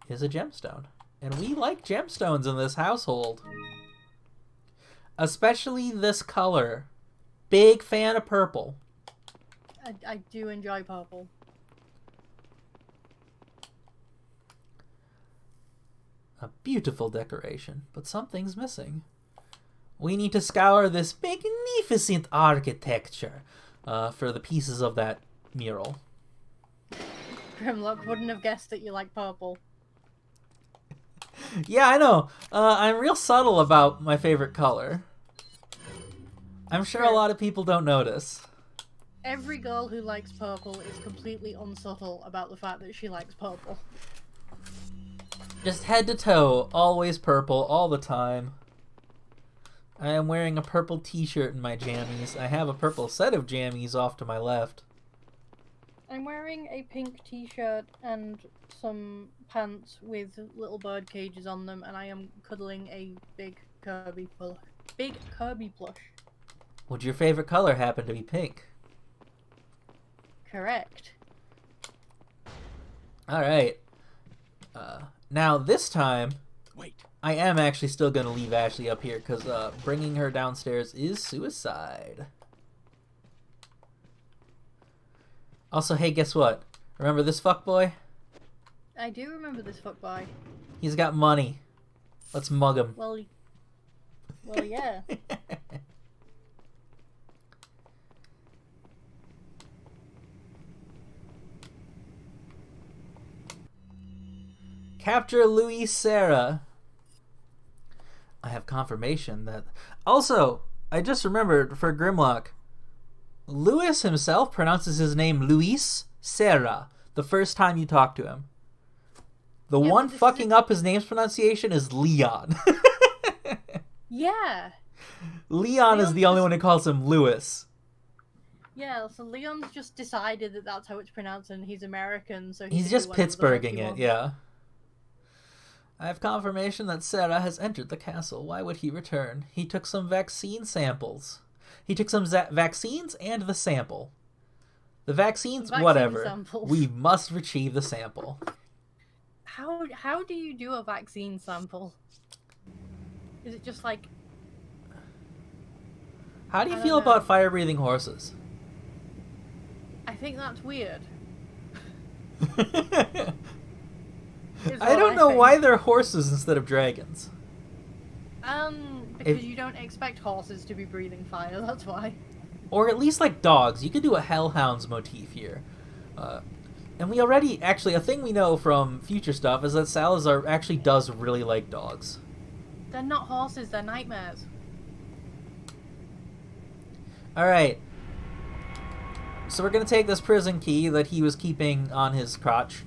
is a gemstone. And we like gemstones in this household. Especially this color. Big fan of purple. I do enjoy purple. A beautiful decoration, but something's missing. We need to scour this magnificent architecture for the pieces of that mural. Grimlock wouldn't have guessed that you like purple. Yeah, I know. I'm real subtle about my favorite color. I'm sure a lot of people don't notice. Every girl who likes purple is completely unsubtle about the fact that she likes purple. Just head to toe, always purple, all the time. I am wearing a purple t-shirt in my jammies. I have a purple set of jammies off to my left. I'm wearing a pink t-shirt and some pants with little bird cages on them, and I am cuddling a big Kirby plush. Would your favorite color happen to be pink? Correct. Alright. Now, this time, Wait. I am actually still going to leave Ashley up here, because bringing her downstairs is suicide. Also, hey, guess what? Remember this fuckboy? I do remember this fuckboy. He's got money. Let's mug him. Well, yeah. Capture Louis Serra. I have confirmation that... Also, I just remembered for Grimlock, Louis himself pronounces his name Luis Serra the first time you talk to him. The Yeah, one but this fucking up his name's pronunciation is Leon. Yeah. Leon is the only one who calls him Louis. Yeah, so Leon's just decided that that's how it's pronounced and he's American, so He's can just do whatever the fuck Pittsburghing he it, wants. yeah. I have confirmation that Sarah has entered the castle. Why would he return? He took some vaccine samples. He took some vaccines and the sample. The vaccines, Vaccine whatever. samples. We must retrieve the sample. How do you do a vaccine sample? Is it just like... How do you I feel don't know. about fire-breathing horses? I think that's weird. I don't know why they're horses instead of dragons. Because If- you don't expect horses to be breathing fire, that's why. Or at least like dogs. You could do a hellhounds motif here. And we already, actually, a thing we know from future stuff is that Salazar actually does really like dogs. They're not horses, they're nightmares. Alright. So we're going to take this prison key that he was keeping on his crotch.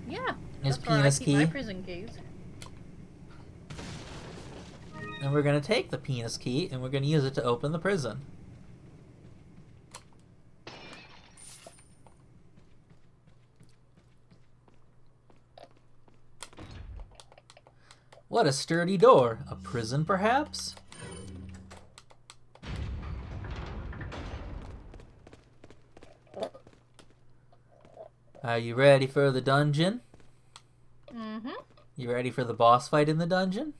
Yeah. His that's where I penis keep key. my prison keys. And we're going to take the penis key and we're going to use it to open the prison. What a sturdy door. A prison, perhaps? Are you ready for the dungeon? Mm-hmm. You ready for the boss fight in the dungeon?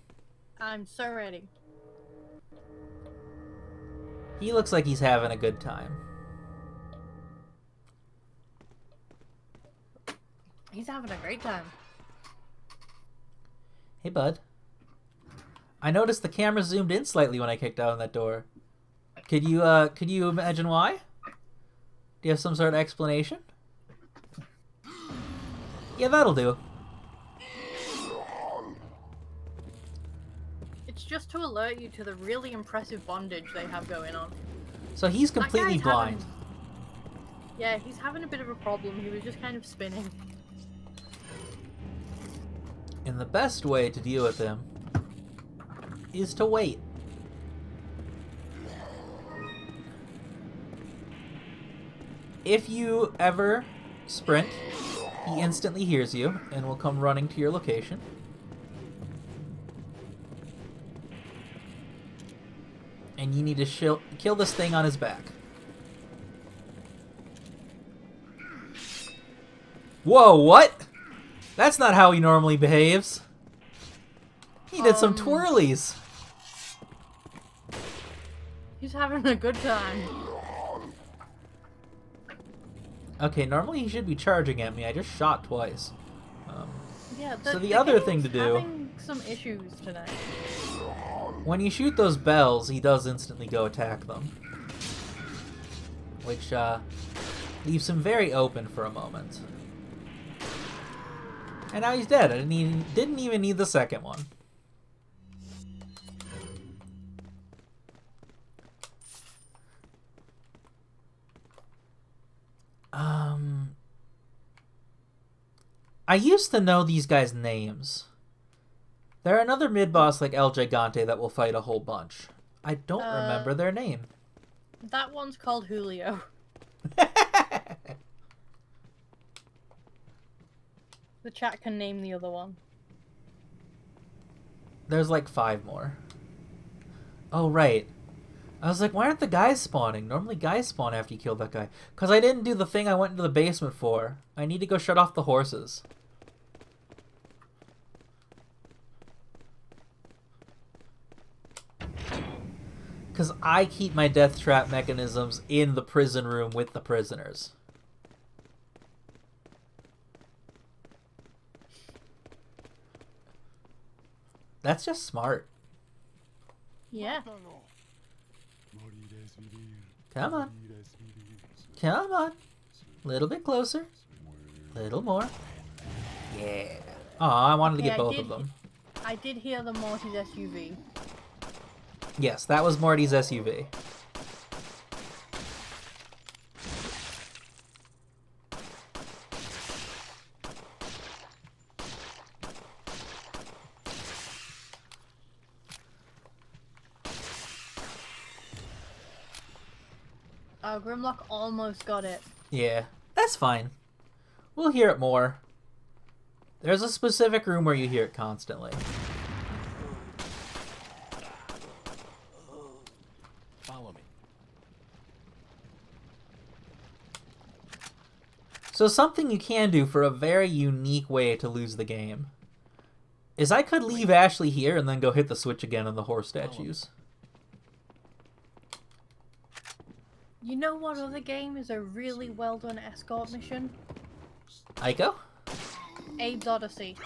I'm so ready. He looks like he's having a good time. He's having a great time. Hey, bud. I noticed the camera zoomed in slightly when I kicked out on that door. Could you imagine why? Do you have some sort of explanation? Yeah, that'll do. It's just to alert you to the really impressive bondage they have going on. So he's That completely guy's blind. having- Yeah, he's having a bit of a problem. He was just kind of spinning. And the best way to deal with him is to wait. If you ever sprint, he instantly hears you and will come running to your location. And you need to kill this thing on his back. Whoa, what? That's not how he normally behaves. He did some twirlies. He's having a good time. Okay, normally he should be charging at me. I just shot twice. Yeah. So the other thing to game's do- having some issues tonight. When you shoot those bells, he does instantly go attack them. Which, leaves him very open for a moment. And now he's dead. I didn't even need the second one. I used to know these guys' names. They're another mid-boss like El Gigante that will fight a whole bunch. I don't remember their name. That one's called Julio. The chat can name the other one. There's like 5 more. Oh, right. I was like, why aren't the guys spawning? Normally guys spawn after you kill that guy. Because I didn't do the thing I went into the basement for. I need to go shut off the horses. Because I keep my death trap mechanisms in the prison room with the prisoners. That's just smart. Yeah. Come on. Come on. Little bit closer. Little more. Yeah. Oh, I wanted to get both of them. I did hear the Morty's SUV. Yes, that was Morty's SUV. Oh, Grimlock almost got it. Yeah, that's fine. We'll hear it more. There's a specific room where you hear it constantly. Follow me. So something you can do for a very unique way to lose the game is I could leave Ashley here and then go hit the switch again on the horse statues. You know what other game is a really well done escort mission? Aiko? Abe's Odyssey.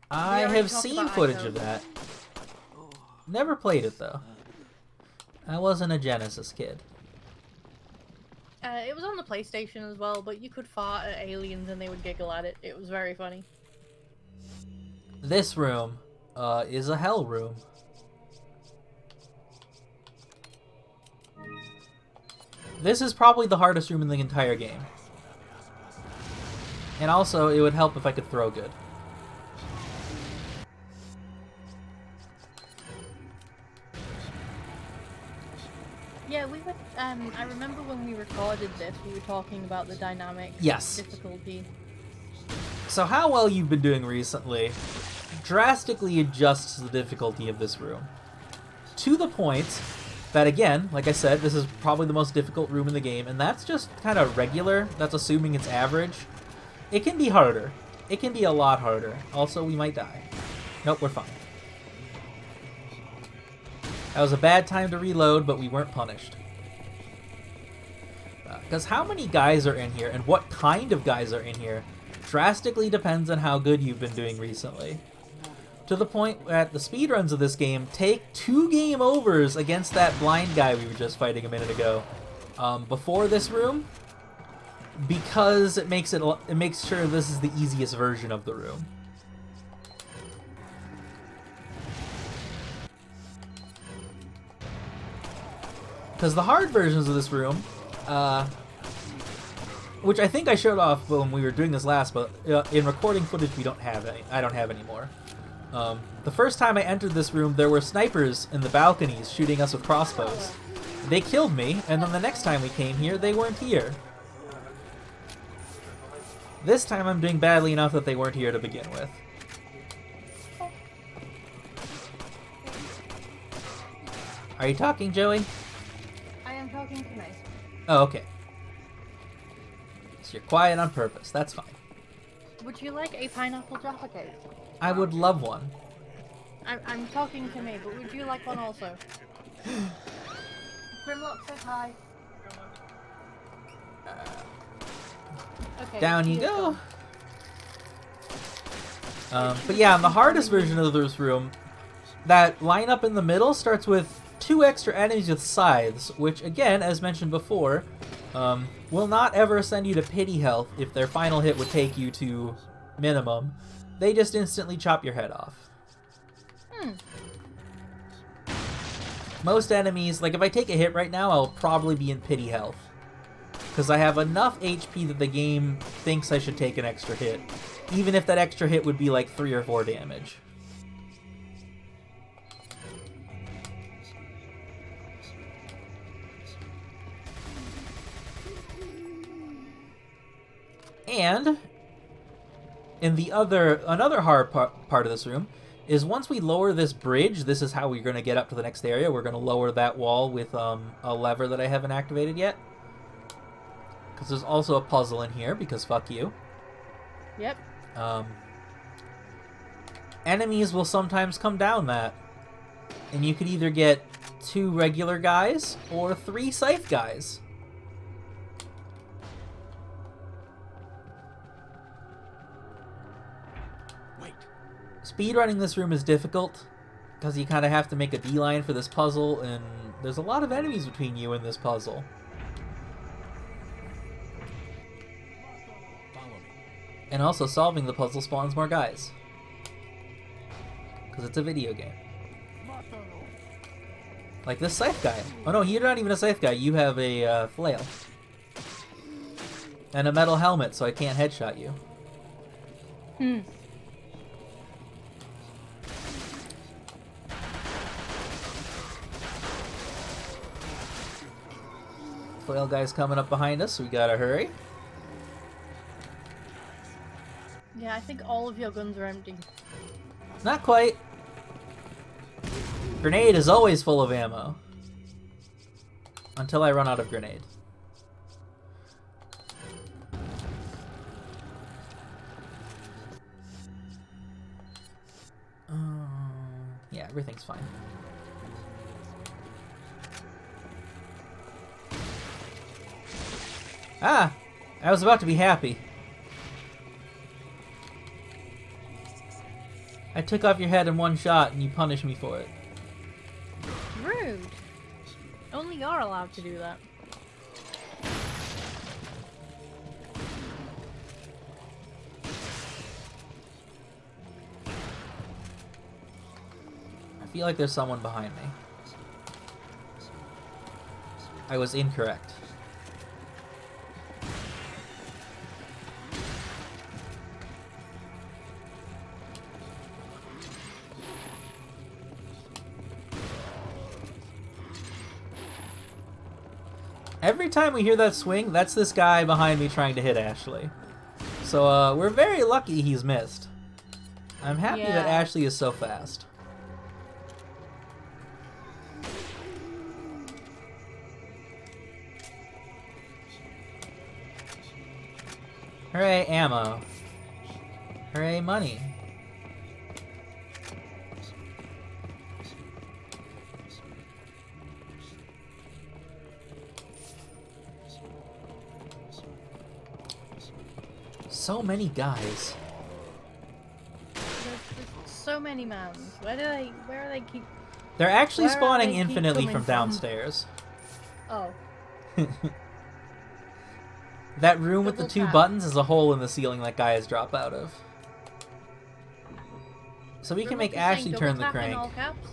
I already have talked seen about footage Ico. of that. Never played it though. I wasn't a Genesis kid. It was on the PlayStation as well, but you could fart at aliens and they would giggle at it. It was very funny. This room is a hell room. This is probably the hardest room in the entire game. And also, it would help if I could throw good. Yeah, we were. I remember when we recorded this, we were talking about the dynamic difficulty. So how well you've been doing recently drastically adjusts the difficulty of this room. To the point that, again, like I said, this is probably the most difficult room in the game, and that's just kind of regular. That's assuming it's average. It can be harder. It can be a lot harder. Also, we might die. Nope, we're fine. That was a bad time to reload, but we weren't punished. Because how many guys are in here, and what kind of guys are in here, drastically depends on how good you've been doing recently. To the point that the speedruns of this game take 2 game overs against that blind guy we were just fighting a minute ago. Before this room, because it makes sure this is the easiest version of the room. Because the hard versions of this room, which I think I showed off when we were doing this last, but in recording footage we don't have any. I don't have anymore. The first time I entered this room, there were snipers in the balconies shooting us with crossbows. They killed me, and then the next time we came here, they weren't here. This time I'm doing badly enough that they weren't here to begin with. Are you talking, Joey? I am talking to Mace. Oh, okay. So you're quiet on purpose. That's fine. Would you like a pineapple jaffa cake? I would love one. I'm talking to me, but would you like one also? Grimlock says hi. Okay, Down you go. But yeah, on the hardest version of this room, that lineup in the middle starts with 2 extra enemies with scythes, which again, as mentioned before, will not ever send you to pity health if their final hit would take you to minimum. They just instantly chop your head off. Most enemies, like if I take a hit right now, I'll probably be in pity health. Because I have enough HP that the game thinks I should take an extra hit. Even if that extra hit would be like 3 or 4 damage. And in the another hard part of this room is once we lower this bridge, this is how we're going to get up to the next area. We're going to lower that wall with a lever that I haven't activated yet. Because there's also a puzzle in here, because fuck you. Yep. Enemies will sometimes come down that. And you could either get 2 regular guys or 3 scythe guys. Wait. Speedrunning this room is difficult because you kind of have to make a beeline for this puzzle, and there's a lot of enemies between you and this puzzle. Follow me. And also, solving the puzzle spawns more guys. Because it's a video game. Like this scythe guy. Oh no, you're not even a scythe guy. You have a flail. And a metal helmet, so I can't headshot you. Flail guy's coming up behind us, so we gotta hurry. Yeah, I think all of your guns are empty. Not quite. Grenade is always full of ammo. Until I run out of grenade. Yeah, everything's fine. Ah! I was about to be happy. I took off your head in one shot and you punished me for it. Rude. Only you're allowed to do that. I feel like there's someone behind me. I was incorrect. Every time we hear that swing, that's this guy behind me trying to hit Ashley. So, we're very lucky he's missed. I'm happy that Yeah. Ashley is so fast. Hooray, ammo. Hooray, money. So many guys. There's so many mounds. Where are they keep... They're actually Where are spawning they keep infinitely coming from from? downstairs. Oh. That room with the Double 2 tap. buttons is a hole in the ceiling that guys drop out of. So we can Remote make is saying Ashley double turn the tap in crank. all caps?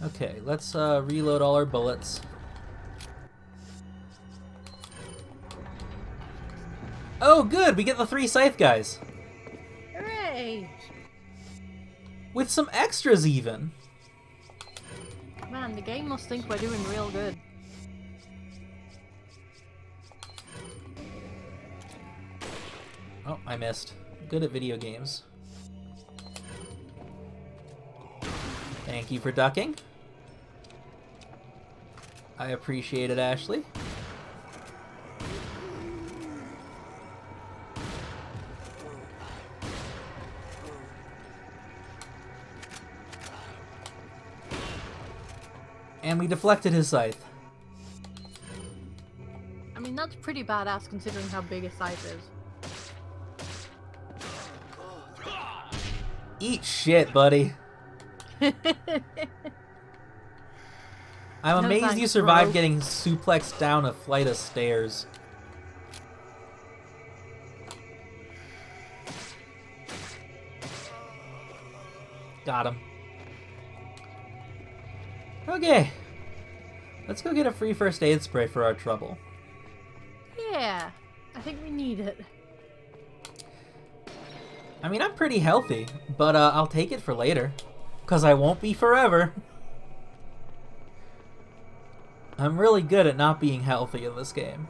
Okay, let's reload all our bullets. Oh, good! We get the 3 scythe guys! Hooray! With some extras, even! Man, the game must think we're doing real good. Oh, I missed. Good at video games. Thank you for ducking. I appreciate it, Ashley. And we deflected his scythe. I mean, that's pretty badass considering how big a scythe is. Eat shit, buddy. I'm No amazed you thanks, survived bro. getting suplexed down a flight of stairs. Got him. Okay. Let's go get a free first aid spray for our trouble. Yeah, I think we need it. I mean, I'm pretty healthy, but I'll take it for later. Because I won't be forever. I'm really good at not being healthy in this game.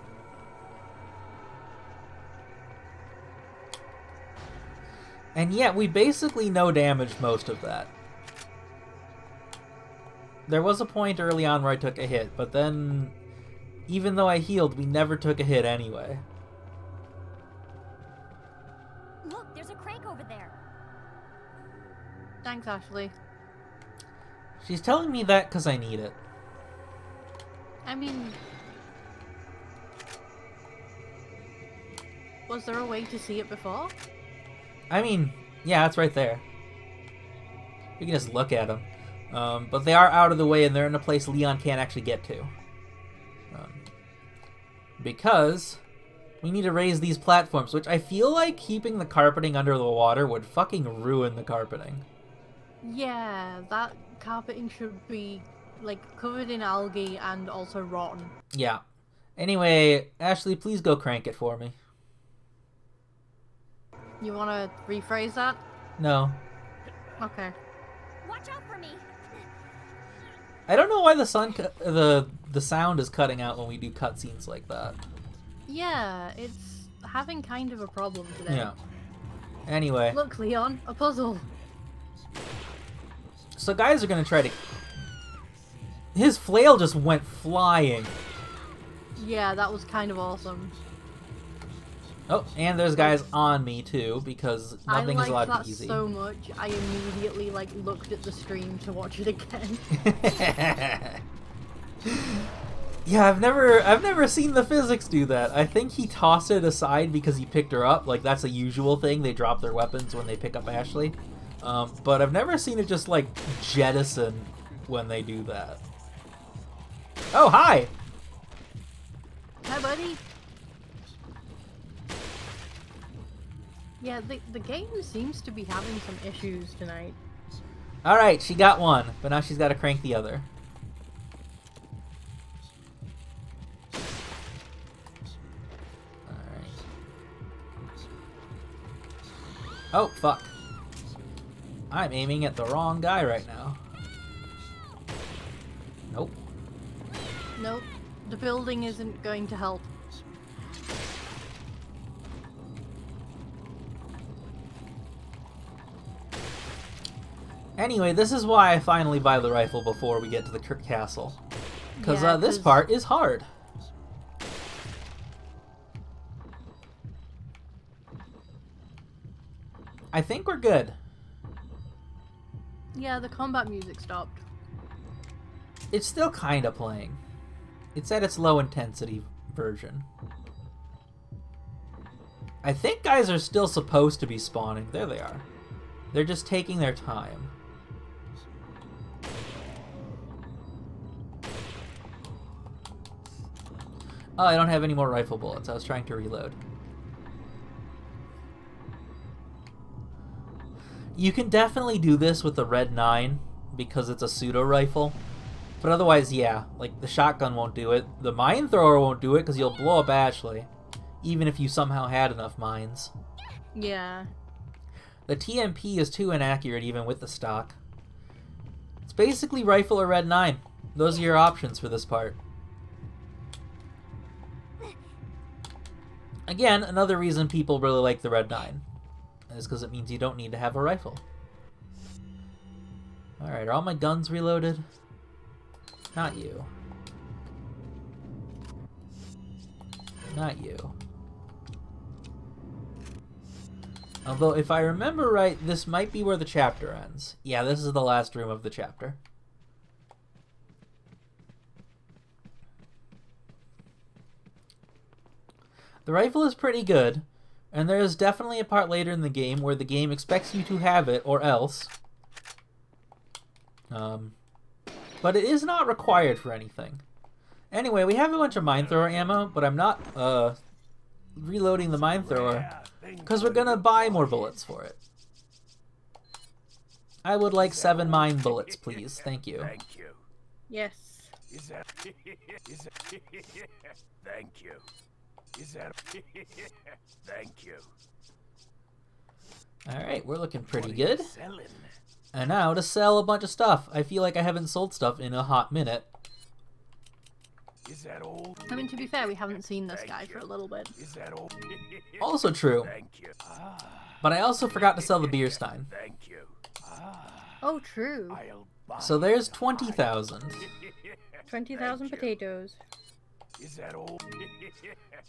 And yet, we basically no damaged most of that. There was a point early on where I took a hit, but then, even though I healed, we never took a hit anyway. Thanks, Ashley. She's telling me that because I need it. I mean... Was there a way to see it before? I mean, yeah, it's right there. You can just look at them. But they are out of the way and they're in a place Leon can't actually get to. Because we need to raise these platforms, which I feel like keeping the carpeting under the water would fucking ruin the carpeting. Yeah, that carpeting should be, like, covered in algae and also rotten. Yeah. Anyway, Ashley, please go crank it for me. You want to rephrase that? No. Okay. Watch out for me. I don't know why the sound is cutting out when we do cutscenes like that. Yeah, it's having kind of a problem today. Yeah. Anyway. Look, Leon, a puzzle. So guys are gonna try to... His flail just went flying. Yeah, that was kind of awesome. Oh, and there's guys on me too, because nothing is allowed to be easy. I liked that so much, I immediately, like, looked at the stream to watch it again. Yeah, I've never seen the physics do that. I think he tossed it aside because he picked her up. Like, that's a usual thing. They drop their weapons when they pick up Ashley. But I've never seen it just, like, jettison when they do that. Oh, hi! Hi, buddy. Yeah, the game seems to be having some issues tonight. Alright, she got one, but now she's got to crank the other. Alright. Oh, fuck. I'm aiming at the wrong guy right now. Nope. Nope. The building isn't going to help. Anyway, this is why I finally buy the rifle before we get to the castle. Because this part is hard. I think we're good. Yeah, the combat music stopped. It's still kind of playing. It's at its low intensity version. I think guys are still supposed to be spawning. There they are. They're just taking their time. Oh, I don't have any more rifle bullets. I was trying to reload. You can definitely do this with the Red 9 because it's a pseudo rifle. But otherwise, yeah, like the shotgun won't do it. The mine thrower won't do it because you'll blow up Ashley, even if you somehow had enough mines. Yeah. The TMP is too inaccurate even with the stock. It's basically rifle or Red 9. Those are your options for this part. Again, another reason people really like the Red 9 is because it means you don't need to have a rifle. Alright, are all my guns reloaded? Not you. Not you. Although, if I remember right, this might be where the chapter ends. Yeah, this is the last room of the chapter. The rifle is pretty good, and there is definitely a part later in the game where the game expects you to have it, or else. But it is not required for anything. Anyway, we have a bunch of mine thrower ammo, but I'm not reloading the mine thrower because we're gonna buy more bullets for it. I would like 7 mine bullets, please. Thank you. Thank you. Yes. Is that... Thank you. Is that... Thank you. Alright, we're looking pretty What are you good. selling? And now to sell a bunch of stuff. I feel like I haven't sold stuff in a hot minute. Is that old? I mean, to be fair, we haven't seen this guy for a little bit. Is that old? Also true. Thank you. But I also forgot to sell the beer stein. Thank you. Oh, true. I'll buy So there's 20,000. 20,000 potatoes. Is that old?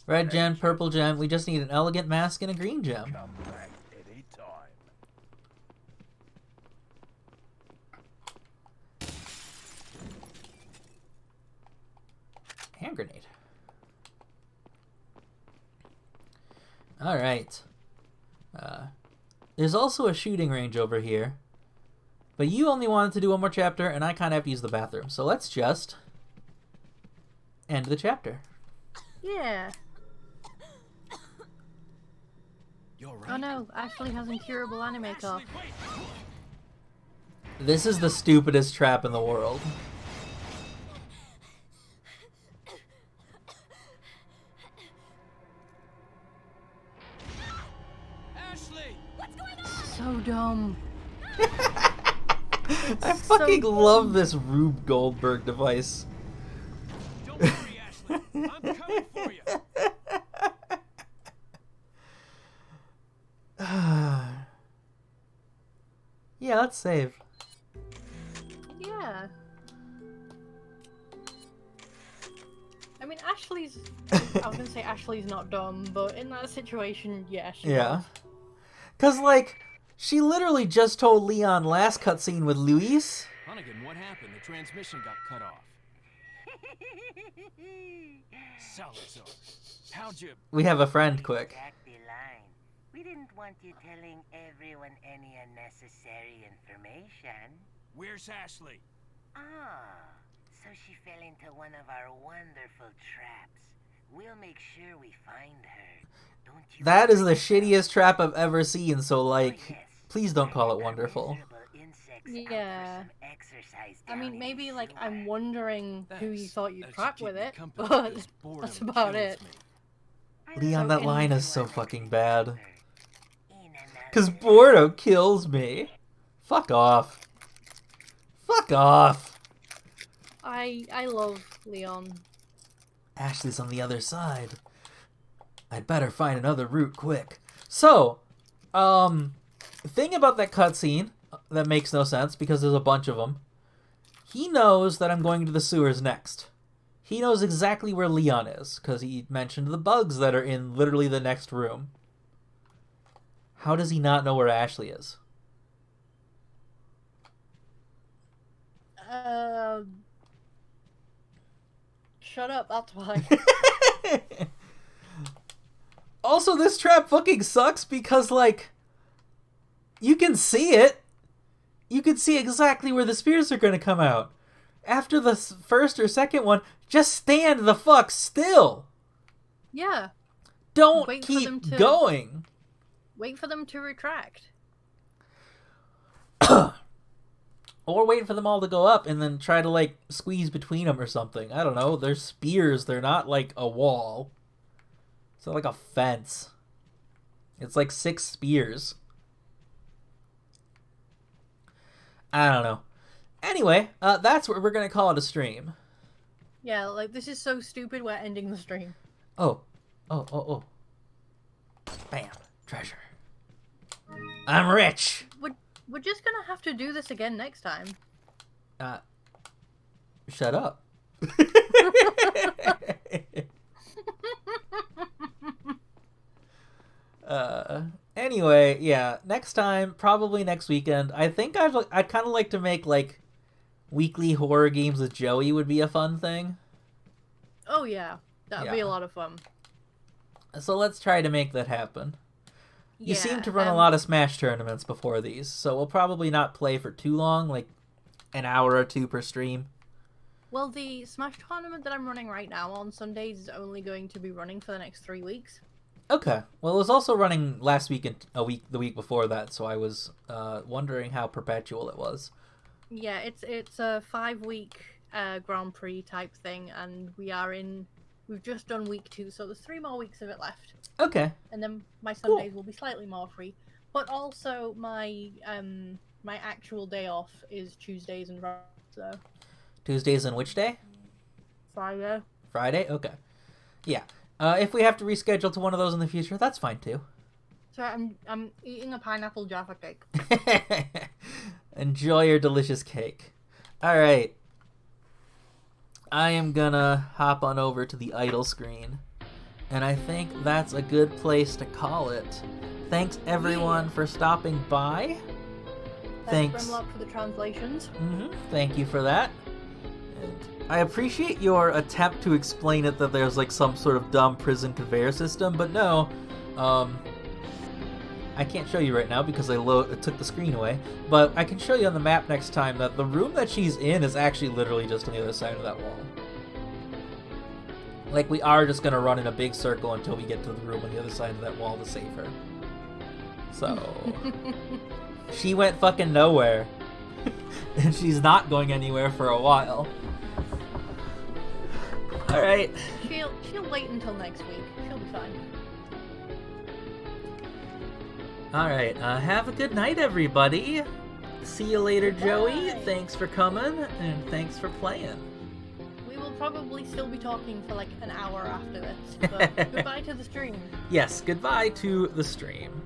Red gem, purple gem. We just need an elegant mask and a green gem. Come back any time. hand grenade. Alright. There's also a shooting range over here. But you only wanted to do one more chapter, and I kind of have to use the bathroom. So let's just end the chapter. Yeah. You're right. Oh no, Ashley has incurable anime cough. This is the stupidest trap in the world. Ashley! What's going on? So dumb. I fucking love this Rube Goldberg device. Don't worry, Ashley. I'm coming for you. Yeah, let's save. Yeah. I mean, Ashley's... I was gonna say Ashley's not dumb, but in that situation, yeah, she Yeah. was. Cause, like, she literally just told Leon last cutscene with Luis. Hunnigan, what happened? The transmission got cut off. Salazar, how'd you... We have a friend, quick. Exact the line. We didn't want you telling everyone any unnecessary information. Where's Ashley? Ah, so she fell into one of our wonderful traps. We'll make sure we find her. Don't you? That is the shittiest trap I've ever seen, so, Oh, like, yes. please don't call it That wonderful. miserable insect's out for Yeah. some exercise I down mean, in maybe, the like, I'm sewer. wondering who you Thanks. thought you'd That should trap keep with me it, company, but this boredom that's about kills it. me. I Leon, love that line you is so another fucking bad. chapter. In Cause another boredom kills me. Fuck off. Fuck off. I love Leon. Ashley's on the other side. I'd better find another route quick. So, thing about that cutscene that makes no sense because there's a bunch of them. He knows that I'm going to the sewers next. He knows exactly where Leon is because he mentioned the bugs that are in literally the next room. How does he not know where Ashley is? Shut up, that's why. Also, this trap fucking sucks because, like, you can see it. You can see exactly where the spears are going to come out. After the first or second one, just stand the fuck still. Yeah. Don't Wait for keep them to- going. Wait for them to retract. Or wait for them all to go up and then try to, like, squeeze between them or something. I don't know. They're spears. They're not, like, a wall. It's not like a fence. It's like 6 spears. I don't know. Anyway, that's what we're going to call it a stream. Yeah, like, this is so stupid, we're ending the stream. Oh. Bam. Treasure. I'm rich. We're just gonna have to do this again next time. Shut up. Anyway, yeah, next time, probably next weekend. I think I'd kind of like to make, like, weekly horror games with Joey would be a fun thing. Oh yeah, that'd be Yeah. a lot of fun. So let's try to make that happen. You Yeah, seem to run a lot of Smash tournaments before these, so we'll probably not play for too long, like an hour or two per stream. Well, the Smash tournament that I'm running right now on Sundays is only going to be running for the next 3 weeks. Okay. Well, it was also running last week and the week before that, so I was wondering how perpetual it was. Yeah, it's a 5-week Grand Prix type thing, and we've just done week 2, so there's 3 more weeks of it left. Okay. And then my Sundays will be slightly more free. But also my my actual day off is Tuesdays and Fridays, so Tuesdays and which day? Friday. Friday? Okay. Yeah. If we have to reschedule to one of those in the future, that's fine too. So I'm eating a pineapple Jaffa cake. Enjoy your delicious cake. Alright. I am gonna hop on over to the idle screen. And I think that's a good place to call it. Thanks everyone for stopping by. Thanks. Grimlock for the translations. Thank you for that. I appreciate your attempt to explain it that there's like some sort of dumb prison conveyor system, but no, I can't show you right now because I took the screen away, but I can show you on the map next time that the room that she's in is actually literally just on the other side of that wall. Like, we are just gonna run in a big circle until we get to the room on the other side of that wall to save her. So... she went fucking nowhere. And she's not going anywhere for a while. Alright. She'll wait until next week. She'll be fine. Alright, have a good night, everybody. See you later, Joey. Bye. Thanks for coming, and thanks for playing. We will probably still be talking for like an hour after this, but goodbye to the stream. Yes, goodbye to the stream.